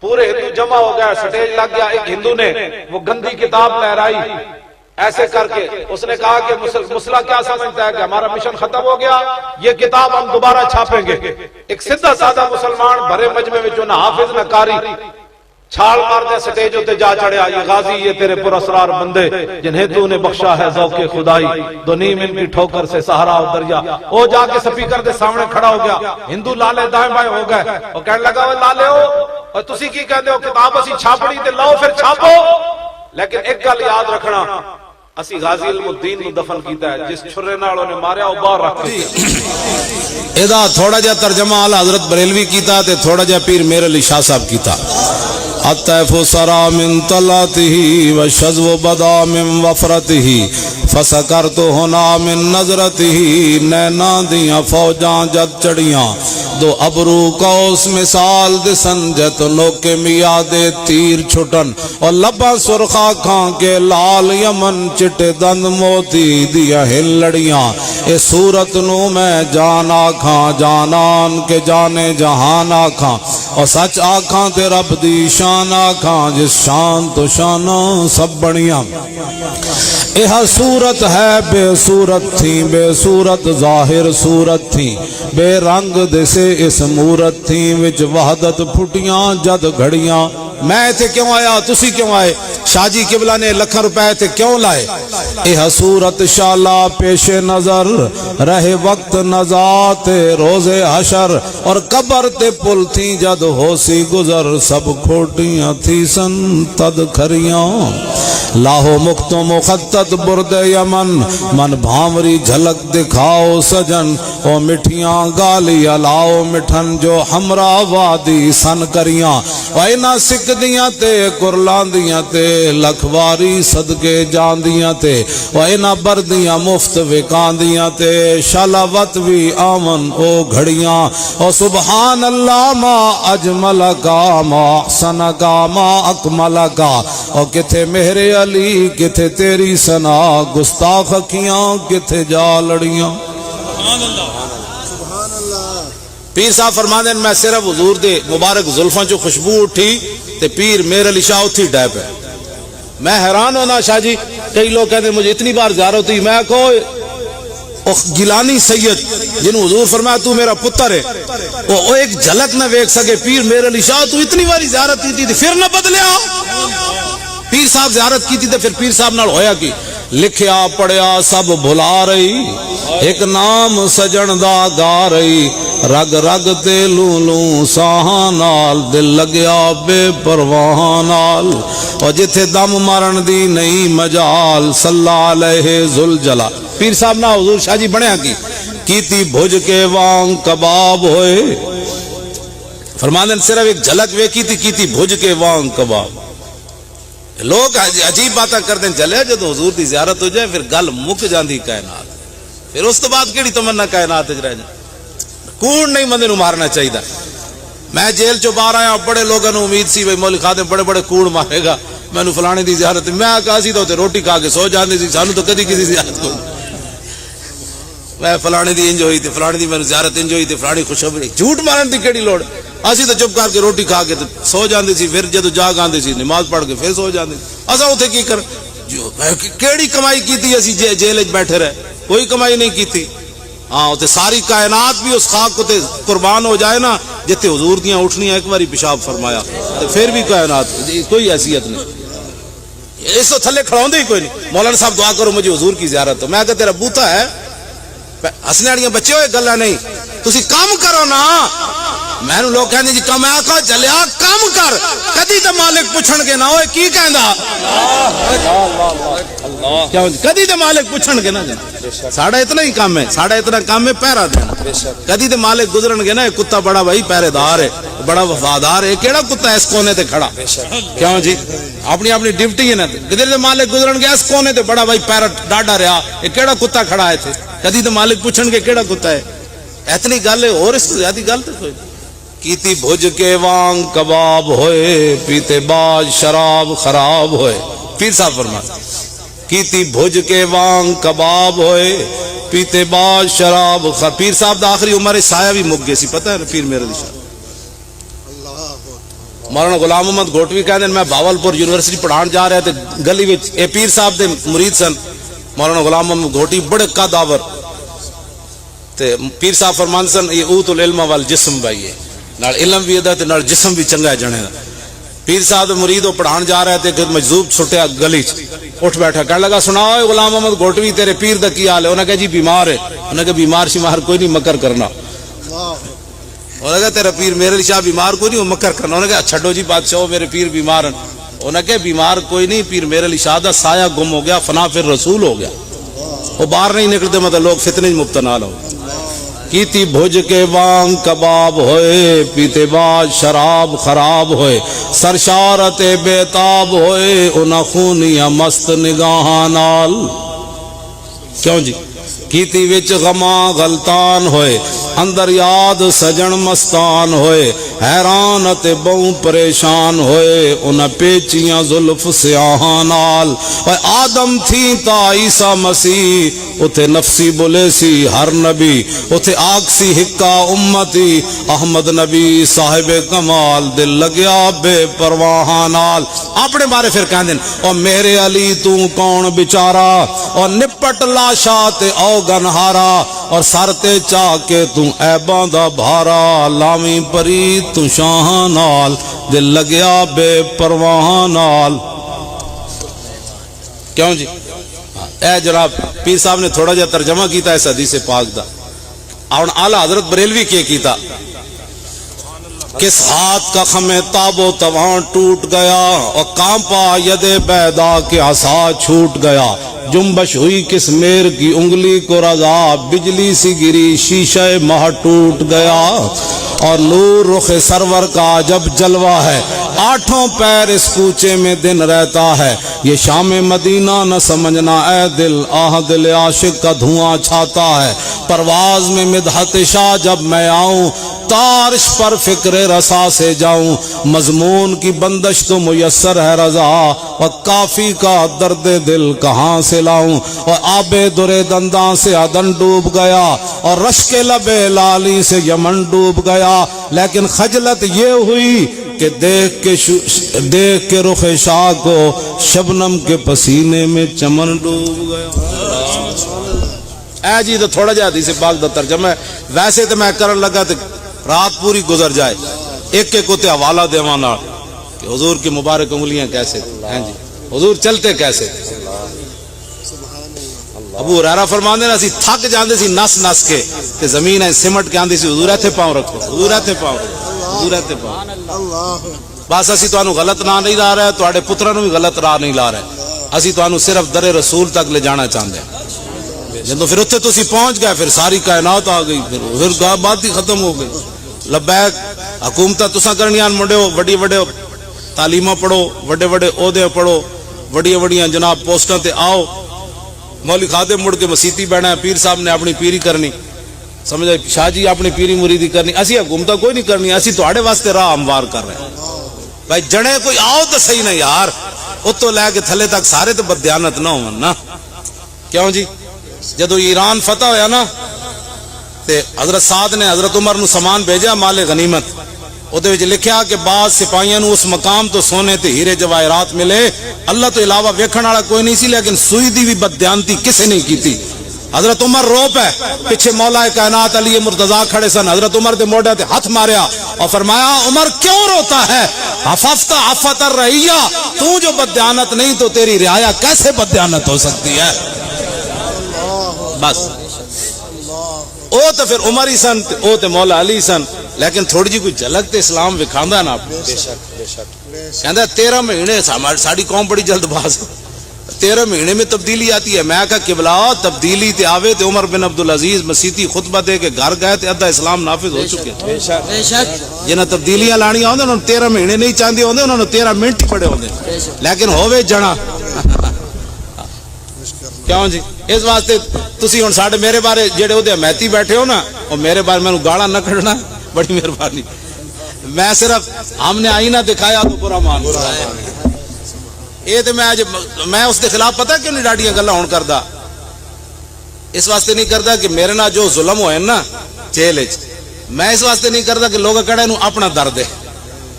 پورے ہندو جمع ہو گیا، سٹیج لگ گیا۔ ایک ہندو نے وہ گندی کتاب لہرائی ایسے کر کے، اس نے کہا کہ مسئلہ کیا سمجھتا ہے کہ ہمارا مشن ختم ہو گیا، یہ کتاب ہم دوبارہ چھاپیں گے۔ ایک سیدھا سادہ مسلمان بھرے مجمع میں جو نہ حافظ نہ قاری، چھال مار دے سٹیج ہوتے جا چڑھیا، یہ غازی یہ تیرے پر اسرار بندے جنہیں تو نے بخشا ہے ذوق خدائی، دو نیم ان کی ٹھوکر سے سہارا و دریا۔ وہ جا کے سپیکر دے سامنے کھڑا ہو گیا، ہندو لالے دائیں بائیں ہو گئے، وہ کہنے لگا وہ لالے ہو اور تسی کی کہندے ہو کتاب اسی چھاپڑی تے لاؤ پھر چھاپو، لیکن ایک گل یاد رکھنا، اسی غازی علم الدین نو دفن کیتا ہے، جس چھرے نال انہیں ماریا وہ باہر رکھ دیا۔ ادا تھوڑا جا ترجمہ آل حضرت بریلوی کیتا تے تھوڑا جا پیر میر علی شاہ صاحب کیتا۔ الطیف سرا من طلعته والشذو بدا من وفرته فسکرت ہنا من نظرته، نینا دیاں فوجاں جد چڑیاں، دو ابرو کوس مثال دسن، جت نوکے میادے تیر چھٹن، اور لباں سرخا کھان کے لال یمن، چٹے دند موتی دیا ہل لڑیاں، اے صورت نو میں جان آکھاں، جانان کے جانے جہان آکھاں، اور سچ آکھاں تے رب دی شان آکھاں، جس شان تو شاناں سب بڑیاں۔ یہ صورت ہے بے صورت تھی، بے صورت ظاہر صورت تھی، بے رنگ دسے اس مورت تھی، وچ وحدت پھٹیاں جد گھڑیاں۔ میں تے کیوں آیا، تسی کیوں آئے؟ شاہ جی قبلہ نے لکھن روپے تے کیوں لائے؟ یہ صورت شالا پیش نظر رہے وقت نزات روز حشر، اور قبر تے پل تھی جد ہو سی گزر، سب کھوٹیاں تھی سن تد کھریاں۔ لاہو مختو مخطط برد یمن، من بھامری جھلک دکھاؤ سجن، او مٹھیاں گالی الاؤ مٹھن، جو ہمراہ وادی سن کریاں، وائنا سکھ دیاں تے قرلان دیاں تے، لکھواری صدقے جان دیاں تے، وائنا بردیاں مفت وکان دیاں تے، شالاوت بھی آمن او گھڑیاں، او سبحان اللہ ما اجمل کا، ما احسن کا، ما اکمل کا، او کتھے مہر علی کتھے تیری سنا، گستاخ اکھیاں کتھے جا لڑیاں۔ پیر صاحب فرما دیں میں صرف حضور دے مبارک زلفاں جو خوشبو اٹھی تے پیر میر علی شاہ اتھی ڈیپ ہے۔ میں حیران ہونا شاہ جی، کئی لوگ کہتے ہیں مجھے اتنی بار زیارت ہوئی، میں کہو گیلانی سید جنہوں حضور فرمایا تو میرا پتر ہے، وہ ایک جھلک نہ ویکھ سکے، پیر میر علی شاہ تو اتنی باری زیارت کی تھی پھر نہ بدلیا۔ پیر صاحب زیارت کی تھی تو پھر پیر صاحب نال ہویا کی، لکھیا پڑھیا سب بھلا رہی، ایک نام سجن دا گا رہی، رگ رگ تے لوں لوں ساہاں نال، دل لگیا بے پرواہ نال، اور جتھے دم مرن دی نہیں مجال، صلی علیہ ذوالجلال۔ پیر صاحب نہ حضور شاہ جی بنیا کیتی بھج کے وانگ کباب ہوئے، فرماندن صرف ایک جھلک ویکھی تھی کیتی بھج کے وانگ کباب۔ لوگ عجیب باتیں کرتے ہیں، چلے جب حضور دی زیارت ہو جائے پھر گل مک جاندی کائنات، پھر اس تو بعد کیڑی تمنا کائنات وچ رہ جائے۔ کوڑ نہیں بندے نو مارنا چاہیے۔ میں جیل چوں باہر آیا، بڑے لوگوں نے امید سی بھائی مول خادم بڑے بڑے کوڑ مارے گا، میں نے فلانے دی زیارت، میں کہا سی تو روٹی کھا کے سو جاندی سی، سانو تو کدی کسی زیارت کو میں فلانے دی انج ہوئی تے فلانے دی میری زیارت انج ہوئی تے فلانی خوشخبری. جھوٹ مارن دی کیڑی لوڑ؟ اسی تو چپ کر کے روٹی کھا کے سو جاندے سی, پھر جدو جاگ آندے سی نماز پڑھ کے پھر سو جاندے. اساں اوتھے کی کر کیڑی کمائی کیتی؟ اسی جیل وچ بیٹھے رہے, کوئی کمائی نہیں کیتی. ہاں تے ساری کائنات بھی اس خاک کو تے قربان ہو جائے نا جتے حضور دیاں اٹھنیاں ایک باری پیشاب فرمایا تے پھر بھی کائنات کوئی حیثیت نہیں. اس تو تھلے کھڑاؤندے ہی کوئی نہیں. مولانا صاحب دعا کرو مجھے حضور کی زیارت ہو. میں کہ تیرا بوتا ہے ہسنے والیاں بچے ہوئے گلا نہیں, تسی کام کرو نا. میں لوگ کہندے جی کم آقا چلیا کام کر, کدی تے مالک پوچھن گے نا اوے کی کہندا کیوں جی, کدی تے مالک پوچھن گے نا. ساڈا اتنا ہی کام ہے, ساڈا اتنا کام ہے پہرا دینا. کدی تے مالک گزرن گے نا, کتا بڑا بھائی پہرے دار ہے, بڑا وفادار ہے, کیڑا کتا اس کونے تے کھڑا کیوں جی, اپنی اپنی ڈیوٹی ہے نا. کدی تے مالک گزرن گے اس کونے تے بڑا بھائی پہرا ڈاڈا رہا, یہ کیڑا کتا کھڑا ہے تھے. کدی تے مالک پوچھن گے کیڑا کتا ہے. اتنی گل ہے, اور اس سے زیادہ گل تو کوئی. کیتی بھج کے وانگ کباب ہوئے, پیتے باز شراب خراب ہوئے. پیر صاحب فرماتے کیتی بھج کے وانگ کباب ہوئے, پیتے باز شراب پیر صاحب دا آخری عمر سایہ بھی مک گئے سی, پتہ ہے نا پیر میرے دشا. مولانا غلام محمد گھوٹوی کہتے ہیں میں بھاولپور یونیورسٹی پڑھان جا رہا تھے, گلی وچ اے پیر صاحب دے مرید سن مولانا غلام محمد گھوٹی, بڑے قداور. تے پیر صاحب فرمان سن یہ اوت العلم والجسم بھائی ہے, نال علم بھی ادا تے نال جسم بھی چنگا ہے جنے دا. پیر صاحب مرید وہ پڑھان جا رہے تھے کہ مجذوب چھٹیا گلی چ, اٹھ بیٹھا کہنے لگا سناؤ غلام محمد گھوٹوی تیرے پیر دا کی حال ہے. انہوں نے کہا جی بیمار ہے. انہوں نے کہا بیمار شمار کوئی نہیں, مکر کرنا. انہوں نے کہا تیرا پیر میرے لیے شاہ بیمار کوئی نہیں, وہ مکر کرنا. انہوں نے کہا چھڈو جی بادشاہ میرے پیر بیمار ہیں. انہوں نے کہا بیمار کوئی نہیں, پیر میرے لیے شاہ دا سایہ گم ہو گیا, فنا پھر رسول ہو گیا. وہ باہر نہیں نکلتے, مطلب لوگ فتنے مبتلا ہو. کیتی بھج کے وانگ کباب ہوئے, پیتے باز شراب خراب ہوئے, سرشارت بےتاب ہوئے, انہاں خونیاں مست نگاہاں نال. کیوں جی کیتی وچ غماں غلطان ہوئے, اندر یاد سجن مستان ہوئے, حیران تے بہوں پریشان ہوئے, انہاں پیچیاں زلف سیاہاں نال. آدم تھی تا عیسیٰ مسیح, اتھے نفسی بولے سی ہر نبی, اتھے آگ سی ہکا امتی, احمد نبی صاحب کمال, دل لگیا بے پرواہاں نال. اپنے بارے پھر کہہ دیں اور میرے علی تو کون بیچارہ, اور نپٹ لاشا تے او گنہارا, اور سر تے چاہ کے تو عیباں دا بھارا, لاویں پری تو شاہاں نال, دل لگیا بے پرواہاں نال. کیوں جی اے جناب پیر صاحب نے تھوڑا جا ترجمہ کیتا اس حدیث پاک دا, اور اعلیٰ حضرت بریلوی کیتا کس ہاتھ کا خم تاب و توان ٹوٹ گیا, اور کانپا ید بیدا کے عصا چھوٹ گیا, جنبش ہوئی کس میر کی انگلی کو رضا, بجلی سی گری شیشہ ماہ ٹوٹ گیا, اور نور رخ سرور کا جب جلوہ ہے, آٹھوں پیر اس کوچے میں دن رہتا ہے, یہ شام مدینہ نہ سمجھنا اے دل, آہ دل عاشق کا دھواں چھاتا ہے, پرواز میں مدحت شاہ جب میں آؤں, تارش پر فکر رسا سے جاؤں, مضمون کی بندش تو میسر ہے رضا, اور کافی کا درد دل کہاں سے لاؤں, اور آب درے دنداں سے عدن ڈوب گیا, اور رشک لب لالی سے یمن ڈوب گیا, لیکن خجلت یہ ہوئی کہ دیکھ کے رخ شاہ کو شبنم کے پسینے میں چمن ڈوب گیا. اے جی تو تھوڑا جا حدیث پاک دا ترجمہ ہے, ویسے تو میں کرن لگا تو رات پوری گزر جائے, ایک ایک ہوتے حوالہ دیوانا کہ حضور کی مبارک انگلیاں کیسے ہیں جی, حضور چلتے کیسے. ابو ہریرہ فرماندے نا سی تھک جاندے سی نس نس کے کہ زمین ہے سمٹ کے آندی سی حضور ایتھے پاؤں رکھو, حضور ایتھے پاؤں, حضور ایتھے پاؤں. بس اسی تانوں غلط راہ نہیں لا رہے, تواڈے پتراں نوں بھی غلط راہ نہیں لا رہے, اسی تانوں صرف در رسول تک لے جانا چاہندے ہیں. جدوں پھر اتنے تسی پہنچ گئے, پھر ساری کائنات آ گئی, پھر بات ہی ختم ہو گئی. لبیک حکومتاں تساں کرنیاں, منڈیو وڈی وڈے تعلیماں پڑھو, وڈے وڈے عہدے پڑھو, وڈیاں وڈیاں جناب پوسٹاں تے آؤ, مولوی خادم مڑ کے مسیتی بیٹھنا ہے, پیر صاحب نے اپنی پیری کرنی, سمجھے شاہ جی اپنی پیری مریدی کرنی, اسی حکومتاں کوئی نہیں کرنی, اسی تواڈے واسطے راہ ہموار کر رہے ہیں. بھائی جنے کوئی آؤ تو صحیح نا یار, اتوں لے کے تھلے تک سارے تو بدیانت نہ ہون نا. کیوں جی جدو ایران فتح ہویا نا تے حضرت سعد نے حضرت عمر نو سامان بھیجا مال غنیمت، وہ لکھیا کہ بعض سپاہیاں نو اس مقام تو سونے تے ہیرے جواہرات ملے، اللہ تو علاوہ ویکھن والا کوئی نہیں سی، لیکن سوئی دی بھی بددیانتی کسے نہیں کیتی۔ حضرت عمر رو پے، پیچھے مولا کائنات علی مرتضیٰ کھڑے سن، حضرت عمر دے موڈے تے ہاتھ ماریا اور فرمایا عمر کیوں روتا ہے؟ حفظت عفت الرعیہ، تو جو بددیانت نہیں تو تیری رعایا کیسے بددیانت ہو سکتی ہے؟ بس او تو پھر عمر ہی سن، او تو مولا علی سن، لیکن تھوڑی جی کوئی جھلک تے اسلام وکھاندا نا۔ بے شک کہندا 13 مہینے ساڈی قوم بڑی جلد باز، 13 مہینے میں تبدیلی آتی ہے۔ میں کہا قبلہ تبدیلی تے آوے تے عمر بن عبدالعزیز مسیتی خطبہ دے کے گھر گئے تے ادھا اسلام نافذ ہو چکے۔ بے شک جنہاں تبدیلیاں لانیاں ہوندے انہاں 13 مہینے نہیں چاہندے ہوندے، انہاں 13 منٹ ہی پڑے ہوندے، لیکن ہووے جنا کیوں جی؟ اس واسطے تسی ہن ساڈے میرے بارے جڑے اودے حمایتی بیٹھے ہو نا، او میرے بارے مینوں گالاں نہ کڈنا، بڑی مہربانی۔ میں صرف ہم نے آئینہ دکھایا تو برا مان یہ تو میں اس کے خلاف پتہ کیوں نہیں ڈاڈیاں گلاں ہون کردا؟ اس واسطے نہیں کردا کہ میرے نال جو ظلم ہوئے نا جیل وچ، میں اس واسطے نہیں کردا کہ لوگ کہڑے نو اپنا درد ہے،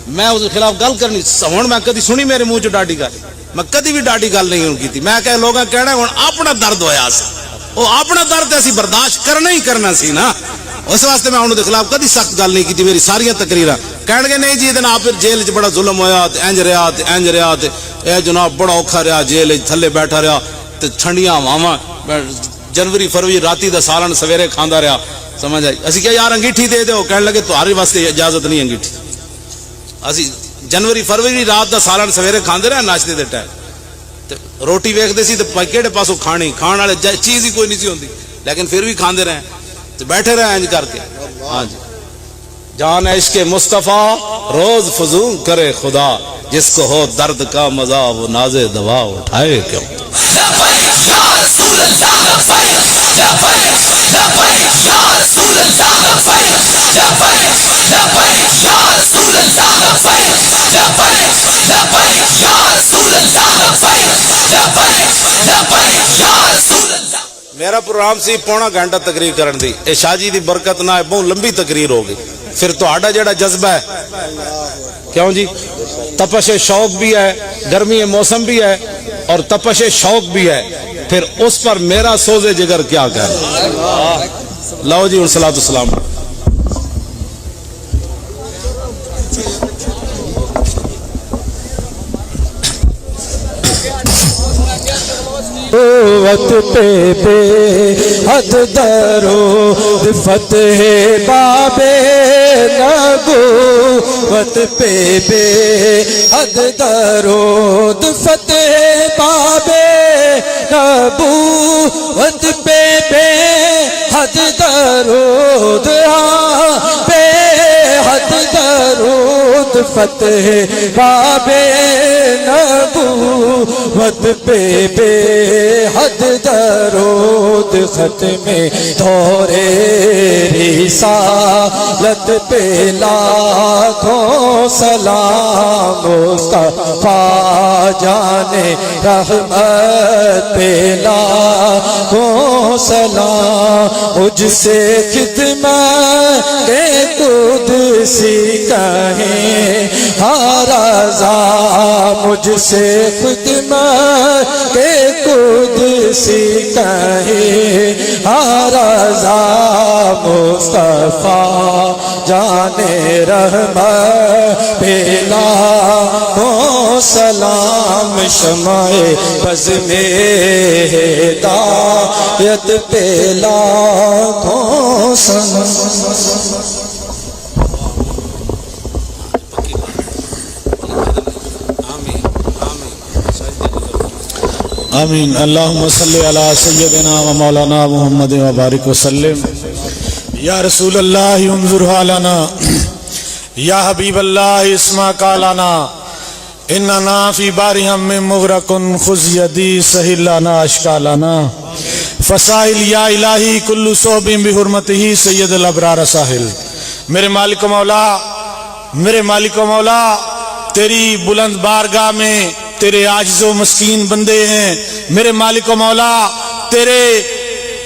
میں اس کے خلاف گل کرنی۔ ہن میں کدی سنی میرے منہ چ ڈاڈی گل؟ میں کدی بھی ڈاڈی گل نہیں کی، میں کہ لوگ کہنا ہن اپنا درد ہویا سی، وہ اپنا درد اسی برداشت کرنا ہی کرنا سی نا، اس واسطے میں انہوں دے خلاف کدی سخت گل نہیں کی۔ میری ساریاں تقریراں کہن گے نہیں جی یہ پھر جیل چ بڑا ظلم ہویا تے انج رہا تے انج رہا تے اے جناب بڑا اوکھا رہا، جیل تھلے بیٹھا رہا تے ٹھنڈیاں ہواواں، جنوری فروری راتی دا سالن سویرے کھاندا رہا، سمجھ آئی؟ اسی کیا یار انگیٹھی دے دو، کہنے لگے تمہارے واسطے اجازت نہیں انگیٹھی۔ اسی جنوری فروری رات دا سالن سویرے کھاندے رہے ناشتے دے ٹائم، روٹی ویکھدے سی تے کہڑے پاسوں کھانی، کھان والے چیز ہی کوئی نہیں سی ہوندی، لیکن پھر بھی کھاندے رہے تے بیٹھے رہے انج کر کے۔ ہاں جی، جان عشق مصطفیٰ روز فضول کرے خدا، جس کو ہو درد کا مزہ وہ ناز دوا اٹھائے کیوں؟ میرا پروگرام سی پونا گھنٹہ تقریر کرن دی، اے شاہ جی دی برکت نہ بہت لمبی تقریر ہو گئی، پھر تہاڈا جڑا جذبہ ہے کیوں جی، تپش شوق بھی ہے، گرمی موسم بھی ہے اور تپش شوق بھی ہے، پھر اس پر میرا سوز جگر کیا کہنا۔ لو جی صلاۃ السلام۔ قوت پہ بے حد درود فتح باب نبوت پہ بے حد درود فتح باب نبوت پہ بے حد درود بے حد درود فتح باب نبوت پہ بے حد درود ختم دورے رسالت پہ لاکھوں سلام، مصطفیٰ جان رحمت پہ لاکھوں سلام، مجھ سے خدمت قدسی کہیں ہر رضا، مجھ سے خدمت قدسی کہیں ہر رضا، مصطفیٰ جان رحمت پہ لاکھوں سلام، شمع بز میں ہدایت پہ لاکھوں سلام۔ آمین۔ اللہم صلی علی سیدنا و مولانا محمد و بارک وسلم۔ یا رسول اللہ انظر حالنا، یا حبیب اللہ اسمع قالنا، اننا فی بارہم من مغرقن خذ یدی سہل لنا اشکالنا، فسائل یا الہی کل صحب بحرمتہ سید الابرار ساحل۔ میرے مالک و مولا، میرے مالک و مولا، تیری بلند بارگاہ میں تیرے عاجز و مسکین بندے ہیں، میرے مالک و مولا، تیرے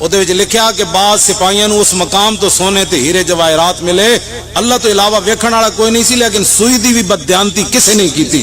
ਉਹਦੇ ਵਿੱਚ ਲਿਖਿਆ ਕਿ ਬਾਦ ਸਿਪਾਹੀਆਂ ਨੂੰ ਉਸ ਮਕਾਮ ਤੋਂ ਸੋਨੇ ਤੇ ਹੀਰੇ ਜਵਾਹਰਾਤ ਮਿਲੇ, ਅੱਲਾਹ ਤੋਂ ਇਲਾਵਾ ਵੇਖਣ ਵਾਲਾ ਕੋਈ ਨਹੀਂ ਸੀ, ਲੇਕਿਨ ਸੂਈ ਦੀ ਵੀ ਬਦਦਿਆਨਤੀ ਕਿਸੇ ਨੇ ਕੀਤੀ।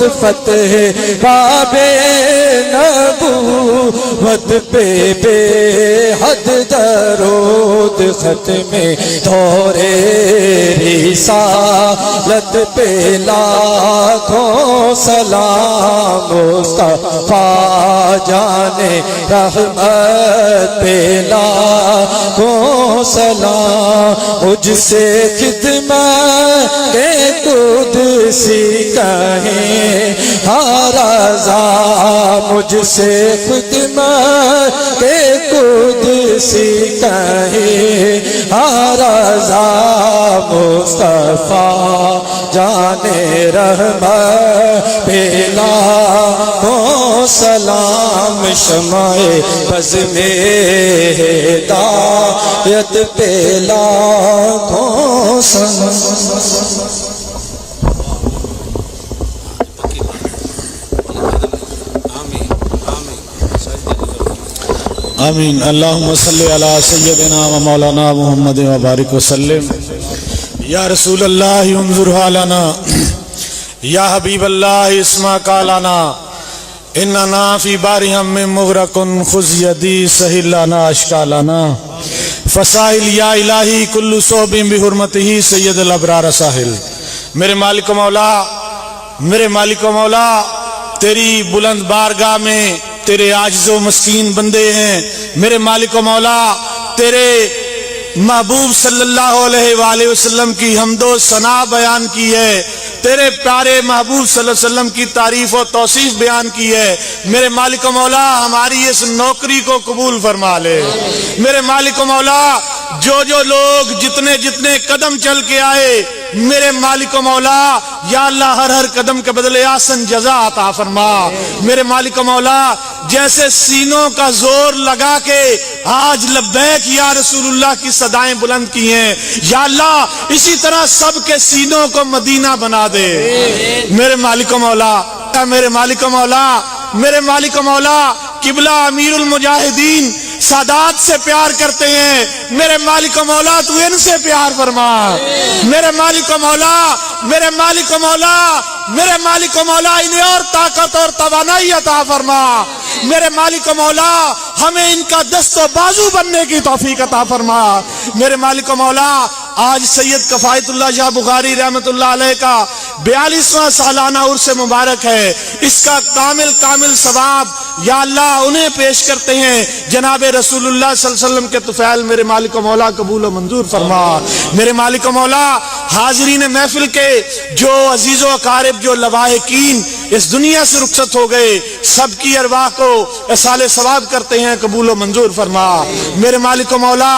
درود فتح باب نبوت پہ بے حد درود ختم دور رسالت پہ لاکھوں سلام مصطفیٰ جان رحمت پہ لاکھوں سلام مجھ سے خدمت کے قدسی کہیں ہر رضا مجھ سے خدمت کے قدسی کہیں ہر رضا مصطفیٰ جان رحمت پہ لاکھوں سلام شمع بز میں ہدایت پہ لاکھوں سلام آمین اللہم صلی علی سیدنا و مولانا محمد و بارک وسلم یا رسول اللہ انظر حالنا یا حبیب اللہ اسمع قالنا اننا فی بارہم من مغرقن خذ یدی سہل لنا اشکالنا فسائل یا الہی کل صوب بحرمتہ سید الابرار ساحل میرے مالک و مولا تیری بلند بارگاہ میں تیرے عاجز و مسکین بندے ہیں میرے مالک و مولا تیرے محبوب صلی اللہ علیہ وآلہ وسلم کی حمد و ثنا بیان کی ہے تیرے پیارے محبوب صلی اللہ علیہ وسلم کی تعریف و توصیف بیان کی ہے میرے مالک و مولا ہماری اس نوکری کو قبول فرما لے میرے مالک و مولا جو لوگ جتنے قدم چل کے آئے میرے مالک و مولا یا اللہ ہر قدم کے بدلے آسن جزا عطا فرما میرے مالک و مولا جیسے سینوں کا زور لگا کے آج لبیک یا رسول اللہ کی صدائیں بلند کی ہیں یا اللہ اسی طرح سب کے سینوں کو مدینہ بنا دے میرے مالک و مولا قبلہ امیر المجاہدین سادات سے پیار کرتے ہیں میرے مالک و مولا تو ان سے پیار فرما میرے مالک و مولا انہیں اور طاقت اور توانائی عطا فرما میرے مالک و مولا ہمیں ان کا دست و بازو بننے کی توفیق عطا فرما میرے مالک و مولا آج سید کفایت اللہ شاہ بخاری رحمت اللہ علیہ کا 42واں سالانہ عرس مبارک ہے اس کا کامل ثواب یا اللہ انہیں پیش کرتے ہیں جناب رسول اللہ صلی اللہ علیہ وسلم کے طفیل میرے مالک و مولا قبول و منظور فرما میرے مالک و مولا حاضرین محفل کے جو عزیز و اقارب جو لواحقین اس دنیا سے رخصت ہو گئے سب کی ارواح کو اصال ثواب کرتے ہیں قبول و منظور فرما میرے مالک و مولا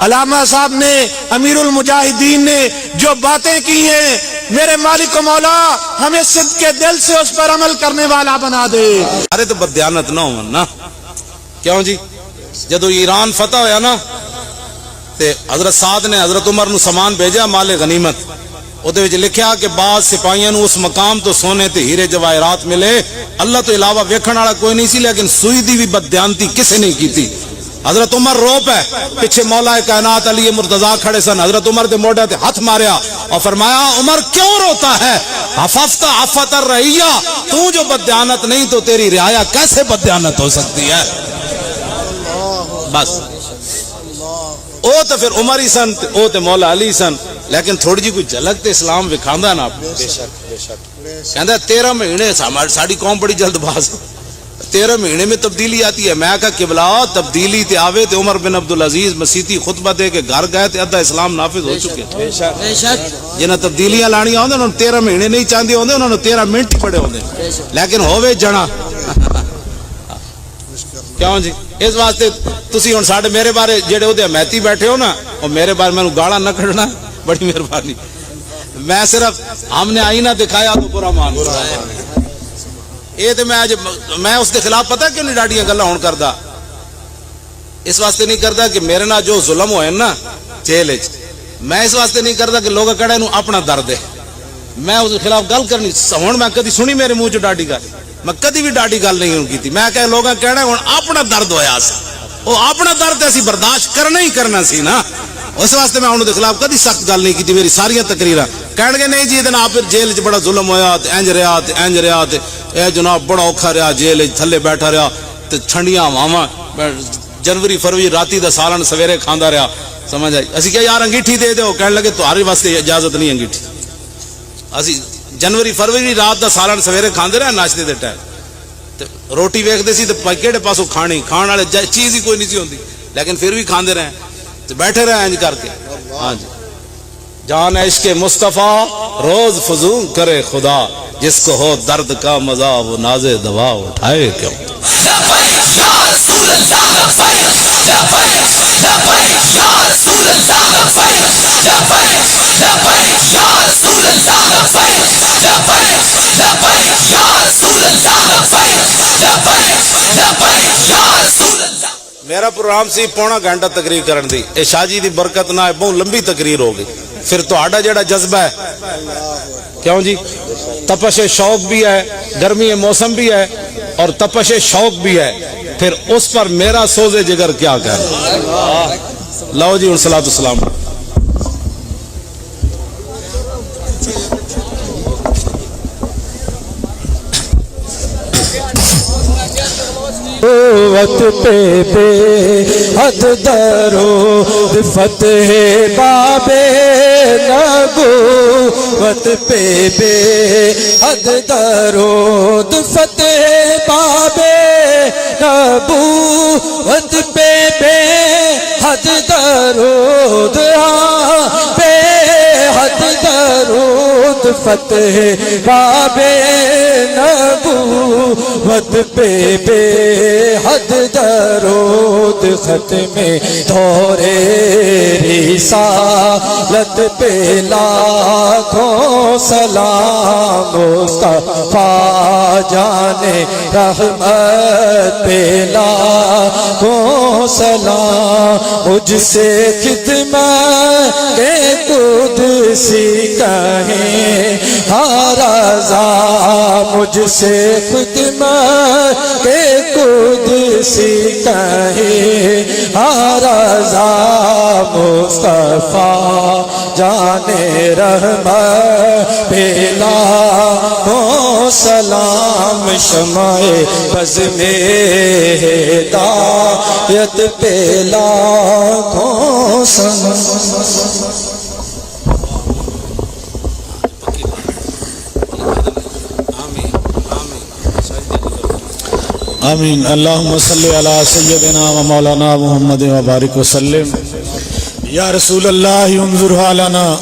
علامہ صاحب نے امیر المجاہدین نے جو باتیں کی ہیں میرے مالک و مولا ہمیں صدق کے دل سے اس پر عمل کرنے والا بنا دے ارے تو بدیانت نہ ہو نا کیوں جی جدو ایران فتح ہویا نا تے حضرت سعد نے حضرت عمر نو سامان بھیجا مال غنیمت اودے وچ لکھیا کہ بعض سپاہیاں نو اس مقام تو سونے تے ہیرے جواہرات ملے اللہ تو علاوہ ویکھن والا کوئی نہیں سی لیکن سوئی دی بھی بددیانتی کسے نہیں کیتی حضرت عمر رو پہ پیچھے مولا کائنات علی مرتضی کھڑے سن حضرت عمر دے موڈے تے ہاتھ ماریا اور فرمایا عمر کیوں روتا ہے حفظت عفت الرعیہ تو جو بددیانت نہیں تو تیری رعایا کیسے بددیانت ہو سکتی ہے بس او تو پھر عمر ہی سن او تے مولا علی سن لیکن تھوڑی جی کوئی جھلک تے اسلام وکھاندا نا بے شک کہندا 13 مہینے ساڈی قوم بڑی جلد باز 13 مہینے میں تبدیلی آتی ہے میں کہا قبلہ تبدیلی تے آوے تے عمر بن عبدالعزیز مسیتی خطبہ دے کے گھر گئے تے ادھا اسلام نافذ ہو چکے بے شک جنہاں تبدیلیاں لانیاں ہوندے انہوں 13 مہینے نہیں چاہندے ہوندے انہوں 13 منٹ ہی پڑے ہوندے لیکن ہووے جنا کیوں جی اس واسطے تسی ہن ساڈے میرے بارے جڑے اودے حمایتی بیٹھے ہو نا او میرے بارے مینوں گالاں نہ کڈنا بڑی مہربانی میں صرف ہم نے آئینہ دکھایا تو برا مان یہ تو میں اس کے خلاف پتہ کیوں نہیں ڈاڈیاں گلاں ہون کردا اس واسطے نہیں کردا کہ میرے نال جو ظلم ہوئے نا جیل وچ میں اس واسطے نہیں کردا کہ لوگ کہڑے نو اپنا درد ہے میں اس کے خلاف گل کرنی ہن میں کدی سنی میرے منہ چ ڈاڈی گل میں کدی بھی ڈاڈی گل نہیں کیتی میں کہ لوگ کہنا ہن اپنا درد ہویا سی او اپنا درد اسی برداشت کرنا ہی کرنا سی نا اس واسطے میں انہوں دے خلاف کدی سخت گل نہیں کی میری ساری تقریراں کہن گے نہیں جی یہ پھر جیل چ بڑا ظلم ہویا تے انج رہا تے اے جناب بڑا اوکھا رہا جیل تھلے بیٹھا رہا تے ٹھنڈیاں ہواواں جنوری فروری راتی دا سالن سویرے کھاندا رہا سمجھ آئی اسی کیا یار انگیٹھی دے دیو کہنے لگے تمہارے واسطے اجازت نہیں انگیٹھی اسی جنوری فروری رات دا سالن سویرے کھاندے رہے ناشتے دے ٹائم تے روٹی ویکھدے سی تے کیڑے پاسوں کھانی کھان والے چیز ہی کوئی نہیں سی ہوندی لیکن پھر بھی کھاندے رہے تے بیٹھے رہے انج کر کے ہاں جی جان عشق مصطفیٰ روز فضول کرے خدا جس کو ہو درد کا مزہ وہ ناز دوا اٹھائے کیوں میرا پروگرام سی پونا گھنٹہ تقریر کرن دی اے شاہ جی دی برکت نہ بہت لمبی تقریر ہو گئی پھر تو آڈا جڑا جذبہ ہے کیوں جی تپش شوق بھی ہے گرمی موسم بھی ہے اور تپش شوق بھی ہے پھر اس پر میرا سوز جگر کیا کہنا لو جی صلاۃ السلام قوت پہ بے حد درود فتح باب نبوت پہ بے حد درود فتح باب نبوت پہ بے حد درود بے حد درود فتح باب نبوت پہ بے حد درود ختم دورے رسالت پہ لاکھوں سلام مصطفیٰ جانے رحمت پہ لاکھوں سلام مجھ سے خدمت کے قدسی کہیں ہر رضا مجھ سے خدمت کے قدسی کہیں ہر رضا مصطفیٰ جانے رحمت پہ لاکھوں سلام شمع بز میں ہدایت پہ لاکھوں سلام آمین اللہم صلی علی سیدنا و مولانا محمد و بارک وسلم یا رسول اللہ انظر حالنا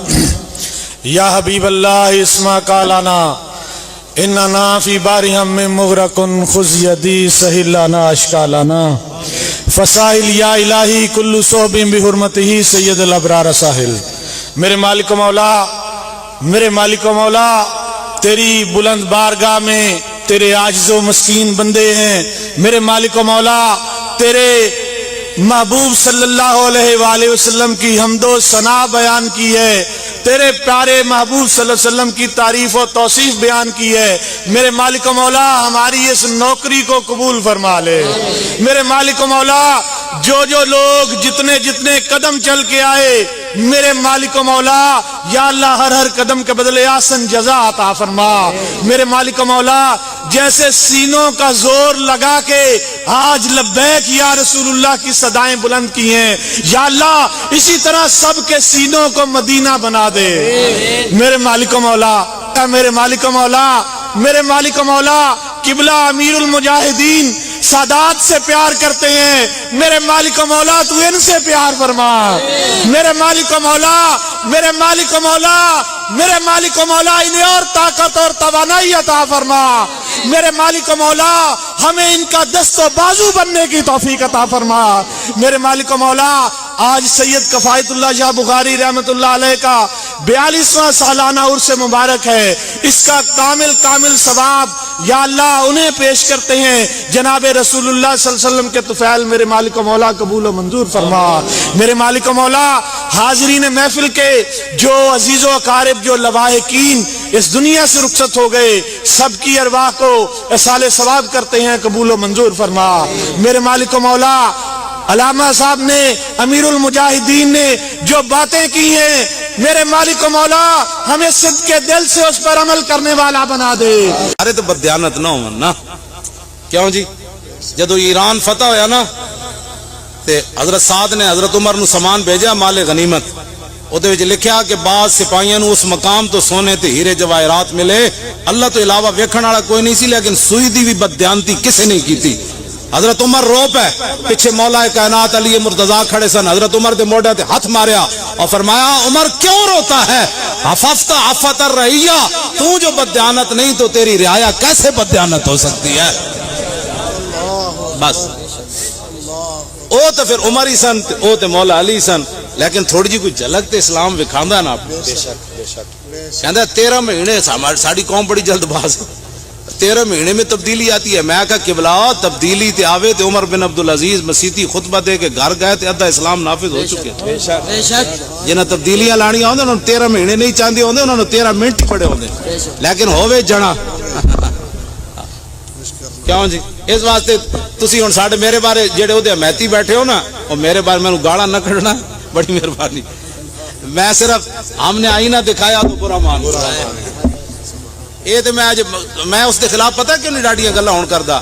یا حبیب اللہ اسما کالانا اننا فی بارہم من مغرقن خذ یدی سہل لنا اشکالنا فسائل یا الہی کل صحب بحرمتہ سید الابرار ساحل میرے مالک و مولا تیری بلند بارگاہ میں تیرے عاجز و مسکین بندے ہیں میرے مالک و مولا تیرے محبوب صلی اللہ علیہ وآلہ وسلم کی حمد و ثنا بیان کی ہے تیرے پیارے محبوب صلی اللہ علیہ وسلم کی تعریف و توصیف بیان کی ہے میرے مالک و مولا ہماری اس نوکری کو قبول فرما لے میرے مالک و مولا جو لوگ جتنے قدم چل کے آئے میرے مالک و مولا یا اللہ ہر قدم کے بدلے آسن جزا عطا فرما میرے مالک و مولا جیسے سینوں کا زور لگا کے آج لبیک یا رسول اللہ کی صدائیں بلند کی ہیں یا اللہ اسی طرح سب کے سینوں کو مدینہ بنا دے میرے مالک و مولا میرے مالک و مولا قبلہ امیر المجاہدین سادات سے پیار کرتے ہیں میرے مالک و مولا تو ان سے پیار فرما میرے مالک و مولا انہیں اور طاقت اور توانائی عطا فرما میرے مالک و مولا ہمیں ان کا دست و بازو بننے کی توفیق عطا فرما میرے مالک و مولا آج سید کفایت اللہ شاہ بخاری رحمت اللہ علیہ کا 42واں سالانہ عرس مبارک ہے اس کا کامل ثواب یا اللہ انہیں پیش کرتے ہیں جناب رسول اللہ صلی اللہ علیہ وسلم کے طفیل میرے مالک و مولا قبول و منظور فرما میرے مالک و مولا حاضرین محفل کے جو عزیز و اقارب جو لواحقین اس دنیا سے رخصت ہو گئے سب کی ارواح کو اصال ثواب کرتے ہیں قبول و منظور فرما میرے مالک و مولا علامہ صاحب نے امیر المجاہدین نے جو باتیں کی ہیں، میرے مالک و مولا ہمیں صدق کے دل سے اس پر عمل کرنے والا بنا دے۔ ارے تو بدیانت نہ ہو نا، کیوں جی؟ جدو ایران فتح ہویا نا تے حضرت سعد نے حضرت عمر نو سامان بھیجا مال غنیمت، اودے وچ لکھیا کہ بعض سپاہیاں نو اس مقام تو سونے تے ہیرے جواہرات ملے، اللہ تو علاوہ ویکھن والا کوئی نہیں سی، لیکن سوئی دی بھی بددیانتی کسے نہیں کیتی۔ حضرت عمر رو پے، پیچھے مولا کائنات علی مرتضی کھڑے سن، حضرت عمر دے موڈے تے ہاتھ ماریا اور فرمایا عمر کیوں روتا ہے؟ حفظت عفت الرعیہ، تو جو بددیانت نہیں تو تیری رعایا کیسے بددیانت ہو سکتی ہے؟ بس او تو پھر عمر ہی سن، او تو مولا علی سن، لیکن تھوڑی جی کوئی جھلک تے اسلام وکھاندا نا آپ کہندا 13 مہینے ساڈی قوم بڑی جلد باز 13 مہینے میں تبدیلی آتی ہے۔ میں کہا قبلہ تبدیلی تے آوے تے عمر بن عبدالعزیز مسیتی خطبہ دے کے گھر گئے تے ادھا اسلام نافذ ہو چکے، جنہاں تبدیلیاں لانیاں ہوندے انہوں 13 مہینے نہیں چاہندے ہوندے، انہوں 13 منٹ ہی پڑے ہوندے، لیکن ہووے جنا کیوں جی؟ اس واسطے تسی ہن ساڈے میرے بارے جڑے اودے حمایتی بیٹھے ہو نا، او میرے بارے مینوں گالاں نہ کڈنا، بڑی مہربانی۔ میں صرف ہم نے آئینہ دکھایا تو برا مان یہ تو میں اس کے خلاف پتہ کیوں نہیں ڈاڈیاں گلاں ہون کردا؟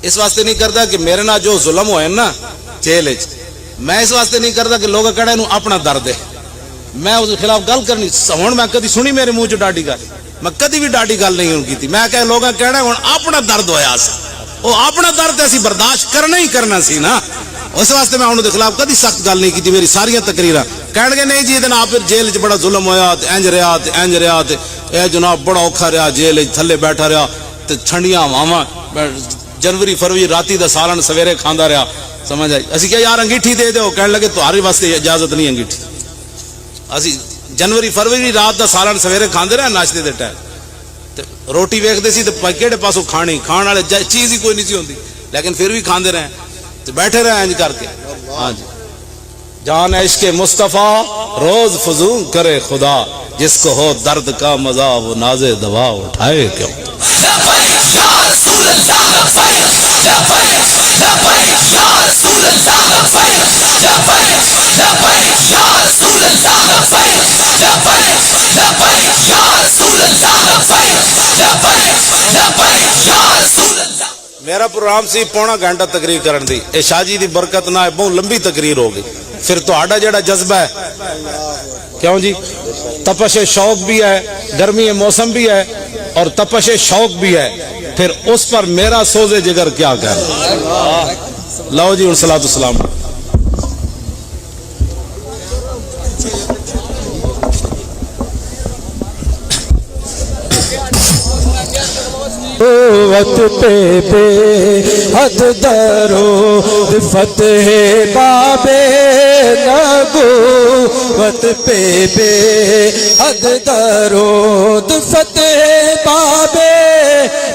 اس واسطے نہیں کردا کہ میرے نال جو ظلم ہوئے نا جیل وچ، میں اس واسطے نہیں کردا کہ لوگ کہڑے نو اپنا درد ہے، میں اس کے خلاف گل کرنی ہن میں کدی سنی میرے منہ چ ڈاڈی گل؟ میں کدی بھی ڈاڈی گل نہیں ہوں کیتی۔ میں کہ لوگاں کہنا ہن اپنا درد ہویا سی، او اپنا درد اسی برداشت کرنا ہی کرنا سی نا، اس واسطے میں انہوں دے خلاف کدی سخت گل نہیں کیتی۔ میری ساری تقریراں کہن گے نہیں جی ادن آپ جیل چ بڑا ظلم ہویا تے انج رہا تے انج رہا تے اے جناب بڑا اوکھا رہا، جیل تھلے بیٹھا رہا تے ٹھنڈیاں ہواواں، جنوری فروری راتی دا سالن سویرے کھاندا رہا، سمجھ آئی؟ اسی کہا یار انگیٹھی دے دیو، کہنے لگے تہاڈے واسطے اجازت نہیں انگیٹھی، اسی جنوری فروری رات دا سالن سویرے کھاندے رہے ناشتے دے ٹائم، روٹی ویکھدے سی تے کیڑے پاسوں کھانی، کھان والے چیز ہی کوئی نہیں سی ہوندی، لیکن پھر بھی کھاندے رہے تے بیٹھے رہے انج کر کے۔ ہاں جی، جان عشق مصطفیٰ روز فضول کرے خدا، جس کو ہو درد کا مزہ وہ ناز دوا اٹھائے کیوں؟ میرا پروگرام سی پونا گھنٹہ تقریر کرن دی، اے شاہ جی دی برکت نہ بہت لمبی تقریر ہو گئی، پھر تو آڈا جڑا جذبہ ہے کیوں جی؟ تپش شوق بھی ہے، گرمی موسم بھی ہے اور تپش شوق بھی ہے، پھر اس پر میرا سوز جگر کیا کہنا؟ لو جی صلاۃ السلام۔ قوت پہ بے حد درود فتح باب نبوت پہ بے حد درود فتح باب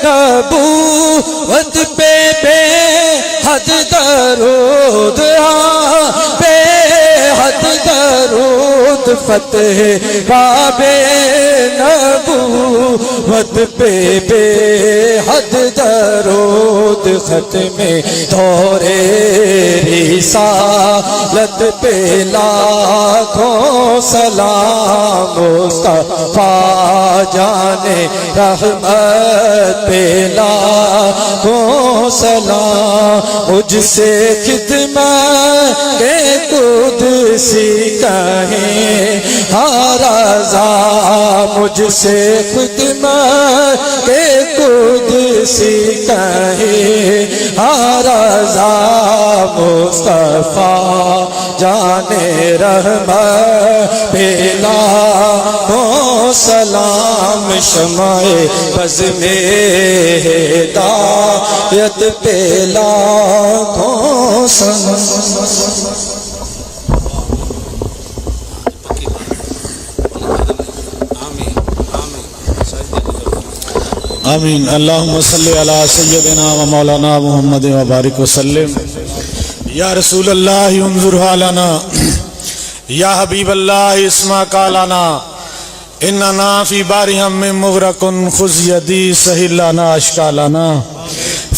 نبوت پہ بے حد درود بے حد درود فتح باب نبوت پہ بے حد درود ختم دورے رسالت پہ لاکھوں سلام مصطفیٰ جانے رحمت پہ لاکھوں سلام مجھ سے خدمت کے قدسی کہیں ہر رضا مجھ سے خدمت کے قدسی کہیں ہر رضا مصطفیٰ جانے رحمت پہ لاکھوں سلام شمع بز میں ہدایت پہ لاکھوں سلام۔ آمین۔ اللہم صلی علی سیدنا و مولانا محمد و بارک وسلم۔ یا رسول اللہ انظر حالنا، یا حبیب اللہ اسمع قالنا، اننا فی بارہم من مغرق خذ یدی سہل لنا اشکالنا،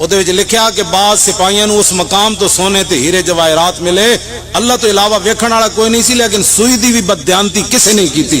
ਉਹਦੇ ਵਿੱਚ ਲਿਖਿਆ ਕਿ ਬਾਦ ਸਿਪਾਹੀਆਂ ਨੂੰ ਉਸ ਮਕਾਮ ਤੋਂ ਸੋਨੇ ਤੇ ਹੀਰੇ ਜਵਾਹਰਾਤ ਮਿਲੇ। ਅੱਲਾਹ ਤੋਂ ਇਲਾਵਾ ਵੇਖਣ ਵਾਲਾ ਕੋਈ ਨਹੀਂ ਸੀ, ਲੇਕਿਨ ਸੂਈ ਦੀ ਵੀ ਬਦਦਿਆਨਤੀ ਕਿਸੇ ਨੇ ਕੀਤੀ।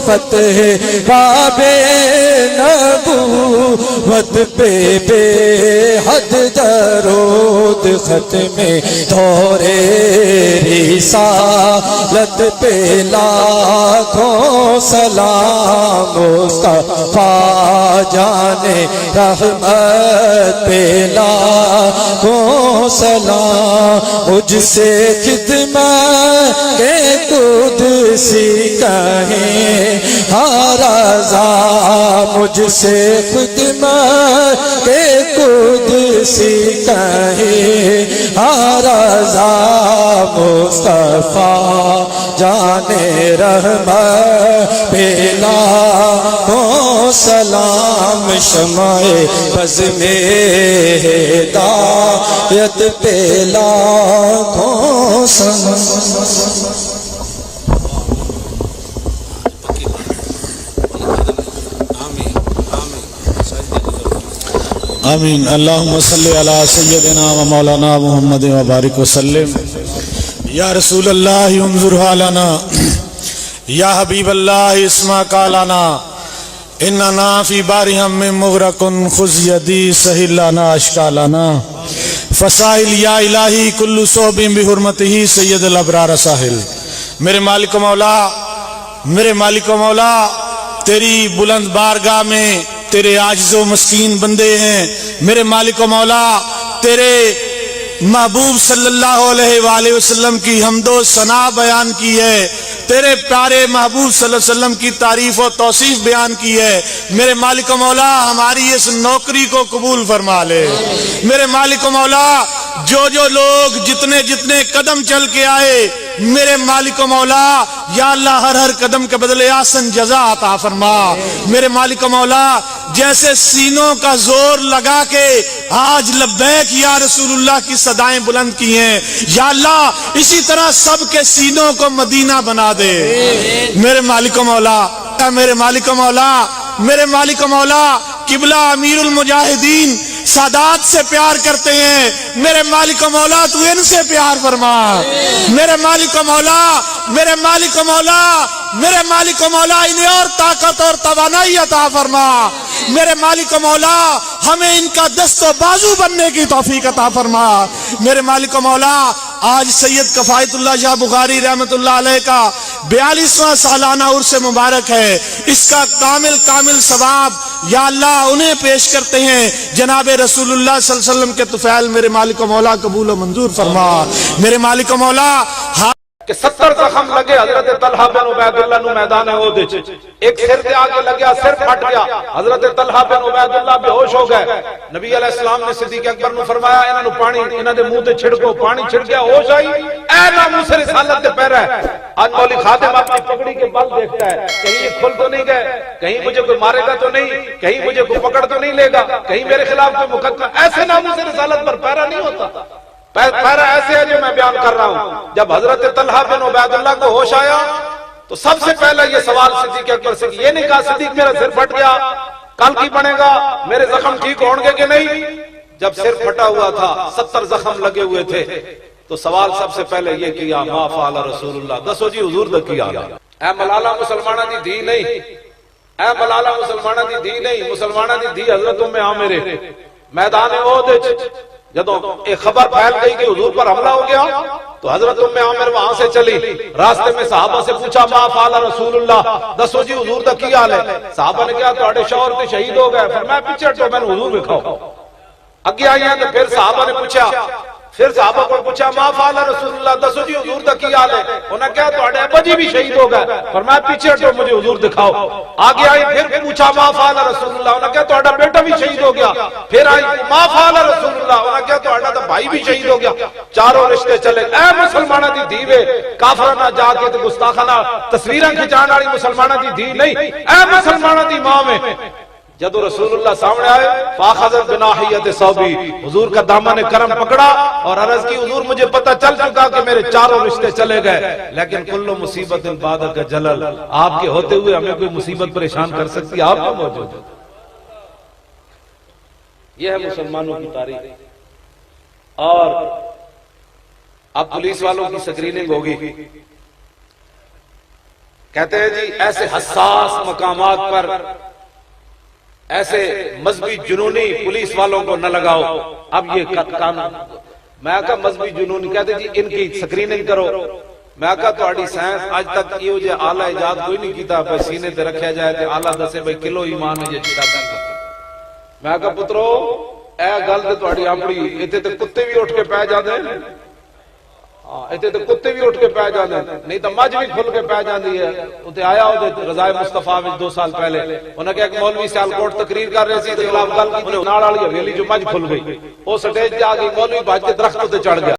فتح باب نبوت پہ بے حد درود ختم دور رسالت پہ لاکھوں سلام مصطفیٰ جان رحمت پہ لاکھوں سلام مجھ سے خدمت کے قدسی کہیں ہر رضا مجھ سے خدمت کے قدسی کہیں ہر رضا مصطفیٰ جان رحمت پہ لاکھوں سلام شمع بز میں ہدایت پہ لاکھوں سلام آمین اللہم صلی علی سیدنا و مولانا محمد و بارک وسلم یا رسول اللہ انظر حالنا یا حبیب اللہ اسمع قالنا اننا فی بارہم من مغرقن خذ یدی سہل لنا اشکالنا فسائل یا الہی کل صحب بحرمتہ سید الابرار ساحل میرے مالک و مولا تیری بلند بارگاہ میں تیرے عاجز و مسکین بندے ہیں میرے مالک و مولا تیرے محبوب صلی اللہ علیہ وآلہ وسلم کی حمد و ثنا بیان کی ہے تیرے پیارے محبوب صلی اللہ علیہ وسلم کی تعریف و توصیف بیان کی ہے میرے مالک و مولا ہماری اس نوکری کو قبول فرما لے میرے مالک و مولا جو لوگ جتنے قدم چل کے آئے میرے مالک و مولا یا اللہ ہر قدم کے بدلے آسن جزا عطا فرما میرے مالک و مولا جیسے سینوں کا زور لگا کے آج لبیک یا رسول اللہ کی صدائیں بلند کی ہیں یا اللہ اسی طرح سب کے سینوں کو مدینہ بنا دے میرے مالک و مولا قبلہ امیر المجاہدین سادات سے پیار کرتے ہیں میرے مالک و مولا تو ان سے پیار فرما میرے مالک و مولا انہیں اور طاقت اور توانائی عطا فرما میرے مالک و مولا ہمیں ان کا دست و بازو بننے کی توفیق عطا فرما میرے مالک و مولا آج سید کفایت اللہ شاہ بخاری رحمت اللہ علیہ کا 42واں سالانہ عرس مبارک ہے اس کا کامل ثواب یا اللہ انہیں پیش کرتے ہیں جناب رسول اللہ صلی اللہ علیہ وسلم کے طفیل میرے مالک و مولا قبول و منظور فرما میرے مالک و مولا کہ 70 زخم لگے حضرت طلحہ بن عبید اللہ نو میدان احد وچ ایک سر تے آگے لگیا سر پھٹ گیا حضرت طلحہ بن عبید اللہ بے ہوش ہو گئے نبی علیہ السلام نے صدیق اکبر نو فرمایا انہاں نو پانی انہاں دے منہ تے چھڑکو پانی چھڑ گیا ہوش آئی اے ناموس رسالت تے پیرا ہے آج مولی خادم اپنی پگڑی کے بل دیکھتا ہے کہیں یہ کھل تو نہیں گئے کہیں مجھے کوئی مارے گا تو نہیں کہیں مجھے کوئی پکڑ تو نہیں لے گا کہیں میرے خلاف کوئی مقدمہ ایسے ناموس رسالت پر پیرا نہیں ہوتا پیرا ایسے ہے جو میں بیان کر رہا ہوں جب حضرت طلحہ بن عبید اللہ کو ہوش آیا تو سب سے پہلے یہ سوال صدیق اکبر سے یہ نہیں کہا صدیق میرا سر پھٹ گیا کل کی بنے گا میرے زخم ٹھیک ہوں گے کہ نہیں جب سر پھٹا ہوا تھا 70 زخم لگے ہوئے تھے تو سوال سب سے پہلے یہ کیا ما فعل رسول اللہ دسو جی حضور دا کیا اے ملالہ مسلمانہ دی دھی نہیں اے ملالہ مسلمانہ دی دھی نہیں مسلمانہ دی دھی حضرت ام عامر میدان احد جدو ایک خبر پھیل گئی کہ حضور پر حملہ ہو گیا تو حضرت ام عامر وہاں سے چلی راستے میں صحابہ سے پوچھا ما فعل رسول اللہ دسو جی حضور دا کی حال ہے صحابہ نے کہا تواڈے شوہر تے شہید ہو گئے فرمایا پیچھے ہٹو میں حضور دکھاؤ اگے آئی ہیں تو پھر صحابہ نے پوچھا کو پوچھا ما فعل رسول اللہ دسو جی حضور دا کی حال ہے انہوں نے کہا تواڈے ابا جی بھی شہید ہو گئے فرمایا پیچھے ہٹو مجھے حضور دکھاؤ آگے آئی پھر پوچھا ما فعل رسول اللہ انہوں نے کہا تواڈا بیٹا بھی شہید ہو گیا پھر آئی ما فعل رسول اللہ انہوں نے کہا تواڈا تو بھائی بھی شہید ہو گیا چاروں رشتے چلے اے مسلمانہ دی دھیوے کافرانہ جا کے تے گستاخانہ تصویراں کھچان والی مسلمانہ دی دھی نہیں اے مسلمانہ دی ماں میں جدو رسول اللہ سامنے آئے فاخذت بناحیت صوبی حضور کا دامن کرم پکڑا اور عرض کی حضور مجھے پتہ چل چکا کہ میرے چاروں رشتے چلے گئے لیکن کل مصیبت بعد کا جلل آپ کے ہوتے ہوئے ہمیں کوئی مصیبت پریشان کر سکتی آپ کو موجود ہے یہ ہے مسلمانوں کی تاریخ اور اب پولیس والوں کی سکریننگ ہوگی کہتے ہیں جی ایسے حساس مقامات پر ایسے مذہبی جنونی پولیس والوں کو نہ لگاؤ. اب یہ قانون میں کہا مذہبی جنونی کہتے جی ان کی سکریننگ کرو. میں کہا تہاڈی سائنس اج تک یہ جے آلہ ایجاد کوئی نہیں کیتا پہ سینے تے رکھیا جائے تے آلہ دسے بھئی کلو ایمان ہے یہ چٹا کر. میں کہا پترو اے گل تے تہاڈی اپنی ایتھے تے کتے بھی اٹھ کے پے جاندے ہیں. ایتھے تے کتے بھی اٹھ کے پے جاندے ہیں, نہیں تے مجھ بھی کھل کے پے جاندی ہے. اوتے آیا او رضائے مصطفیٰ وچ 2 سال پہلے انہاں کہ ایک مولوی سیالکوٹ تقریر کر رہے سی تے خلاف گل کی نال والی حویلی جو مجھ کھل گئی. او سٹیج تے آ گئی, مولوی بھج کے درخت تے چڑھ گیا.